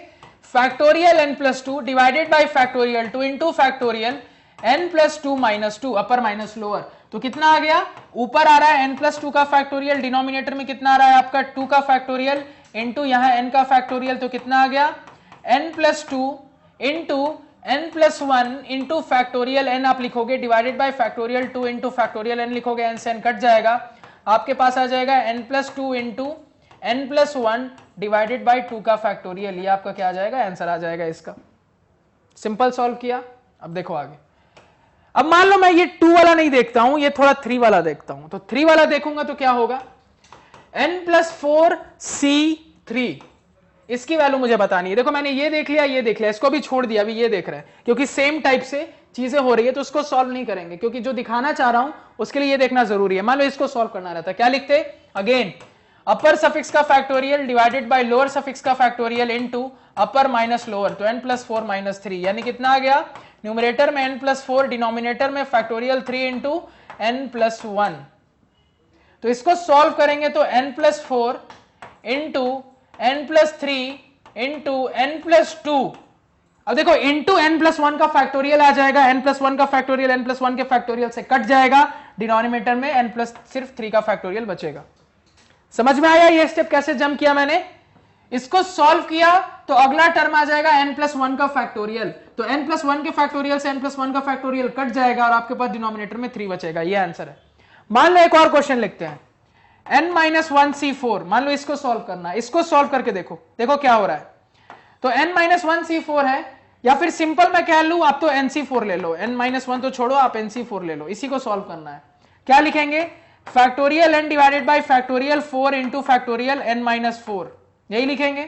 factorial n+2 divided by factorial 2 into factorial n+2 minus 2 upper minus lower, तो कितना आ गया, ऊपर आ रहा है n+2 का फैक्टोरियल, डिनोमिनेटर में कितना आ रहा है आपका 2 का फैक्टोरियल इंटू यहां n का फैक्टोरियल, तो कितना आ गया n+2 into n+1 into factorial n आप लिखोगे divided by factorial 2 into factorial n लिखोगे, n से n कट जाएगा, आपके पास आ जाएगा n+2 into n+1 divided by 2 का फैक्टोरियल, ये आपका क्या आ जाएगा, आंसर आ जाएगा इसका। सिंपल सॉल्व किया। अब देखो आगे, अब मान लो मैं ये 2 वाला नहीं देखता हूं, ये थोड़ा 3 वाला देखता हूं, तो 3 वाला देखूंगा तो क्या होगा, n+4 c3, इसकी वैल्यू मुझे बतानी है। देखो मैंने ये देख लिया, ये देख लिया, इसको भी छोड़ दिया, अभी ये देख रहे हैं, क्योंकि सेम टाइप से चीजें हो रही है तो उसको सॉल्व नहीं करेंगे, क्योंकि जो दिखाना चाह रहा हूं उसके लिए ये देखना जरूरी है। मान लो इसको सॉल्व करना रहता, क्या लिखते, अगेन अपर सफिक्स का factorial divided by lower suffix का factorial into upper minus lower, तो n+4 माइनस 3, यानी कितना आ गया, न्यूमरेटर में n+4, डिनोमिनेटर में फैक्टोरियल 3 इंटू n+1, तो इसको सॉल्व करेंगे तो n+4 into n+3 into n+2, अब देखो इंटू n+1 का फैक्टोरियल आ जाएगा, n+1 का फैक्टोरियल n+1 के फैक्टोरियल से कट जाएगा, डिनोमिनेटर में n+ सिर्फ 3 का फैक्टोरियल बचेगा। समझ में आया ये स्टेप कैसे जंप किया मैंने, इसको सॉल्व किया तो अगला टर्म आ जाएगा n+1 का फैक्टोरियल, तो n+1 के फैक्टोरियल से n+1 का फैक्टोरियल कट जाएगा और आपके पास डिनोमिनेटर में 3 बचेगा, ये आंसर है। मान लो एक और क्वेश्चन लिखते हैं, n-1 c4, मान लो इसको सॉल्व करना है, इसको सॉल्व करके देखो, देखो क्या हो रहा है, तो n-1 c4 है, या फिर सिंपल मैं कह लूं आप तो nc4 ले लो, n-1 तो छोड़ो आप nc4 ले लो, इसी को सॉल्व करना है। क्या लिखेंगे, factorial n divided by factorial 4 into factorial n-4, यही लिखेंगे।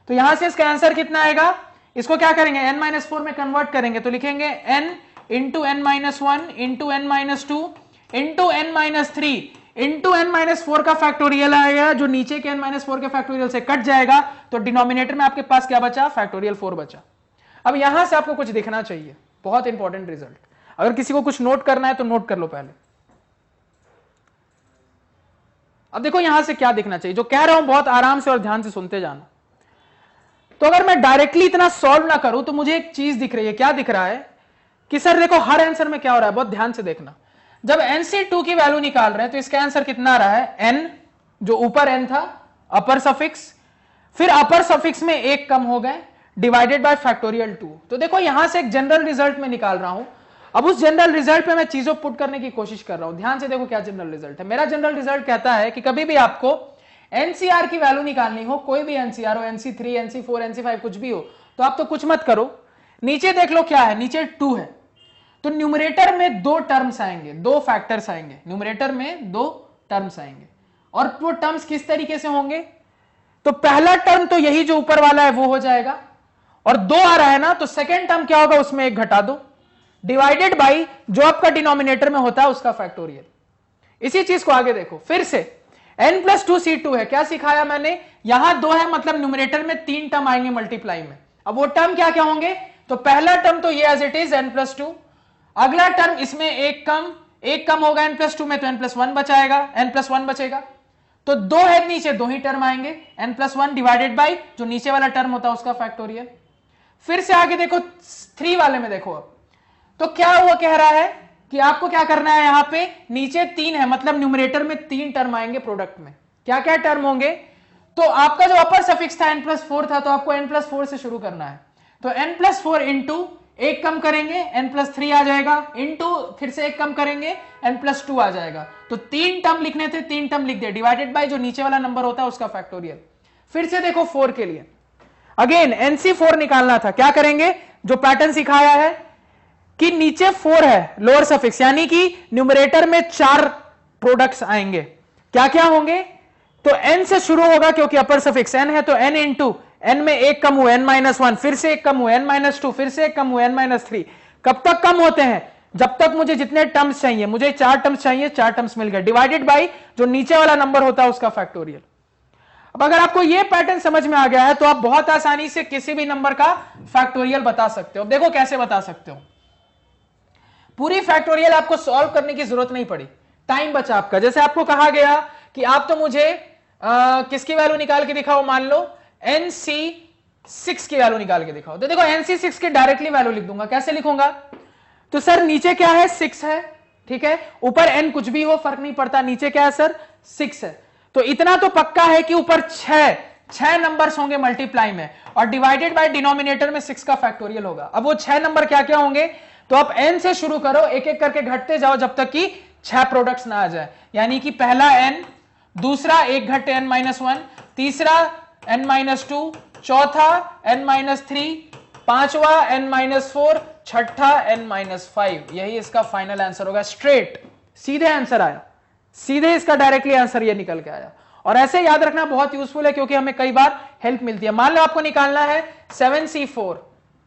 तो यहां से इसका आंसर कितना आएगा, इसको क्या करेंगे, n-4 में कन्वर्ट करेंगे, तो लिखेंगे n into n-1 into n-2 into n-3 into n-4 का फैक्टोरियल आएगा, जो नीचे के n-4 के फैक्टोरियल से कट जाएगा, तो डिनोमिनेटर में आपके पास क्या बचा, फैक्टोरियल 4 बचा। अब यहां से आपको कुछ दिखना चाहिए, बहुत इंपॉर्टेंट रिजल्ट, अगर किसी को कुछ नोट करना है तो नोट कर लो पहले। अब देखो यहां से क्या दिखना चाहिए, जो कह रहा हूं बहुत आराम से और ध्यान से सुनते जाना। तो अगर मैं डायरेक्टली इतना सॉल्व ना करूं तो मुझे एक चीज दिख रही है, क्या दिख रहा है कि सर देखो हर आंसर में क्या हो रहा है, बहुत ध्यान से देखना। जब nc2 की वैल्यू निकाल रहे हैं तो इसका आंसर कितना आ रहा है, n, जो ऊपर n था अपर सफिक्स, फिर अपर सफिक्स में एक कम हो गए डिवाइडेड बाय फैक्टोरियल 2। तो देखो यहां से एक जनरल रिजल्ट में निकाल रहा हूं, अब उस जनरल रिजल्ट पे मैं चीजों पुट करने की कोशिश कर रहा हूं। ध्यान से देखो क्या जनरल रिजल्ट है। मेरा जनरल रिजल्ट कहता है कि कभी भी आपको एनसीआर की वैल्यू निकालनी हो, कोई भी एनसीआर हो, NC3 NC4 NC5 कुछ भी हो, तो आप तो कुछ मत करो, नीचे देख लो क्या है, नीचे 2 है, तो न्यूमरेटर में 2 टर्म्स आएंगे, 2 फैक्टर्स आएंगे, न्यूमरेटर में 2 टर्म्स आएंगे। और वो टर्म्स किस तरीके से होंगे, तो पहला टर्म तो यही जो ऊपर वाला है वो हो जाएगा, और 2 आ रहा है ना, तो सेकेंड टर्म क्या होगा, उसमें 1 घटा दो, डिवाइडेड बाई जो आपका डिनोमिनेटर में होता है उसका फैक्टोरियल। इसी चीज को आगे देखो फिर से, n+2c2 है, क्या सिखाया मैंने, यहां 2 है मतलब न्यूमरेटर में 3 टर्म आएंगे मल्टीप्लाई में। अब वो टर्म क्या क्या होंगे, तो पहला टर्म तो ये एज इट इज n+2, अगला टर्म इसमें एक कम होगा n+2 में, तो n+1 बचाएगा, n+1 बचेगा, तो 2 है नीचे, 2 ही टर्म आएंगे, n+1 डिवाइडेड बाई जो नीचे वाला टर्म होता है उसका फैक्टोरियल। फिर से आगे देखो 3 वाले में देखो, अब तो क्या हुआ, कह रहा है कि आपको क्या करना है, यहां पे नीचे 3 है मतलब न्यूमरेटर में 3 टर्म आएंगे प्रोडक्ट में। क्या क्या टर्म होंगे, तो आपका जो अपर सफिक्स था n+4 था, तो आपको n+4 से शुरू करना है, तो n+4 इंटू एक कम करेंगे n+3 आ जाएगा, इंटू फिर से एक कम करेंगे n+2 आ जाएगा, तो 3 टर्म लिखने थे, 3 टर्म लिख दिए, डिवाइडेड बाय जो नीचे वाला नंबर होता है उसका फैक्टोरियल। फिर से देखो 4 के लिए अगेन NC4 निकालना था, क्या करेंगे, जो पैटर्न सिखाया है कि नीचे 4 है लोअर सफिक्स, यानी कि न्यूमरेटर में 4 प्रोडक्ट्स आएंगे, क्या क्या होंगे, तो n से शुरू होगा क्योंकि अपर सफिक्स n है, तो n इंटू n में एक कम हुआ n-1, फिर से एक कम हुआ n-2, फिर से एक कम हुआ n-3। कब तक कम होते हैं, जब तक मुझे जितने टर्म्स चाहिए, मुझे 4 टर्म्स चाहिए, 4 टर्म्स मिल गए, डिवाइडेड बाई जो नीचे वाला नंबर होता है उसका फैक्टोरियल। अब अगर आपको ये पैटर्न समझ में आ गया है तो आप बहुत आसानी से किसी भी नंबर का फैक्टोरियल बता सकते हो। देखो कैसे बता सकते हो, पूरी फैक्टोरियल आपको सॉल्व करने की जरूरत नहीं पड़ी, टाइम बचा आपका। जैसे आपको कहा गया कि आप तो मुझे किसकी वैल्यू निकाल के दिखाओ, मान लो NC6 की वैल्यू निकाल के दिखाओ, तो देखो NC6 की डायरेक्टली वैल्यू लिख दूंगा। कैसे लिखूंगा, तो सर नीचे क्या है 6 है, ठीक है, ऊपर n कुछ भी हो फर्क नहीं पड़ता, नीचे क्या है सर 6 है। तो इतना तो पक्का है कि ऊपर 6 नंबर्स होंगे मल्टीप्लाई में, और डिवाइडेड बाय डिनोमिनेटर में 6 का फैक्टोरियल होगा। अब वो 6 नंबर क्या क्या होंगे, तो आप n से शुरू करो, एक एक करके घटते जाओ जब तक कि 6 प्रोडक्ट्स ना आ जाए। यानी कि पहला n, दूसरा 1 घट n-1, तीसरा n-2, चौथा n-3, पांचवा n-4, छठा n-5। यही इसका फाइनल आंसर होगा। स्ट्रेट सीधे आंसर आया, सीधे इसका डायरेक्टली आंसर ये निकल के आया। और ऐसे याद रखना बहुत यूजफुल है क्योंकि हमें कई बार हेल्प मिलती है। मान लो आपको निकालना है 7C4,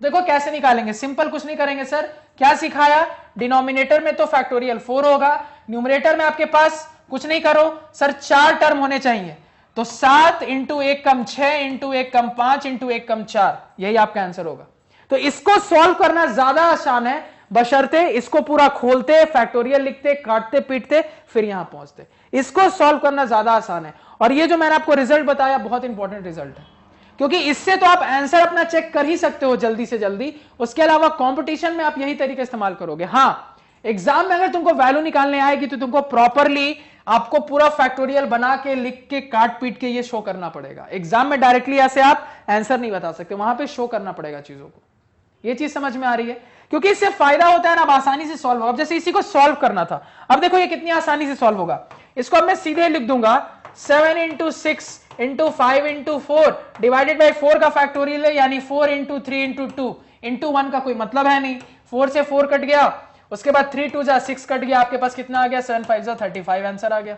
देखो कैसे निकालेंगे, सिंपल कुछ नहीं करेंगे सर, क्या सिखाया, डिनोमिनेटर में तो फैक्टोरियल 4 होगा, न्यूमरेटर में आपके पास कुछ नहीं करो सर, 4 टर्म होने चाहिए, तो 7 इंटू 1 कम 6 इंटू 1 कम 5 इंटू 1 कम 4, यही आपका आंसर होगा। तो इसको सॉल्व करना ज्यादा आसान है, बशर्ते इसको पूरा खोलते, फैक्टोरियल लिखते, काटते पीटते, फिर यहां पहुंचते। इसको सॉल्व करना ज्यादा आसान है। और ये जो मैंने आपको रिजल्ट बताया बहुत इंपॉर्टेंट रिजल्ट है, क्योंकि इससे तो आप आंसर अपना चेक कर ही सकते हो जल्दी से जल्दी, उसके अलावा कंपटीशन में आप यही तरीका इस्तेमाल करोगे। हां, एग्जाम में अगर तुमको वैल्यू निकालने आएगी तो तुमको प्रॉपरली आपको पूरा फैक्टोरियल बना के, लिख के, काट पीट के ये शो करना पड़ेगा। एग्जाम में डायरेक्टली ऐसे आप आंसर नहीं बता सकते, वहां पे शो करना पड़ेगा चीजों को। ये चीज समझ में आ रही है, क्योंकि इससे फायदा होता है ना, अब आसानी से सॉल्व होगा। अब जैसे इसी को सॉल्व करना था, अब देखो ये कितनी आसानी से सॉल्व होगा। इसको अब मैं सीधे लिख दूंगा 7 into 6 into 5 into 4 divided by 4 का फैक्टोरियल है, यानी 4 इंटू 3 इंटू 2 इंटू 1 का कोई मतलब है नहीं। 4 से 4 कट गया, उसके बाद 3 2 जा 6 कट गया, आपके पास कितना आ गया 7 5 जा 35, आंसर आ गया,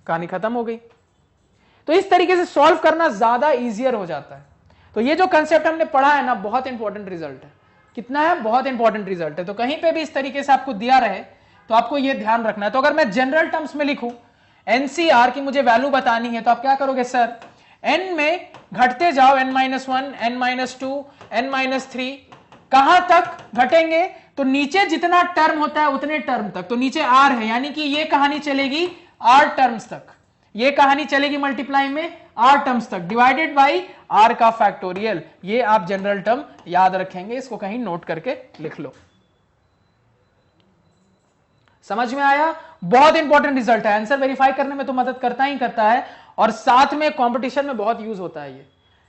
कहानी खत्म हो गई। तो इस तरीके से सॉल्व करना ज्यादा इजियर हो जाता है। तो ये जो कंसेप्ट हमने पढ़ा है ना, बहुत इंपॉर्टेंट रिजल्ट है। कितना है, बहुत इंपॉर्टेंट रिजल्ट है। तो कहीं पे भी इस तरीके से आपको दिया रहे तो आपको ये ध्यान रखना है। तो अगर मैं जनरल टर्म्स में लिखूं NCR की मुझे वैल्यू बतानी है, तो आप क्या करोगे सर, n में घटते जाओ, n-1, n-2, n-3, कहां तक घटेंगे, तो नीचे जितना टर्म होता है उतने टर्म तक। तो नीचे R है, यानी कि ये कहानी चलेगी R टर्म्स तक, ये कहानी चलेगी मल्टीप्लाई में R टर्म्स तक, डिवाइडेड बाई R का फैक्टोरियल। ये आप जनरल टर्म याद रखेंगे, इसको कहीं नोट करके लिख लो। समझ में आया, बहुत इंपॉर्टेंट रिजल्ट है, आंसर वेरीफाई करने में तो मदद करता ही करता है, और साथ में कंपटीशन में बहुत यूज होता है ये।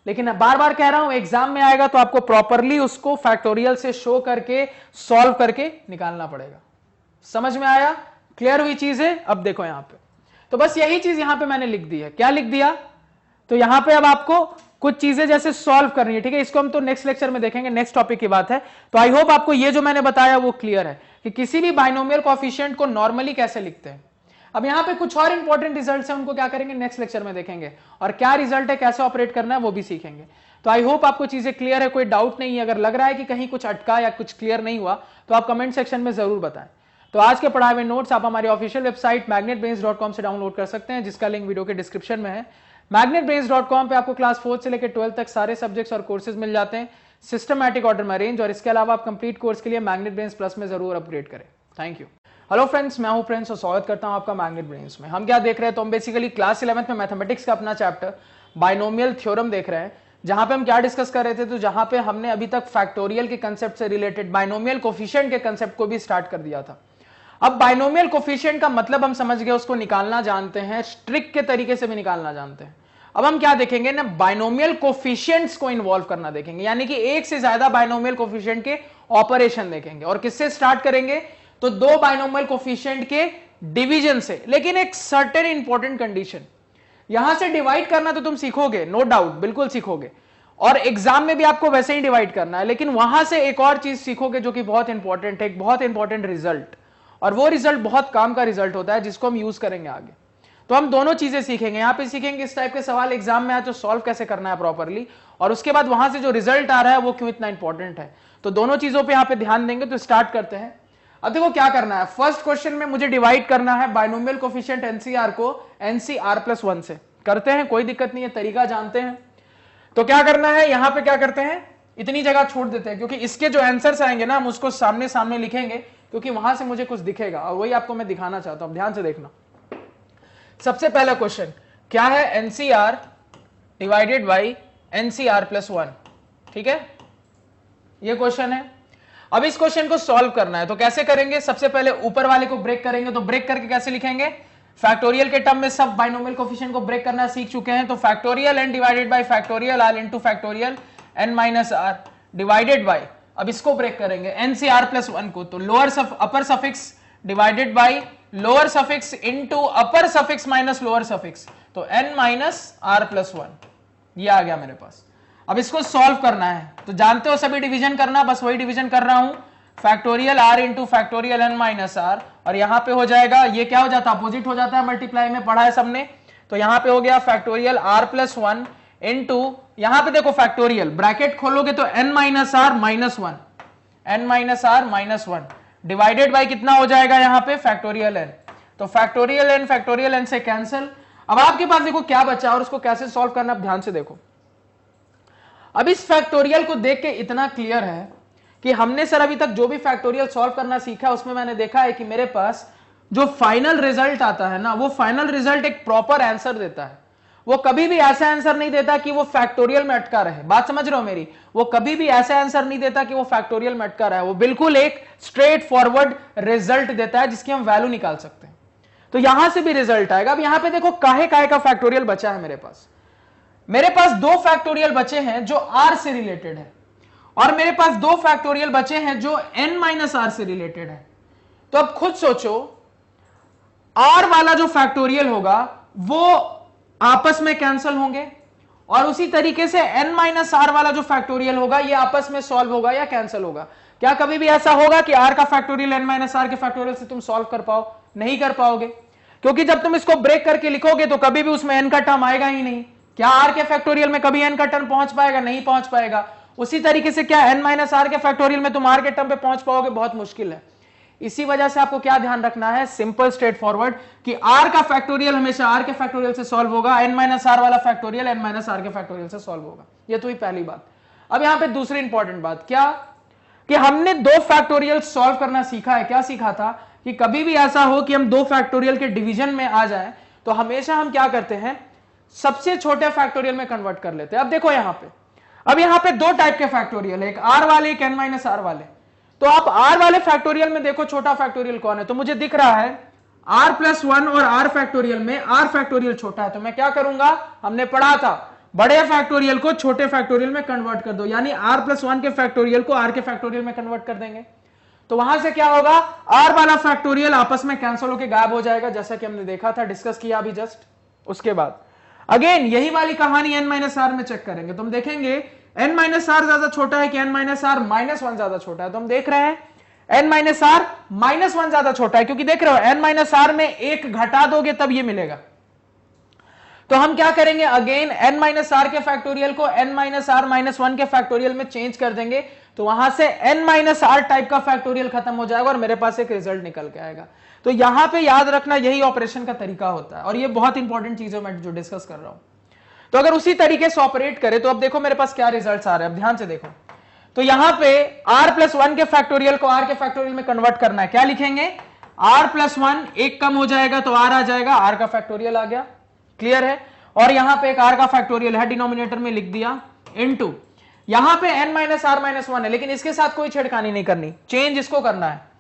लेकिन बार बार कह रहा हूं, एग्जाम में आएगा तो आपको प्रॉपरली उसको फैक्टोरियल से शो करके, सॉल्व करके निकालना पड़ेगा। समझ में आया, क्लियर हुई चीज है। अब देखो यहां पे, तो बस यही चीज यहां पे मैंने लिख दी है। क्या लिख दिया, तो यहां पे अब आपको कुछ चीजें जैसे सॉल्व करनी है, ठीक है, इसको हम तो नेक्स्ट लेक्चर में देखेंगे, नेक्स्ट टॉपिक की बात है। तो आई होप आपको ये जो मैंने बताया वो क्लियर है कि किसी भी बाइनोमियल कोएफिशिएंट को नॉर्मली कैसे लिखते हैं। अब यहां पे कुछ और इंपॉर्टेंट रिजल्ट्स हैं, उनको क्या करेंगे नेक्स्ट लेक्चर में देखेंगे, और क्या रिजल्ट है, कैसे ऑपरेट करना है, वो भी सीखेंगे। तो आई होप आपको चीजें क्लियर है, कोई डाउट नहीं है। अगर लग रहा है कि कहीं कुछ अटका या कुछ क्लियर नहीं हुआ तो आप कमेंट सेक्शन में जरूर बताएं। तो आज के पढ़ाए हुए नोट्स आप हमारी ऑफिशियल वेबसाइट magnetbrains.com से डाउनलोड कर सकते हैं, जिसका लिंक वीडियो के डिस्क्रिप्शन में है। magnetbrains.com पे आपको क्लास 4 से लेकर 12 तक सारे सब्जेक्ट्स और कोर्सेज मिल जाते हैं, सिस्टमैटिक ऑर्डर में अरेंज। और इसके अलावा आप कंप्लीट कोर्स के लिए मैग्नेट ब्रेन्स प्लस में जरूर अपग्रेड करें। Thank you. हेलो फ्रेंड्स, मैं हूं प्रिंस और स्वागत करता हूं आपका मैग्नेट ब्रेन्स में। हम क्या देख रहे हैं, तो हम बेसिकली क्लास 11th में मैथमेटिक्स का अपना चैप्टर बाइनोमियल थ्योरम देख रहे हैं, जहां पे हम क्या डिस्कस कर रहे थे, तो जहां पे हमने अभी तक फैक्टोरियल के कंसेप्ट से रिलेटेड बाइनोमियल कोफिशिएंट के कंसेप्ट को भी स्टार्ट कर दिया था। अब बाइनोमियल कोफिशिएंट का मतलब हम समझ गए, उसको निकालना जानते हैं, ट्रिक के तरीके से भी निकालना जानते हैं। अब हम क्या देखेंगे ना, बाइनोमियल कोफिशिएंट्स को इन्वॉल्व करना देखेंगे, यानी कि एक से ज्यादा बाइनोमियल कोफिशिएंट के ऑपरेशन देखेंगे। और किससे स्टार्ट करेंगे, तो दो बाइनोमियल कोफिशिएंट के डिवीजन से, लेकिन एक सर्टेन इंपॉर्टेंट कंडीशन। यहां से डिवाइड करना तो तुम सीखोगे, नो डाउट, बिल्कुल सीखोगे, और एग्जाम में भी आपको वैसे ही डिवाइड करना है, लेकिन वहां से एक और चीज सीखोगे जो कि बहुत इंपॉर्टेंट है, एक बहुत इंपॉर्टेंट रिजल्ट, और वो रिजल्ट बहुत काम का रिजल्ट होता है जिसको हम यूज करेंगे आगे। तो हम दोनों चीजें सीखेंगे, यहां पे सीखेंगे इस टाइप के सवाल एग्जाम में आए तो सॉल्व कैसे करना है प्रॉपरली, और उसके बाद वहां से जो रिजल्ट आ रहा है वो क्यों इतना इंपॉर्टेंट है। तो दोनों चीजों पे यहां पे ध्यान देंगे। तो स्टार्ट करते हैं। अब देखो क्या करना है, फर्स्ट क्वेश्चन में मुझे डिवाइड करना है बाइनोमियल कोफिशिएंट एनसीआर को एनसीआर प्लस 1 से, करते हैं, कोई दिक्कत नहीं है, तरीका जानते हैं। तो क्या करना है, यहां पे क्या करते हैं, इतनी जगह छोड़ देते हैं, क्योंकि इसके जो आंसर्स आएंगे ना हम उसको सामने सामने लिखेंगे, क्योंकि वहां से मुझे कुछ दिखेगा और वही आपको मैं दिखाना चाहता हूं। ध्यान से देखना। सबसे पहला क्वेश्चन क्या है, NCR divided by NCR plus 1, ठीक है, ये क्वेश्चन है। अब इस क्वेश्चन को सॉल्व करना है, तो कैसे करेंगे, सबसे पहले ऊपर वाले को ब्रेक करेंगे। तो ब्रेक करके कैसे लिखेंगे, फैक्टोरियल के टर्म में सब बाइनोमियल कोफिशिएंट को ब्रेक करना सीख चुके हैं। तो factorial N divided by factorial R into factorial N minus R divided by, अब इसको ब्रेक करेंगे एनसीआर प्लस 1 को, तो upper suffix divided by lower suffix into upper suffix minus lower suffix, तो n माइनस आर प्लस 1, ये आ गया मेरे पास। अब इसको सॉल्व करना है, तो जानते हो सभी डिवीजन करना, बस वही डिवीजन कर रहा हूं, factorial r into factorial n minus r, और यहां पे हो जाएगा, ये क्या हो जाता है, अपोजिट हो जाता है, मल्टीप्लाई में पढ़ा है सबने। तो यहां पे हो गया फैक्टोरियल r प्लस 1 इंटू, यहां पे देखो फैक्टोरियल ब्रैकेट खोलोगे तो n minus r minus 1, n minus r minus 1 divided by कितना हो जाएगा यहां पे, फैक्टोरियल n। तो फैक्टोरियल n से कैंसिल। अब आपके पास देखो क्या बचा और उसको कैसे सॉल्व करना, ध्यान से देखो। अब इस फैक्टोरियल को देख के इतना क्लियर है कि हमने सर अभी तक जो भी फैक्टोरियल सॉल्व करना सीखा उसमें मैंने देखा है कि मेरे पास जो फाइनल रिजल्ट आता है ना, वो फाइनल रिजल्ट एक प्रॉपर आंसर देता है। वो कभी भी ऐसा आंसर नहीं देता कि वो फैक्टोरियल में अटका रहे, बात समझ रहे हो मेरी, वो कभी भी ऐसा आंसर नहीं देता कि वो फैक्टोरियल में अटका रहा है, वो बिल्कुल एक स्ट्रेट फॉरवर्ड रिजल्ट देता है जिसकी हम वैल्यू निकाल सकते हैं। तो यहां से भी रिजल्ट आएगा। अब यहां पे देखो काहे का फैक्टोरियल बचा है मेरे पास दो फैक्टोरियल बचे हैं जो r से रिलेटेड है, और मेरे पास दो फैक्टोरियल बचे हैं जो n माइनस आर से रिलेटेड है। तो अब खुद सोचो, r वाला जो फैक्टोरियल होगा वो आपस में कैंसिल होंगे, और उसी तरीके से n माइनस आर वाला जो फैक्टोरियल होगा ये आपस में सॉल्व होगा या कैंसिल होगा। क्या कभी भी ऐसा होगा कि r का फैक्टोरियल n माइनस आर के फैक्टोरियल से तुम सॉल्व कर पाओ? नहीं कर पाओगे, क्योंकि जब तुम इसको ब्रेक करके लिखोगे तो कभी भी उसमें n का टर्म आएगा ही नहीं। क्या r के फैक्टोरियल में कभी n का टर्म पहुंच पाएगा? नहीं पहुंच पाएगा। उसी तरीके से क्या n माइनस आर के फैक्टोरियल में तुम r के टर्म पे पहुंच पाओगे? बहुत मुश्किल है। इसी वजह से आपको क्या ध्यान रखना है, सिंपल स्ट्रेट फॉरवर्ड, कि r का फैक्टोरियल हमेशा r के फैक्टोरियल से सॉल्व होगा, n माइनस आर वाला फैक्टोरियल n माइनस आर के फैक्टोरियल से सॉल्व होगा। ये तो ही पहली बात। अब यहां पे दूसरी इंपॉर्टेंट बात क्या, कि हमने दो फैक्टोरियल सॉल्व करना सीखा है। क्या सीखा था कि कभी भी ऐसा हो कि हम दो फैक्टोरियल के डिवीजन में आ जाए तो हमेशा हम क्या करते हैं, सबसे छोटे फैक्टोरियल में कन्वर्ट कर लेते हैं। अब देखो यहां पे, अब यहां पे दो टाइप के फैक्टोरियल है, एक r वाले एक n माइनस आर वाले। तो आप r वाले फैक्टोरियल में देखो छोटा फैक्टोरियल कौन है, तो मुझे दिख रहा है r प्लस 1 और r फैक्टोरियल में r फैक्टोरियल छोटा है। तो मैं क्या करूंगा, हमने पढ़ा था बड़े फैक्टोरियल को छोटे फैक्टोरियल में कन्वर्ट कर दो, यानी r प्लस 1 के फैक्टोरियल को r के फैक्टोरियल में कन्वर्ट कर देंगे। तो वहां से क्या होगा, r वाला फैक्टोरियल आपस में कैंसिल होकर गायब हो जाएगा, जैसा कि हमने देखा था, डिस्कस किया अभी जस्ट। उसके बाद अगेन यही वाली कहानी n माइनस आर में चेक करेंगे, तो हम देखेंगे n माइनस आर ज्यादा छोटा है कि n माइनस आर माइनस 1 ज्यादा छोटा है। तो हम देख रहे हैं n माइनस आर माइनस 1 ज्यादा छोटा है, क्योंकि देख रहे हो n माइनस आर में एक घटा दोगे तब ये मिलेगा। तो हम क्या करेंगे, अगेन n माइनस आर के फैक्टोरियल को n माइनस आर माइनस 1 के फैक्टोरियल में चेंज कर देंगे, तो वहां से n माइनस आर टाइप का फैक्टोरियल खत्म हो जाएगा और मेरे पास एक रिजल्ट निकल के आएगा। तो यहां पे याद रखना यही ऑपरेशन का तरीका होता है, और ये बहुत इंपॉर्टेंट चीज है मैं जो डिस्कस कर रहा हूं। तो अगर उसी तरीके से ऑपरेट करें तो अब देखो मेरे पास क्या रिजल्ट्स आ रहे हैं, अब ध्यान से देखो। तो यहां पे r प्लस 1 के फैक्टोरियल को r के फैक्टोरियल में कन्वर्ट करना है। क्या लिखेंगे, r प्लस 1 एक कम हो जाएगा तो r आ जाएगा, r का फैक्टोरियल आ गया, क्लियर है। और यहां पे एक r का फैक्टोरियल है, डिनोमिनेटर में लिख दिया, इनटू यहां पे n माइनस आर माइनस 1 है, लेकिन इसके साथ कोई छेड़खानी नहीं करनी, चेंज इसको करना है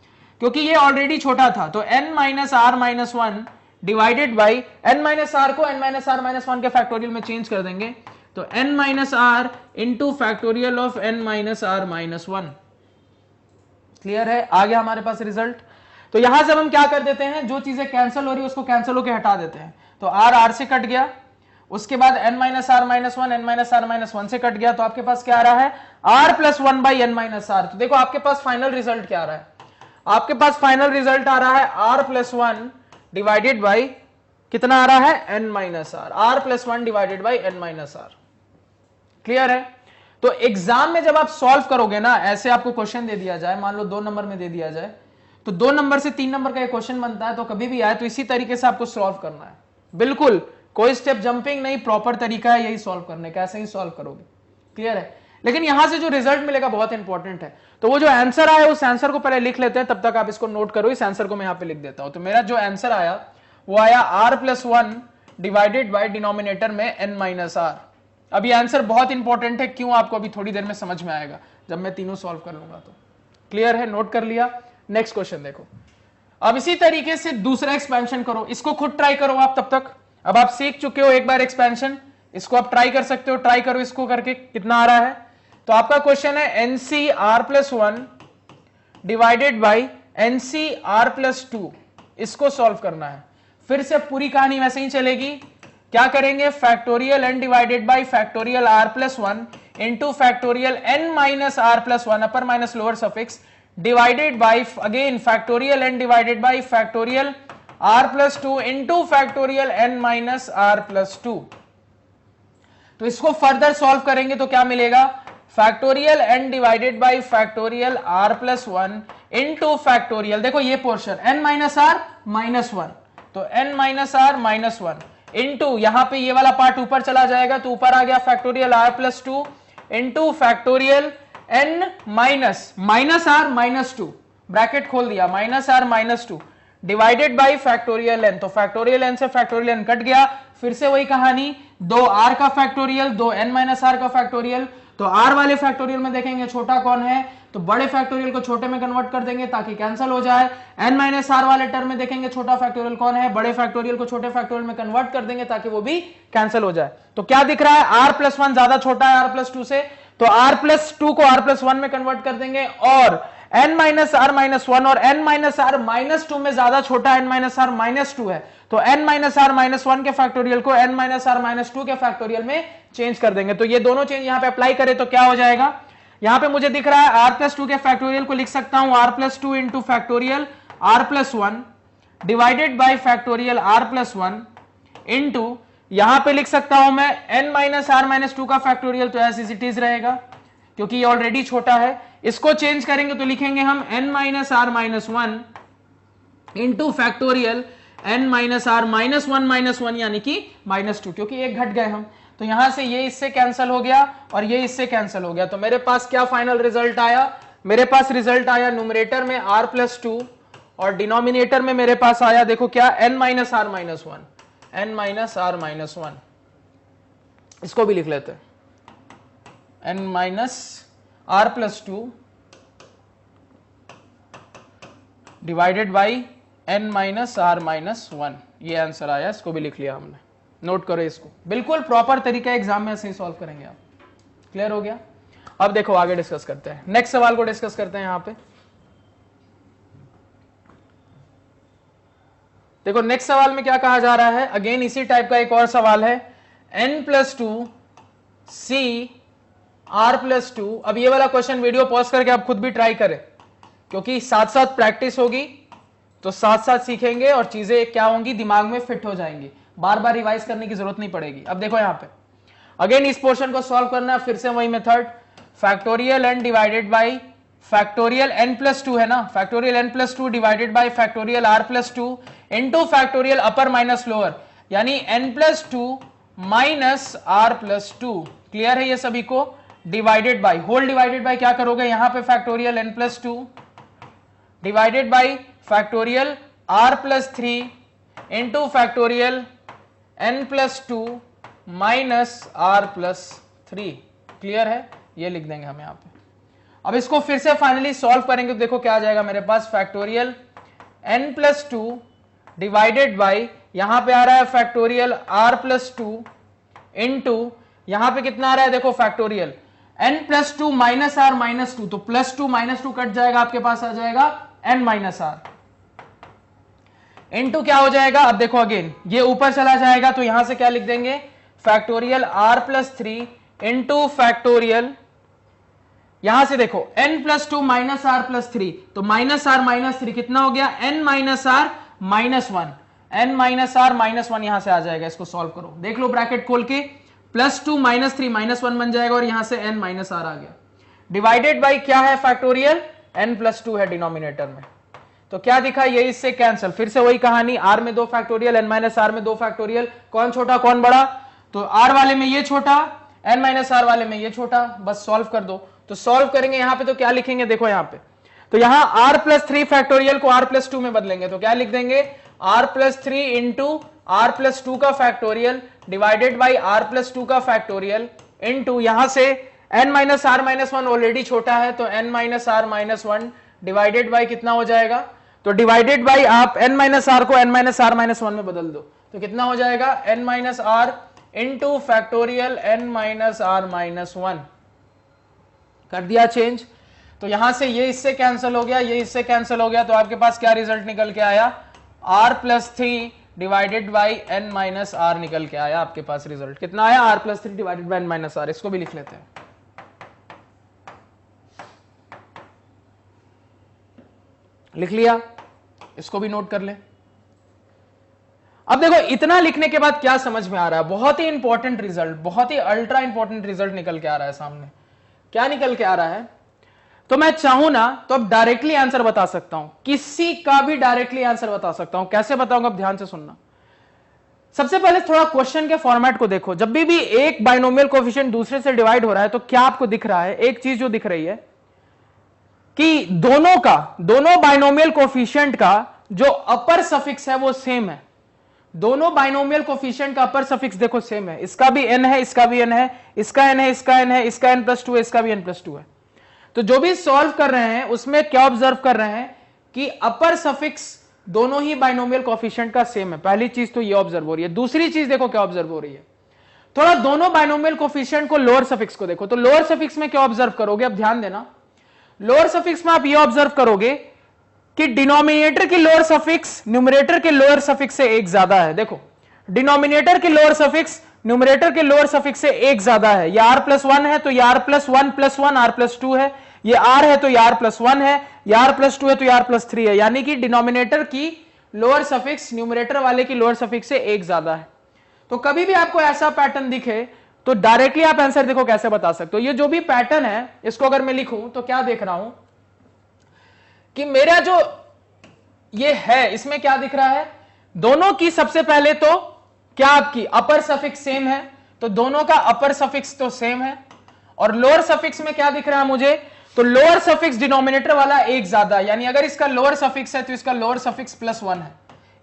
क्योंकि ये ऑलरेडी छोटा था। तो n minus r minus 1 divided by n minus r को n माइनस आर माइनस 1 के फैक्टोरियल में चेंज कर देंगे, तो n minus r into factorial of n minus r minus 1, clear है, आ गया हमारे पास रिजल्ट। तो यहां से हम क्या कर देते हैं, जो चीजें कैंसिल हो रही है उसको कैंसिल होकर हटा देते हैं। तो r r से कट गया, उसके बाद n minus r minus 1 n minus r minus 1 से कट गया, तो आपके पास क्या आ रहा है, r plus 1 by n minus r. तो देखो आपके पास फाइनल रिजल्ट क्या आ रहा है, आपके पास फाइनल रिजल्ट आ रहा है r प्लस 1 डिवाइडेड बाई कितना आ रहा है, n minus r, r plus 1 divided by n minus r, clear है। तो एग्जाम में जब आप सॉल्व करोगे ना, ऐसे आपको क्वेश्चन दे दिया जाए, मान लो 2 नंबर में दे दिया जाए, तो 2 नंबर से 3 नंबर का क्वेश्चन बनता है, तो कभी भी आए तो इसी तरीके से आपको सॉल्व करना है, बिल्कुल कोई स्टेप जंपिंग नहीं, प्रॉपर तरीका है यही सॉल्व करने का, ऐसे ही सॉल्व करोगे। क्लियर है? लेकिन यहां से जो रिजल्ट मिलेगा बहुत इंपॉर्टेंट है। तो वो जो आंसर आया उस आंसर को पहले लिख लेते हैं, तब तक आप इसको नोट करो। इस आंसर को मैं यहां पे लिख देता हूं। तो मेरा जो आंसर आया वो आया r+1 डिवाइडेड बाय डिनोमिनेटर में n-r। अब ये आंसर बहुत इंपॉर्टेंट है, क्यों आपको अभी थोड़ी देर में समझ में आएगा जब मैं तीनों सॉल्व कर लूंगा। तो क्लियर है? नोट कर लिया? नेक्स्ट क्वेश्चन देखो। अब इसी तरीके से दूसरा एक्सपेंशन करो, इसको खुद ट्राई करो आप तब तक। अब आप सीख चुके हो एक बार एक्सपेंशन, इसको आप ट्राई कर सकते हो। ट्राई करो इसको करके कितना आ रहा है। तो आपका क्वेश्चन है NC(r+1) डिवाइडेड बाई NC(r+2), इसको सॉल्व करना है। फिर से पूरी कहानी वैसे ही चलेगी। क्या करेंगे? Factorial n divided by factorial r+1 into factorial n-r+1 upper minus lower suffix divided by again factorial n divided by factorial r+2 into factorial n-r+2। तो इसको फर्दर सॉल्व करेंगे तो क्या मिलेगा? Factorial n divided by factorial r+1 into factorial, देखो ये portion n-r-1, तो n-r-1 into यहां पे ये वाला पार्ट ऊपर चला जाएगा तो ऊपर आ गया factorial r+2 into factorial n-r-2, bracket खोल दिया, -r-2 divided by factorial n। तो फैक्टोरियल n से फैक्टोरियल n कट गया। फिर से वही कहानी, 2r का फैक्टोरियल, 2n-r का फैक्टोरियल। तो r वाले फैक्टोरियल में देखेंगे छोटा कौन है, तो बड़े फैक्टोरियल को छोटे में कन्वर्ट कर देंगे ताकि कैंसिल हो जाए। n-r वाले टर्म में देखेंगे छोटा फैक्टोरियल कौन है, बड़े फैक्टोरियल को छोटे फैक्टोरियल में कन्वर्ट कर देंगे ताकि वो भी कैंसिल हो जाए। तो क्या दिख रहा है? r+1 ज्यादा छोटा है r+2 से, तो r+2 को r+1 में कन्वर्ट कर देंगे, और n-r-1 और n-r-2 में ज्यादा छोटा n-r-2 है, तो n-r-1 के फैक्टोरियल को n-r-2 के फैक्टोरियल में चेंज कर देंगे। तो ये दोनों चेंज यहां पे अप्लाई करें तो क्या हो जाएगा? यहां पे मुझे दिख रहा है r+2 के फैक्टोरियल को लिख सकता हूं r+2 into factorial r+1 divided by factorial r+1 into यहां पे लिख सकता हूं मैं n-r-2 का फैक्टोरियल, तो एज इट इज रहेगा क्योंकि ये ऑलरेडी छोटा है। इसको चेंज करेंगे तो लिखेंगे हम n-r-1 इंटू फैक्टोरियल n-r-1 यानी कि -2, क्योंकि एक घट गए हम, तो यहां से ये इससे कैंसिल हो गया और ये इससे कैंसिल हो गया। तो मेरे पास क्या फाइनल रिजल्ट आया? मेरे पास रिजल्ट आया न्यूमरेटर में r+2 और डिनोमिनेटर में मेरे पास आया देखो क्या, n-r-1। इसको भी लिख लेते हैं, n-r+2 डिवाइडेड बाई n-r-1, ये आंसर आया। इसको भी लिख लिया हमने, नोट करो इसको। बिल्कुल प्रॉपर तरीका एग्जाम में ऐसे ही सॉल्व करेंगे आप। क्लियर हो गया? अब देखो आगे डिस्कस करते हैं, नेक्स्ट सवाल को डिस्कस करते हैं। यहां पे देखो नेक्स्ट सवाल में क्या कहा जा रहा है, अगेन इसी टाइप का एक और सवाल है, n+2 c r+2। अब ये वाला क्वेश्चन वीडियो पॉज करके आप खुद भी ट्राई करें, क्योंकि साथ साथ प्रैक्टिस होगी तो साथ साथ सीखेंगे और चीजें क्या होंगी, दिमाग में फिट हो जाएंगी, बार बार रिवाइज करने की जरूरत नहीं पड़ेगी। अब देखो यहां पे अगेन इस पोर्शन को सॉल्व करना है, फिर से वही method, factorial n divided by factorial n+2 है ना, factorial n+2 divided by factorial r+2 into factorial upper minus lower, यानी n+2 माइनस r+2। क्लियर है ये सभी को? Divided by, whole divided by क्या करोगे यहां पे, factorial n+2 divided by factorial r+3 into factorial n+2 minus r+3। Clear है? ये लिख देंगे हम यहां पे। अब इसको फिर से फाइनली सॉल्व करेंगे तो देखो क्या आ जाएगा मेरे पास, फैक्टोरियल n+2 डिवाइडेड बाई यहां पे आ रहा है फैक्टोरियल r+2 इंटू यहां पे कितना आ रहा है देखो, फैक्टोरियल n+2 माइनस r-2, तो +2 -2 कट जाएगा, आपके पास आ जाएगा n-r इंटू क्या हो जाएगा, अब देखो अगेन ये ऊपर चला जाएगा तो यहां से क्या लिख देंगे, फैक्टोरियल r+3 इंटू फैक्टोरियल, यहां से देखो n+2 माइनस r+3, तो -r-3 कितना हो गया, n-r-1, n-r-1 यहां से आ जाएगा। इसको सॉल्व करो, देख लो ब्रैकेट खोल के, +2 -3 -1 बन जाएगा और यहां से n-r आ गया, डिवाइडेड बाई क्या है फैक्टोरियल n+2 है डिनोमिनेटर में। तो क्या दिखा, ये इससे कैंसिल, फिर से वही कहानी, r में 2 फैक्टोरियल, n माइनस r में 2 फैक्टोरियल, कौन छोटा कौन बड़ा, तो r वाले में ये छोटा, n माइनस r वाले में ये छोटा, बस सॉल्व कर दो। तो सॉल्व करेंगे यहां पे तो क्या लिखेंगे, देखो यहां पे, तो यहां r प्लस 3 फैक्टोरियल को r प्लस 2 में बदलेंगे, तो क्या लिख देंगे, r plus 3 into r plus 2 का factorial divided by r plus 2 का फैक्टोरियल इंटू यहां से n minus r minus 1 already छोटा है, तो n minus r minus 1 divided by कितना हो जाएगा, तो डिवाइडेड बाई आप n माइनस r को n माइनस r माइनस 1 में बदल दो, तो कितना हो जाएगा, n minus r into factorial n minus r minus 1, कर दिया चेंज। तो यहां से ये इससे कैंसिल हो गया, ये इससे कैंसिल हो गया, तो आपके पास क्या रिजल्ट निकल के आया, r plus 3 divided by n minus r निकल के आया, आपके पास रिजल्ट कितना आया, r plus 3 divided by n minus r। इसको भी लिख लेते हैं, लिख लिया, इसको भी नोट कर ले। अब देखो इतना लिखने के बाद क्या समझ में आ रहा है, बहुत ही इंपॉर्टेंट रिजल्ट, बहुत ही अल्ट्रा इंपॉर्टेंट रिजल्ट निकल के आ रहा है सामने। क्या निकल के आ रहा है, तो मैं चाहूं ना तो अब डायरेक्टली आंसर बता सकता हूं, किसी का भी डायरेक्टली आंसर बता सकता हूं। कैसे बताऊंगा, अब ध्यान से सुनना। सबसे पहले थोड़ा क्वेश्चन के फॉर्मेट को देखो, जब भी एक बाइनोमियल कोएफिशिएंट दूसरे से डिवाइड हो रहा है तो क्या आपको दिख रहा है, एक चीज जो दिख रही है कि दोनों बाइनोमियल कोएफिशिएंट का जो अपर सफिक्स है वो सेम है। दोनों बाइनोमियल कोएफिशिएंट का अपर सफिक्स देखो सेम है, इसका भी n है, इसका भी n है, इसका n है, इसका n है, इसका n प्लस 2 है, इसका भी n प्लस 2 है। तो जो भी सॉल्व कर रहे हैं उसमें क्या ऑब्जर्व कर रहे हैं कि अपर सफिक्स दोनों ही बाइनोमियल कोएफिशिएंट का सेम है। पहली चीज तो ये ऑब्जर्व हो रही है। दूसरी चीज देखो क्या ऑब्जर्व हो रही है, थोड़ा दोनों बाइनोमियल कोएफिशिएंट को लोअर सफिक्स को देखो, तो लोअर सफिक्स में क्या ऑब्जर्व करोगे, अब ध्यान देना, लोअर सफिक्स में आप ये ऑब्जर्व करोगे कि डिनोमिनेटर की लोअर सफिक्स न्यूमरेटर के लोअर सफिक्स से एक ज्यादा है। देखो डिनोमिनेटर की लोअर सफिक्स न्यूमरेटर के लोअर सफिक्स से एक ज्यादा है। ये r प्लस 1 है तो ये r plus 1 plus 1 r plus 2 है, ये r है तो ये r प्लस 1 है, ये r प्लस 2 है तो ये r प्लस 3 है। यानी कि डिनोमिनेटर की लोअर सफिक्स न्यूमरेटर वाले की लोअर सफिक्स से एक ज्यादा है। तो कभी भी आपको ऐसा पैटर्न दिखे तो डायरेक्टली आप आंसर देखो कैसे बता सकते हो। ये जो भी पैटर्न है इसको अगर मैं लिखूं तो क्या देख रहा हूं कि मेरा जो ये है इसमें क्या दिख रहा है, दोनों की सबसे पहले तो क्या आपकी अपर सफिक्स सेम है, तो दोनों का अपर सफिक्स तो सेम है। और लोअर सफिक्स में क्या दिख रहा है मुझे, तो लोअर सफिक्स डिनोमिनेटर वाला एक ज्यादा, यानी अगर इसका लोअर सफिक्स है तो इसका लोअर सफिक्स प्लस 1 है।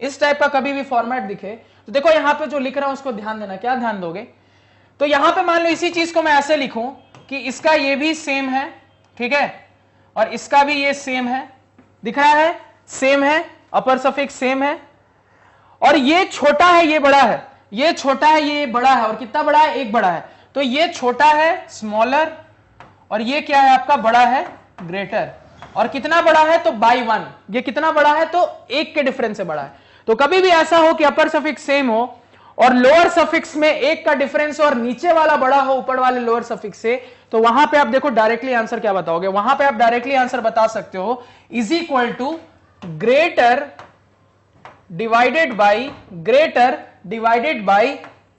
इस टाइप का कभी भी फॉर्मेट दिखे तो देखो यहां पे जो लिख रहा हूं उसको ध्यान देना। क्या ध्यान दोगे, तो यहां पे मान लो इसी चीज को मैं ऐसे लिखूं कि इसका ये भी सेम है, ठीक है, और इसका भी ये सेम है, दिख रहा है सेम है, अपर सफिक्स सेम है, और ये छोटा है ये बड़ा है, ये छोटा है ये बड़ा है, और कितना बड़ा है, एक बड़ा है। तो ये छोटा है स्मॉलर, और ये क्या है आपका बड़ा है ग्रेटर, और कितना बड़ा है तो बाई 1, ये कितना बड़ा है तो एक के डिफरेंस से बड़ा है। तो कभी भी ऐसा हो कि अपर सफिक्स सेम हो और लोअर सफिक्स में एक का डिफरेंस और नीचे वाला बड़ा हो ऊपर वाले लोअर सफिक्स से, तो वहां पे आप देखो डायरेक्टली आंसर क्या बताओगे, वहां पे आप डायरेक्टली आंसर बता सकते हो is equal to greater divided by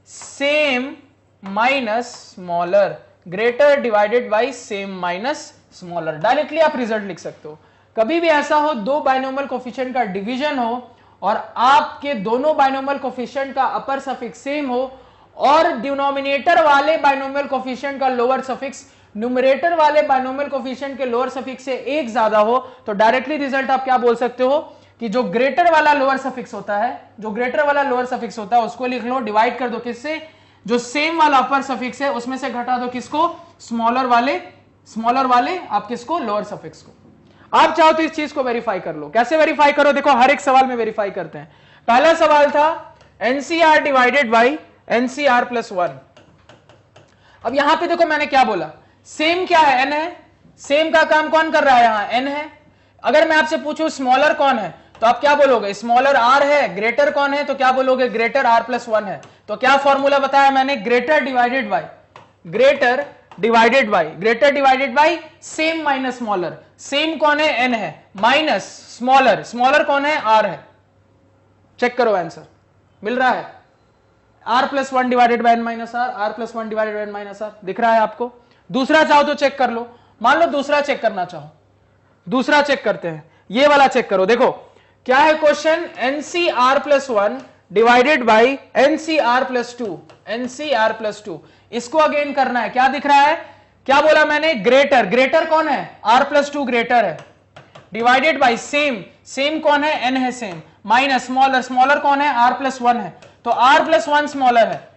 same minus smaller, greater divided by same minus smaller. Directly आप रिजल्ट लिख सकते हो। कभी भी ऐसा हो दो बाइनोमियल कोएफिशिएंट का डिवीजन हो और आपके दोनों बाइनोमियल कोएफिशिएंट का अपर सफिक्स सेम हो और डिनोमिनेटर वाले बाइनोमियल कोएफिशिएंट का लोअर सफिक्स न्यूमरेटर वाले बाइनोमियल कोएफिशिएंट के लोअर सफिक्स से एक ज्यादा हो, तो डायरेक्टली रिजल्ट आप क्या बोल सकते हो कि जो ग्रेटर वाला लोअर सफिक्स होता है, जो ग्रेटर वाला लोअर सफिक्स होता है उसको लिख लो, डिवाइड कर दो किससे, जो सेम वाला अपर सफिक्स है उसमें से घटा दो किसको, स्मॉलर वाले आप किसको, लोअर सफिक्स को। आप चाहो तो इस चीज को वेरीफाई कर लो। कैसे वेरीफाई करो, देखो हर एक सवाल में वेरीफाई करते हैं। पहला सवाल था NCR divided by NCR plus 1। अब यहां पे देखो मैंने क्या बोला, सेम क्या है, n है, सेम का काम कौन कर रहा है, यहां n है। अगर मैं आपसे पूछूं स्मॉलर कौन है तो आप क्या बोलोगे, स्मॉलर r है। ग्रेटर कौन है तो क्या बोलोगे, ग्रेटर r प्लस 1 है। तो क्या फॉर्मूला बताया मैंने, greater divided by same minus smaller. Same कौन है, n है, माइनस स्मॉलर कौन है, r है। चेक करो आंसर मिल रहा है, r plus 1 divided by n minus r plus 1 divided by n minus r दिख रहा है आपको। दूसरा चाहो तो चेक कर लो, मान लो दूसरा चेक करना चाहो, दूसरा चेक करते हैं। ये वाला चेक करो, देखो क्या है question, NCr+1 divided by NCr+2, NCr+2, इसको अगेन करना है। क्या दिख रहा है, क्या बोला मैंने, ग्रेटर, ग्रेटर कौन है, r+2 ग्रेटर है, डिवाइडेड बाई सेम, सेम कौन है, n है सेम, माइनस स्मॉलर, स्मॉलर कौन है, r+1 है, तो r+1 स्मॉलर है,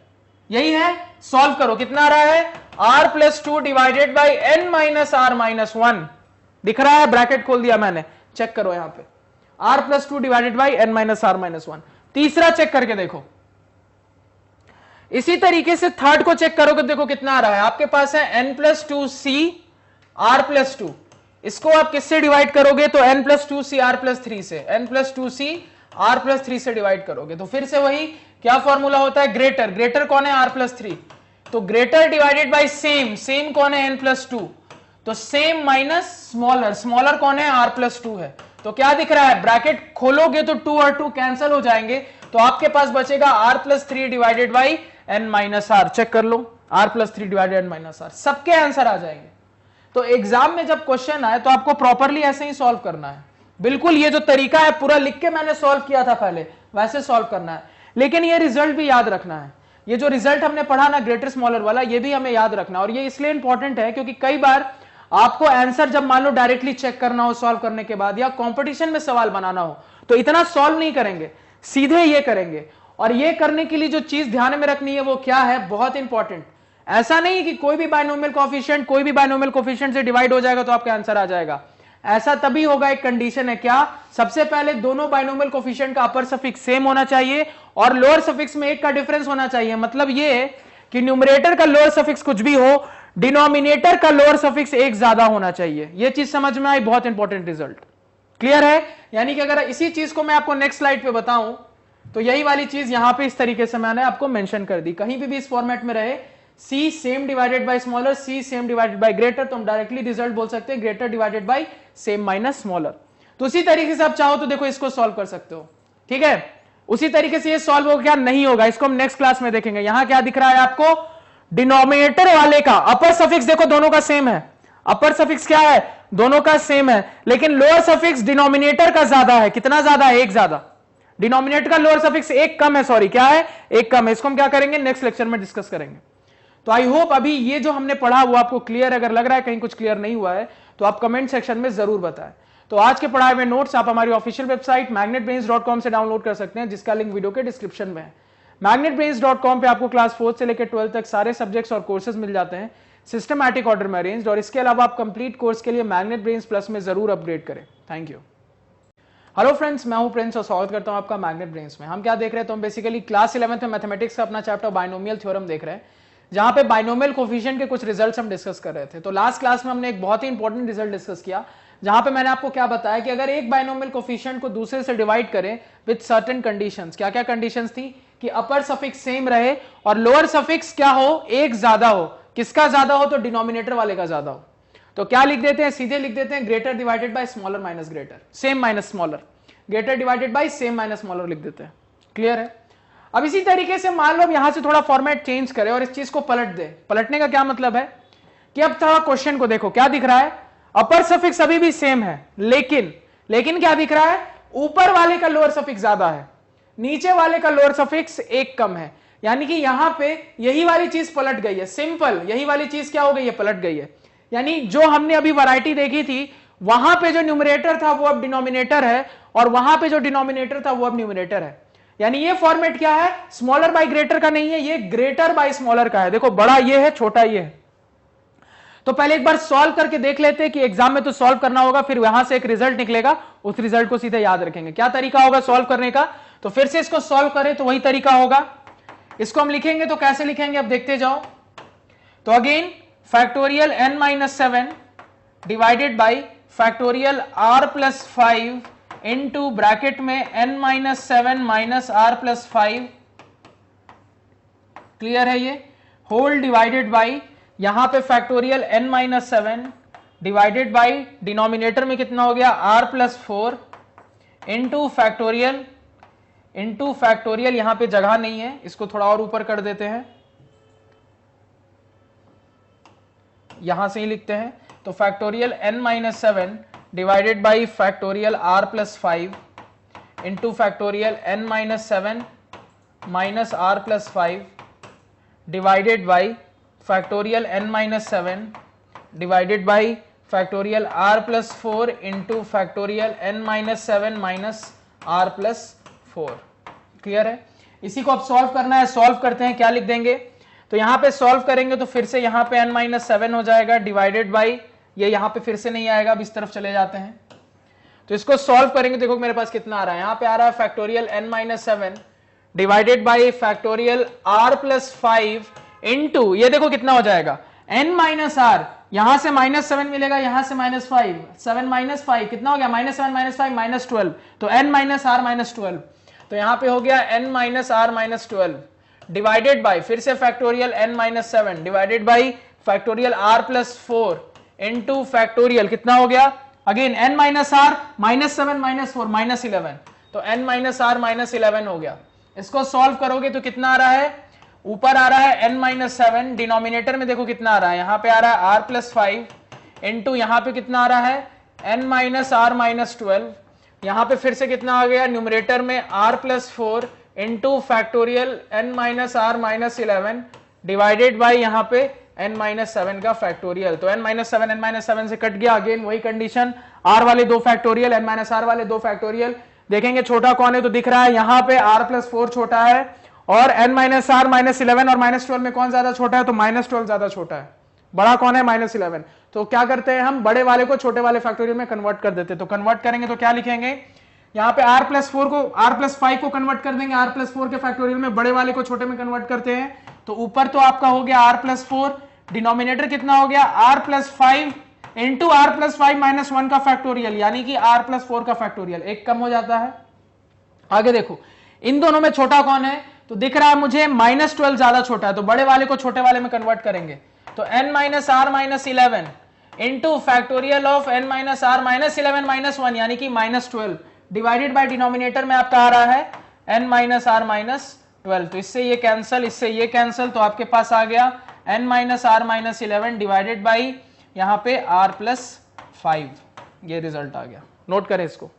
यही है। सॉल्व करो, कितना आ रहा है, r+2 divided by n minus r-1, दिख रहा है, ब्रैकेट खोल दिया मैंने, चेक करो यहां पे, r+2 divided by n minus r-1। तीसरा चेक करके देखो, इसी तरीके से थर्ड को चेक करोगे, देखो कितना आ रहा है, आपके पास है n+2c r+2, इसको आप किससे डिवाइड करोगे, तो n+2c r+3 से, n+2c r+3 से डिवाइड करोगे, तो फिर से वही क्या फॉर्मूला होता है, ग्रेटर, ग्रेटर कौन है, r+3, तो greater divided by same, same कौन है, n+2, तो सेम माइनस स्मॉलर, स्मॉलर कौन है, r+2 है, तो क्या दिख रहा है, ब्रैकेट खोलोगे तो 2 और 2 कैंसिल हो जाएंगे, तो आपके पास बचेगा r+3 divided by n minus r, check कर लो, r+3 divided n minus r, सबके आंसर आ जाएंगे। तो एग्जाम में जब क्वेश्चन आए तो आपको प्रॉपरली ऐसे ही सॉल्व करना है, बिल्कुल ये जो तरीका है पूरा लिख के मैंने सॉल्व किया था पहले, वैसे सॉल्व करना है, लेकिन ये रिजल्ट भी याद रखना है, ये जो रिजल्ट हमने पढ़ा ना ग्रेटर स्मॉलर वाला, ये भी हमें याद रखना, और ये इसलिए इंपॉर्टेंट है क्योंकि कई बार आपको आंसर जब मान लो डायरेक्टली चेक करना हो सॉल्व करने के बाद, या कंपटीशन में सवाल बनाना हो, तो इतना सॉल्व नहीं करेंगे, सीधे ये करेंगे, और ये करने के लिए जो चीज ध्यान में रखनी है वो क्या है, बहुत इंपॉर्टेंट, ऐसा नहीं कि कोई भी बायनोमियल कोएफिशिएंट, कोई भी बायनोमियल कोएफिशिएंट से डिवाइड हो जाएगा तो आपका आंसर आ जाएगा, ऐसा तभी होगा, एक कंडीशन है, क्या, सबसे पहले दोनों बायनोमियल कोएफिशिएंट का अपर सफिक्स सेम होना चाहिए और लोअर सफिक्स में एक का डिफरेंस होना चाहिए, मतलब ये कि न्यूमरेटर का लोअर सफिक्स कुछ भी हो, डिनोमिनेटर का लोअर सफिक्स एक ज्यादा होना चाहिए, ये चीज समझ में आई, बहुत इंपॉर्टेंट रिजल्ट, क्लियर है। यानी कि अगर इसी चीज को मैं आपको नेक्स्ट स्लाइड पे बताऊं तो यही वाली चीज यहां पे इस तरीके से मैंने आपको मेंशन कर दी, कहीं भी इस फॉर्मेट में रहे, C same divided by smaller, C same divided by greater, तो हम डायरेक्टली रिजल्ट बोल सकते हैं greater divided by same minus smaller. तो उसी तरीके से आप चाहो तो देखो इसको सॉल्व कर सकते हो, ठीक है, उसी तरीके से ये सॉल्व होगा क्या, नहीं होगा, इसको हम नेक्स्ट क्लास में देखेंगे। यहां क्या दिख रहा है आपको, डिनोमिनेटर वाले का अपर सफिक्स देखो दोनों का सेम है, अपर सफिक्स क्या है, दोनों का सेम है, लेकिन लोअर सफिक्स डिनोमिनेटर का ज्यादा है, कितना ज्यादा है, एक ज्यादा, डिनोमिनेटर का लोअर सफिक्स एक कम है, सॉरी क्या है, एक कम है, इसको हम क्या करेंगे नेक्स्ट लेक्चर में डिस्कस करेंगे। तो आई होप अभी ये जो हमने पढ़ा वो आपको क्लियर, अगर लग रहा है कहीं कुछ क्लियर नहीं हुआ है तो आप कमेंट सेक्शन में जरूर बताएं। तो आज के पढ़ाए हुए नोट्स आप हमारी ऑफिशियल वेबसाइट magnetbrains.com से डाउनलोड कर सकते हैं, जिसका लिंक वीडियो के डिस्क्रिप्शन में है। magnetbrains.com पे आपको क्लास 4 से लेकर 12 तक सारे सब्जेक्ट्स और कोर्सेज मिल जाते हैं, सिस्टमैटिक ऑर्डर में अरेंज्ड, और इसके अलावा आप कंप्लीट कोर्स के लिए मैग्नेट प्लस में जरूर अपग्रेड करें। Thank you. हेलो फ्रेंड्स, मैं हूं प्रिंस और स्वागत करता हूं आपका मैग्नेट ब्रेन्स में। हम क्या देख रहे हैं, तो हम बेसिकली क्लास 11th में मैथमेटिक्स का अपना चैप्टर बाइनोमियल थ्योरम देख रहे हैं, जहां पे बाइनोमियल कोफिशिएंट के कुछ रिजल्ट्स हम डिस्कस कर रहे थे। तो लास्ट क्लास में हमने एक बहुत ही इंपॉर्टेंट रिजल्ट डिस्कस किया, जहां पे मैंने आपको क्या बताया कि अगर एक बाइनोमियल कोफिशिएंट को दूसरे से डिवाइड करें विद सर्टेन कंडीशंस, क्या क्या कंडीशंस थी, कि अपर सफिक्स सेम रहे और लोअर सफिक्स क्या हो, एक ज्यादा हो, किसका ज्यादा हो, तो डिनोमिनेटर वाले का ज्यादा हो। तो क्या लिख देते हैं, सीधे लिख देते हैं greater divided by smaller minus greater, same minus smaller, greater divided by same minus smaller लिख देते हैं। क्लियर है। अब इसी तरीके से मान लो यहां से थोड़ा फॉर्मेट चेंज करें और इस चीज को पलट दे। पलटने का क्या मतलब है कि अब थोड़ा क्वेश्चन को देखो, क्या दिख रहा है, अपर सफिक्स अभी भी सेम है, लेकिन क्या दिख रहा है, ऊपर वाले का लोअर सफिक्स ज्यादा है, नीचे वाले का लोअर सफिक्स एक कम है। यानी कि यहां पे यही वाली चीज पलट गई है, सिंपल यही वाली चीज क्या हो गई है, पलट गई है। यानी जो हमने अभी वैरायटी देखी थी, वहां पे जो न्यूमरेटर था वो अब डिनोमिनेटर है, और वहां पे जो डिनोमिनेटर था वो अब न्यूमरेटर है। यानी ये फॉर्मेट क्या है, स्मॉलर बाय ग्रेटर का नहीं है, ये ग्रेटर बाय स्मॉलर का है। देखो बड़ा ये है, छोटा ये है। तो पहले एक बार सॉल्व करके देख लेते हैं कि एग्जाम में तो सॉल्व करना होगा, फिर वहां से एक रिजल्ट निकलेगा, उस रिजल्ट को सीधे याद रखेंगे। क्या तरीका होगा सॉल्व करने का, तो फिर से इसको सॉल्व करें तो वही तरीका होगा। इसको हम लिखेंगे तो कैसे लिखेंगे, अब देखते जाओ। तो again factorial n-7 divided by factorial r+5 into bracket में n-7 माइनस r+5, क्लियर है ये, होल डिवाइडेड बाई यहां पे factorial n-7 divided by denominator में कितना हो गया r+4 इनटू फैक्टोरियल यहां पे जगह नहीं है, इसको थोड़ा और ऊपर कर देते हैं, यहां से ही लिखते हैं। तो factorial n-7 divided by factorial r plus 5 into factorial n minus 7 minus r plus 5 divided by factorial n minus 7 divided by factorial r plus 4 into factorial n minus 7 minus r plus 4। Clear है? इसी को अब solve करना है। Solve करते हैं, क्या लिख देंगे? तो यहां पे सॉल्व करेंगे तो फिर से यहां पे n माइनस 7 हो जाएगा डिवाइडेड बाई, ये यहां पे फिर से नहीं आएगा, अब इस तरफ चले जाते हैं। तो इसको सॉल्व करेंगे, देखो मेरे पास कितना आ रहा है, यहां पे आ रहा है factorial n minus 7 divided by factorial r plus 5 into, ये देखो कितना हो जाएगा n माइनस r, यहां से माइनस 7 मिलेगा, यहां से माइनस 5, 7 माइनस 5 कितना हो गया, माइनस 7 माइनस 5 माइनस 12, तो n माइनस r माइनस 12, तो यहां पे हो गया n minus r minus 12 divided by फिर से factorial n minus 7 divided by factorial r plus 4 into factorial कितना हो गया, again n minus r minus 7 minus 4 minus 11, तो n माइनस r माइनस 11 हो गया। इसको सॉल्व करोगे तो कितना आ रहा है, ऊपर आ रहा है n माइनस 7, डिनोमिनेटर में देखो कितना आ रहा है, यहां पे आ रहा है r प्लस 5 इंटू यहां पे कितना आ रहा है n माइनस r माइनस 12, यहां पे फिर से कितना आ गया, न्यूमरेटर में r plus 4 into factorial n minus r minus 11 divided by यहां पे n माइनस 7 का फैक्टोरियल, तो n माइनस 7 से कट गया, अगेन वही कंडीशन, r वाले दो फैक्टोरियल n माइनस r वाले दो फैक्टोरियल, देखेंगे छोटा कौन है तो दिख रहा है यहां पे r प्लस 4 छोटा है, और n माइनस r माइनस 11 और माइनस 12 में कौन ज्यादा छोटा है, तो माइनस 12 ज्यादा छोटा है, बड़ा कौन है माइनस 11, तो क्या करते हैं हम, बड़े वाले को छोटे वाले फैक्टोरियल में कन्वर्ट कर देते, तो कन्वर्ट करेंगे तो क्या लिखेंगे, यहाँ पे r प्लस 4 को r प्लस 5 को कन्वर्ट कर देंगे, r प्लस 4 के फैक्टोरियल में बड़े वाले को छोटे में कन्वर्ट करते हैं, तो ऊपर तो आपका हो गया r प्लस 4, डिनोमिनेटर कितना हो गया r plus 5 into r plus 5 minus 1 का फैक्टोरियल, यानी कि r प्लस 4 का फैक्टोरियल, एक कम हो जाता है। आगे देखो इन दोनों में छोटा कौन है, तो दिख रहा है मुझे माइनस 12 ज्यादा छोटा है, तो बड़े वाले को छोटे वाले में कन्वर्ट करेंगे, तो n minus r minus 11 into factorial of n minus r minus 11 minus 1 यानी कि माइनस 12 डिवाइडेड बाय डिनोमिनेटर में आपका आ रहा है n माइनस r माइनस 12, तो इससे ये कैंसल, इससे ये कैंसल, तो आपके पास आ गया n minus r minus 11 divided by यहां पे r प्लस 5, ये रिजल्ट आ गया। नोट करें इसको।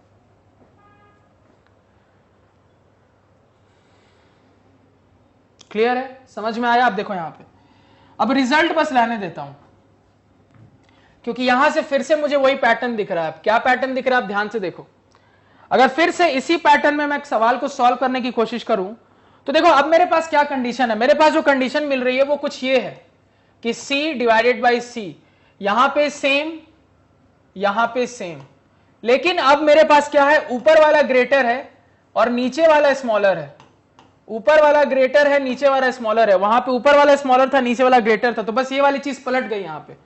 क्लियर है, समझ में आया? आप देखो यहां पे, अब रिजल्ट बस लाने देता हूं, क्योंकि यहां से फिर से मुझे वही पैटर्न दिख रहा है। क्या पैटर्न दिख रहा है, आप ध्यान से देखो। अगर फिर से इसी पैटर्न में मैं सवाल को सॉल्व करने की कोशिश करूं तो देखो अब मेरे पास क्या कंडीशन है, मेरे पास जो कंडीशन मिल रही है वो कुछ ये है कि c डिवाइडेड बाई c, यहां पे सेम, यहां पे सेम, लेकिन अब मेरे पास क्या है, ऊपर वाला ग्रेटर है और नीचे वाला स्मॉलर है, ऊपर वाला ग्रेटर है नीचे वाला स्मॉलर है, वहां पे ऊपर वाला स्मॉलर था नीचे वाला ग्रेटर था, तो बस ये वाली चीज पलट गई यहां पे,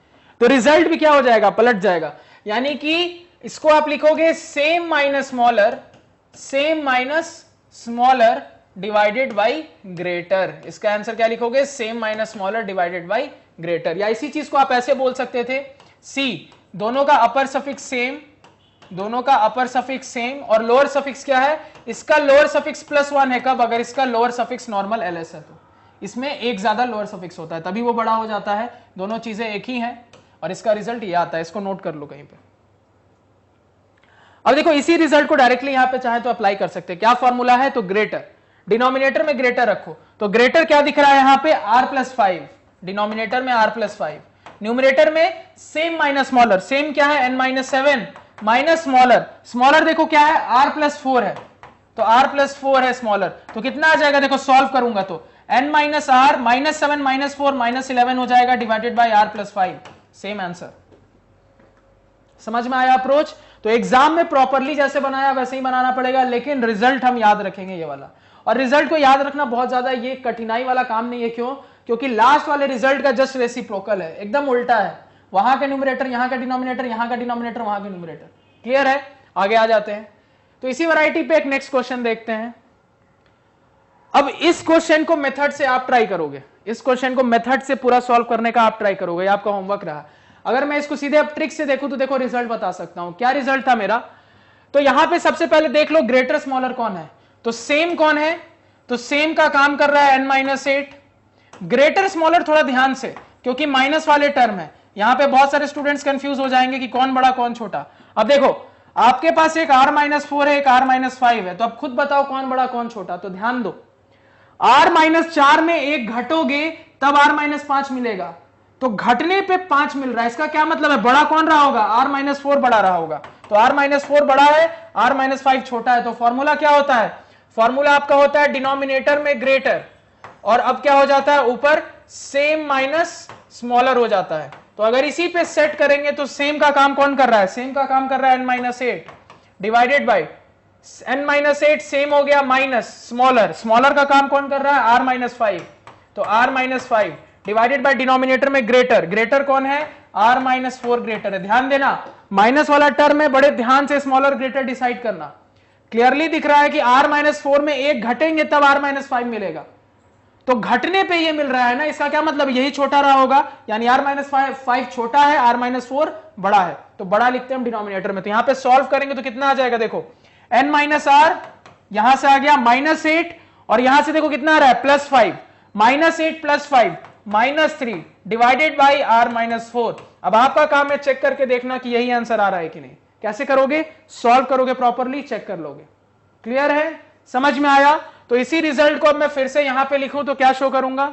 तो रिजल्ट भी क्या हो जाएगा, पलट जाएगा। यानी कि इसको आप लिखोगे same minus smaller, same minus smaller divided by greater, इसका आंसर क्या लिखोगे, same minus smaller divided by greater. या इसी चीज को आप ऐसे बोल सकते थे, सी दोनों का अपर सफिक्स सेम, दोनों का अपर सफिक्स सेम, और लोअर सफिक्स क्या है, इसका लोअर सफिक्स प्लस 1 है कब, अगर इसका लोअर सफिक्स नॉर्मल एलएस है, तो इसमें एक ज्यादा लोअर सफिक्स होता है तभी वो बड़ा हो जाता है, दोनों चीजें एक ही हैं, और इसका रिजल्ट ये आता है, इसको नोट कर लो कहीं पे। अब देखो इसी रिजल्ट को डायरेक्टली यहां पे चाहे तो अप्लाई कर सकते हैं। क्या फॉर्मूला है, तो ग्रेटर, डिनोमिनेटर में ग्रेटर रखो, तो ग्रेटर क्या दिख रहा है यहां पे, r प्लस 5, डिनोमिनेटर में r प्लस 5, न्यूमरेटर में सेम माइनस स्मॉलर, सेम क्या है n minus 7 minus smaller, smaller देखो क्या है, r प्लस 4 है, तो r प्लस 4 है स्मॉलर, तो कितना आ जाएगा, देखो सॉल्व करूंगा तो n minus r minus 7 minus 4 minus 11 हो जाएगा divided by r plus 5, same answer. समझ में आया अप्रोच? तो एग्जाम में प्रॉपरली जैसे बनाया वैसे ही बनाना पड़ेगा, लेकिन रिजल्ट हम याद रखेंगे ये वाला, और रिजल्ट को याद रखना बहुत ज्यादा ये कठिनाई वाला काम नहीं है। क्यों? क्योंकि लास्ट वाले रिजल्ट का जस्ट रेसिप्रोकल है, एकदम उल्टा है, वहां का न्यूमरेटर यहां का डिनोमिनेटर, यहां का डिनोमिनेटर वहां का न्यूमरेटर। क्लियर है? आगे आ जाते हैं। तो इसी वैरायटी पे एक नेक्स्ट क्वेश्चन देखते हैं। अब इस क्वेश्चन को मेथड से आप ट्राई करोगे, इस क्वेश्चन को मेथड से पूरा सॉल्व करने का आप ट्राई करोगे, ये आपका होमवर्क रहा। अगर मैं इसको सीधे अब ट्रिक से देखूं तो देखो रिजल्ट बता सकता हूं। क्या रिजल्ट था मेरा? तो यहां पे सबसे पहले देख लो ग्रेटर स्मॉलर कौन है, तो सेम कौन है, तो सेम का काम कर रहा है n-8। ग्रेटर स्मॉलर थोड़ा ध्यान से, क्योंकि माइनस वाले टर्म है, यहां पे बहुत सारे स्टूडेंट्स कंफ्यूज हो जाएंगे कि कौन बड़ा कौन छोटा। अब देखो आपके पास एक r-4 है, एक r-5 है, तो अब खुद बताओ कौन बड़ा कौन छोटा। तो ध्यान दो, r-4 में एक घटोगे तब r-5 मिलेगा, तो घटने पे 5 मिल रहा है, इसका क्या मतलब है, बड़ा कौन रहा होगा, r-4 बड़ा रहा होगा। तो r-4 बड़ा है, r-5 छोटा है। तो फॉर्मूला क्या होता है, फॉर्मूला आपका होता है डिनोमिनेटर में ग्रेटर, और अब क्या हो जाता है, ऊपर सेम माइनस स्मॉलर हो जाता है। तो अगर इसी पे सेट करेंगे तो सेम का काम कौन कर रहा है, सेम का काम कर रहा है n-8 divided by n-8, same हो गया माइनस स्मॉलर, स्मॉलर का काम कौन कर रहा है, r-5। तो r-5 डिवाइडेड बाय डिनोमिनेटर में ग्रेटर, ग्रेटर कौन है, r-4 ग्रेटर है। ध्यान देना माइनस वाला टर्म है, बड़े ध्यान से स्मॉलर ग्रेटर डिसाइड करना। क्लियरली दिख रहा है कि r-4 में एक घटेंगे तब r-5 मिलेगा, तो घटने पे ये मिल रहा है ना, इसका क्या मतलब, यही छोटा रहा होगा, यानी r-5 छोटा है, r-4 बड़ा है, तो बड़ा लिखते हैं हम डिनोमिनेटर में। तो यहां पे सॉल्व करेंगे तो कितना आ जाएगा, देखो n-r यहां से आ गया -8, और यहां से देखो कितना आ रहा है, +5, -8 + 5 -3 डिवाइडेड बाई r-4। अब आपका काम है चेक करके देखना कि यही आंसर आ रहा है कि नहीं। कैसे करोगे, सॉल्व करोगे प्रॉपरली, चेक कर लोगे। क्लियर है, समझ में आया। तो इसी रिजल्ट को अब मैं फिर से यहां पे लिखूं तो क्या शो करूंगा,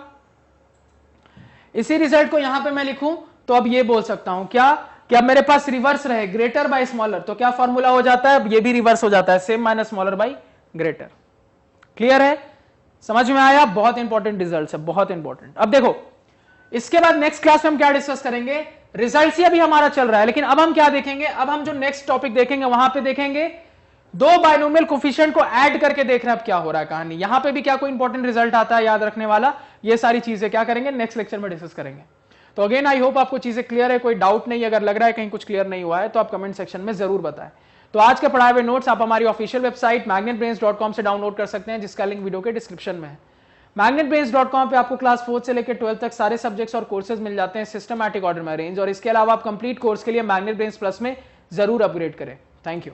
इसी रिजल्ट को यहां पे मैं लिखूं तो अब ये बोल सकता हूं क्या, कि अब मेरे पास रिवर्स रहे, ग्रेटर बाय स्मॉलर, तो क्या फॉर्मूला हो जाता है, अब ये भी रिवर्स हो जाता है, same minus smaller by greater. Clear है, समझ में आया, बहुत इंपॉर्टेंट रिजल्ट है, बहुत इंपॉर्टेंट। अब देखो इसके बाद नेक्स्ट क्लास में हम क्या डिस्कस करेंगे, रिजल्ट ही अभी हमारा चल रहा है, लेकिन अब हम क्या देखेंगे, अब हम जो नेक्स्ट टॉपिक देखेंगे वहां पे देखेंगे दो बाइनोमियल कोफिशिएंट को ऐड करके देख रहे हैं अब क्या हो रहा है कहानी, यहां पे भी क्या कोई इंपॉर्टेंट रिजल्ट आता है याद रखने वाला, ये सारी चीजें क्या करेंगे नेक्स्ट लेक्चर में डिस्कस करेंगे। तो अगेन आई होप आपको चीजें क्लियर है, कोई डाउट नहीं, अगर लग रहा है कहीं कुछ क्लियर नहीं हुआ है तो आप कमेंट सेक्शन में जरूर बताएं। तो आज के पढ़ाए हुए नोट्स आप हमारी ऑफिशियल वेबसाइट magnetbrains.com से डाउनलोड कर सकते हैं, जिसका लिंक वीडियो के डिस्क्रिप्शन में है। magnetbrains.com पे आपको क्लास 4 से लेकर 12 तक सारे सब्जेक्ट्स और कोर्सेज मिल जाते हैं सिस्टमैटिक ऑर्डर में अरेंज, और इसके अलावा आप कंप्लीट कोर्स के लिए मैग्नेट ब्रेन्स प्लस में जरूर अपग्रेड करें। Thank you.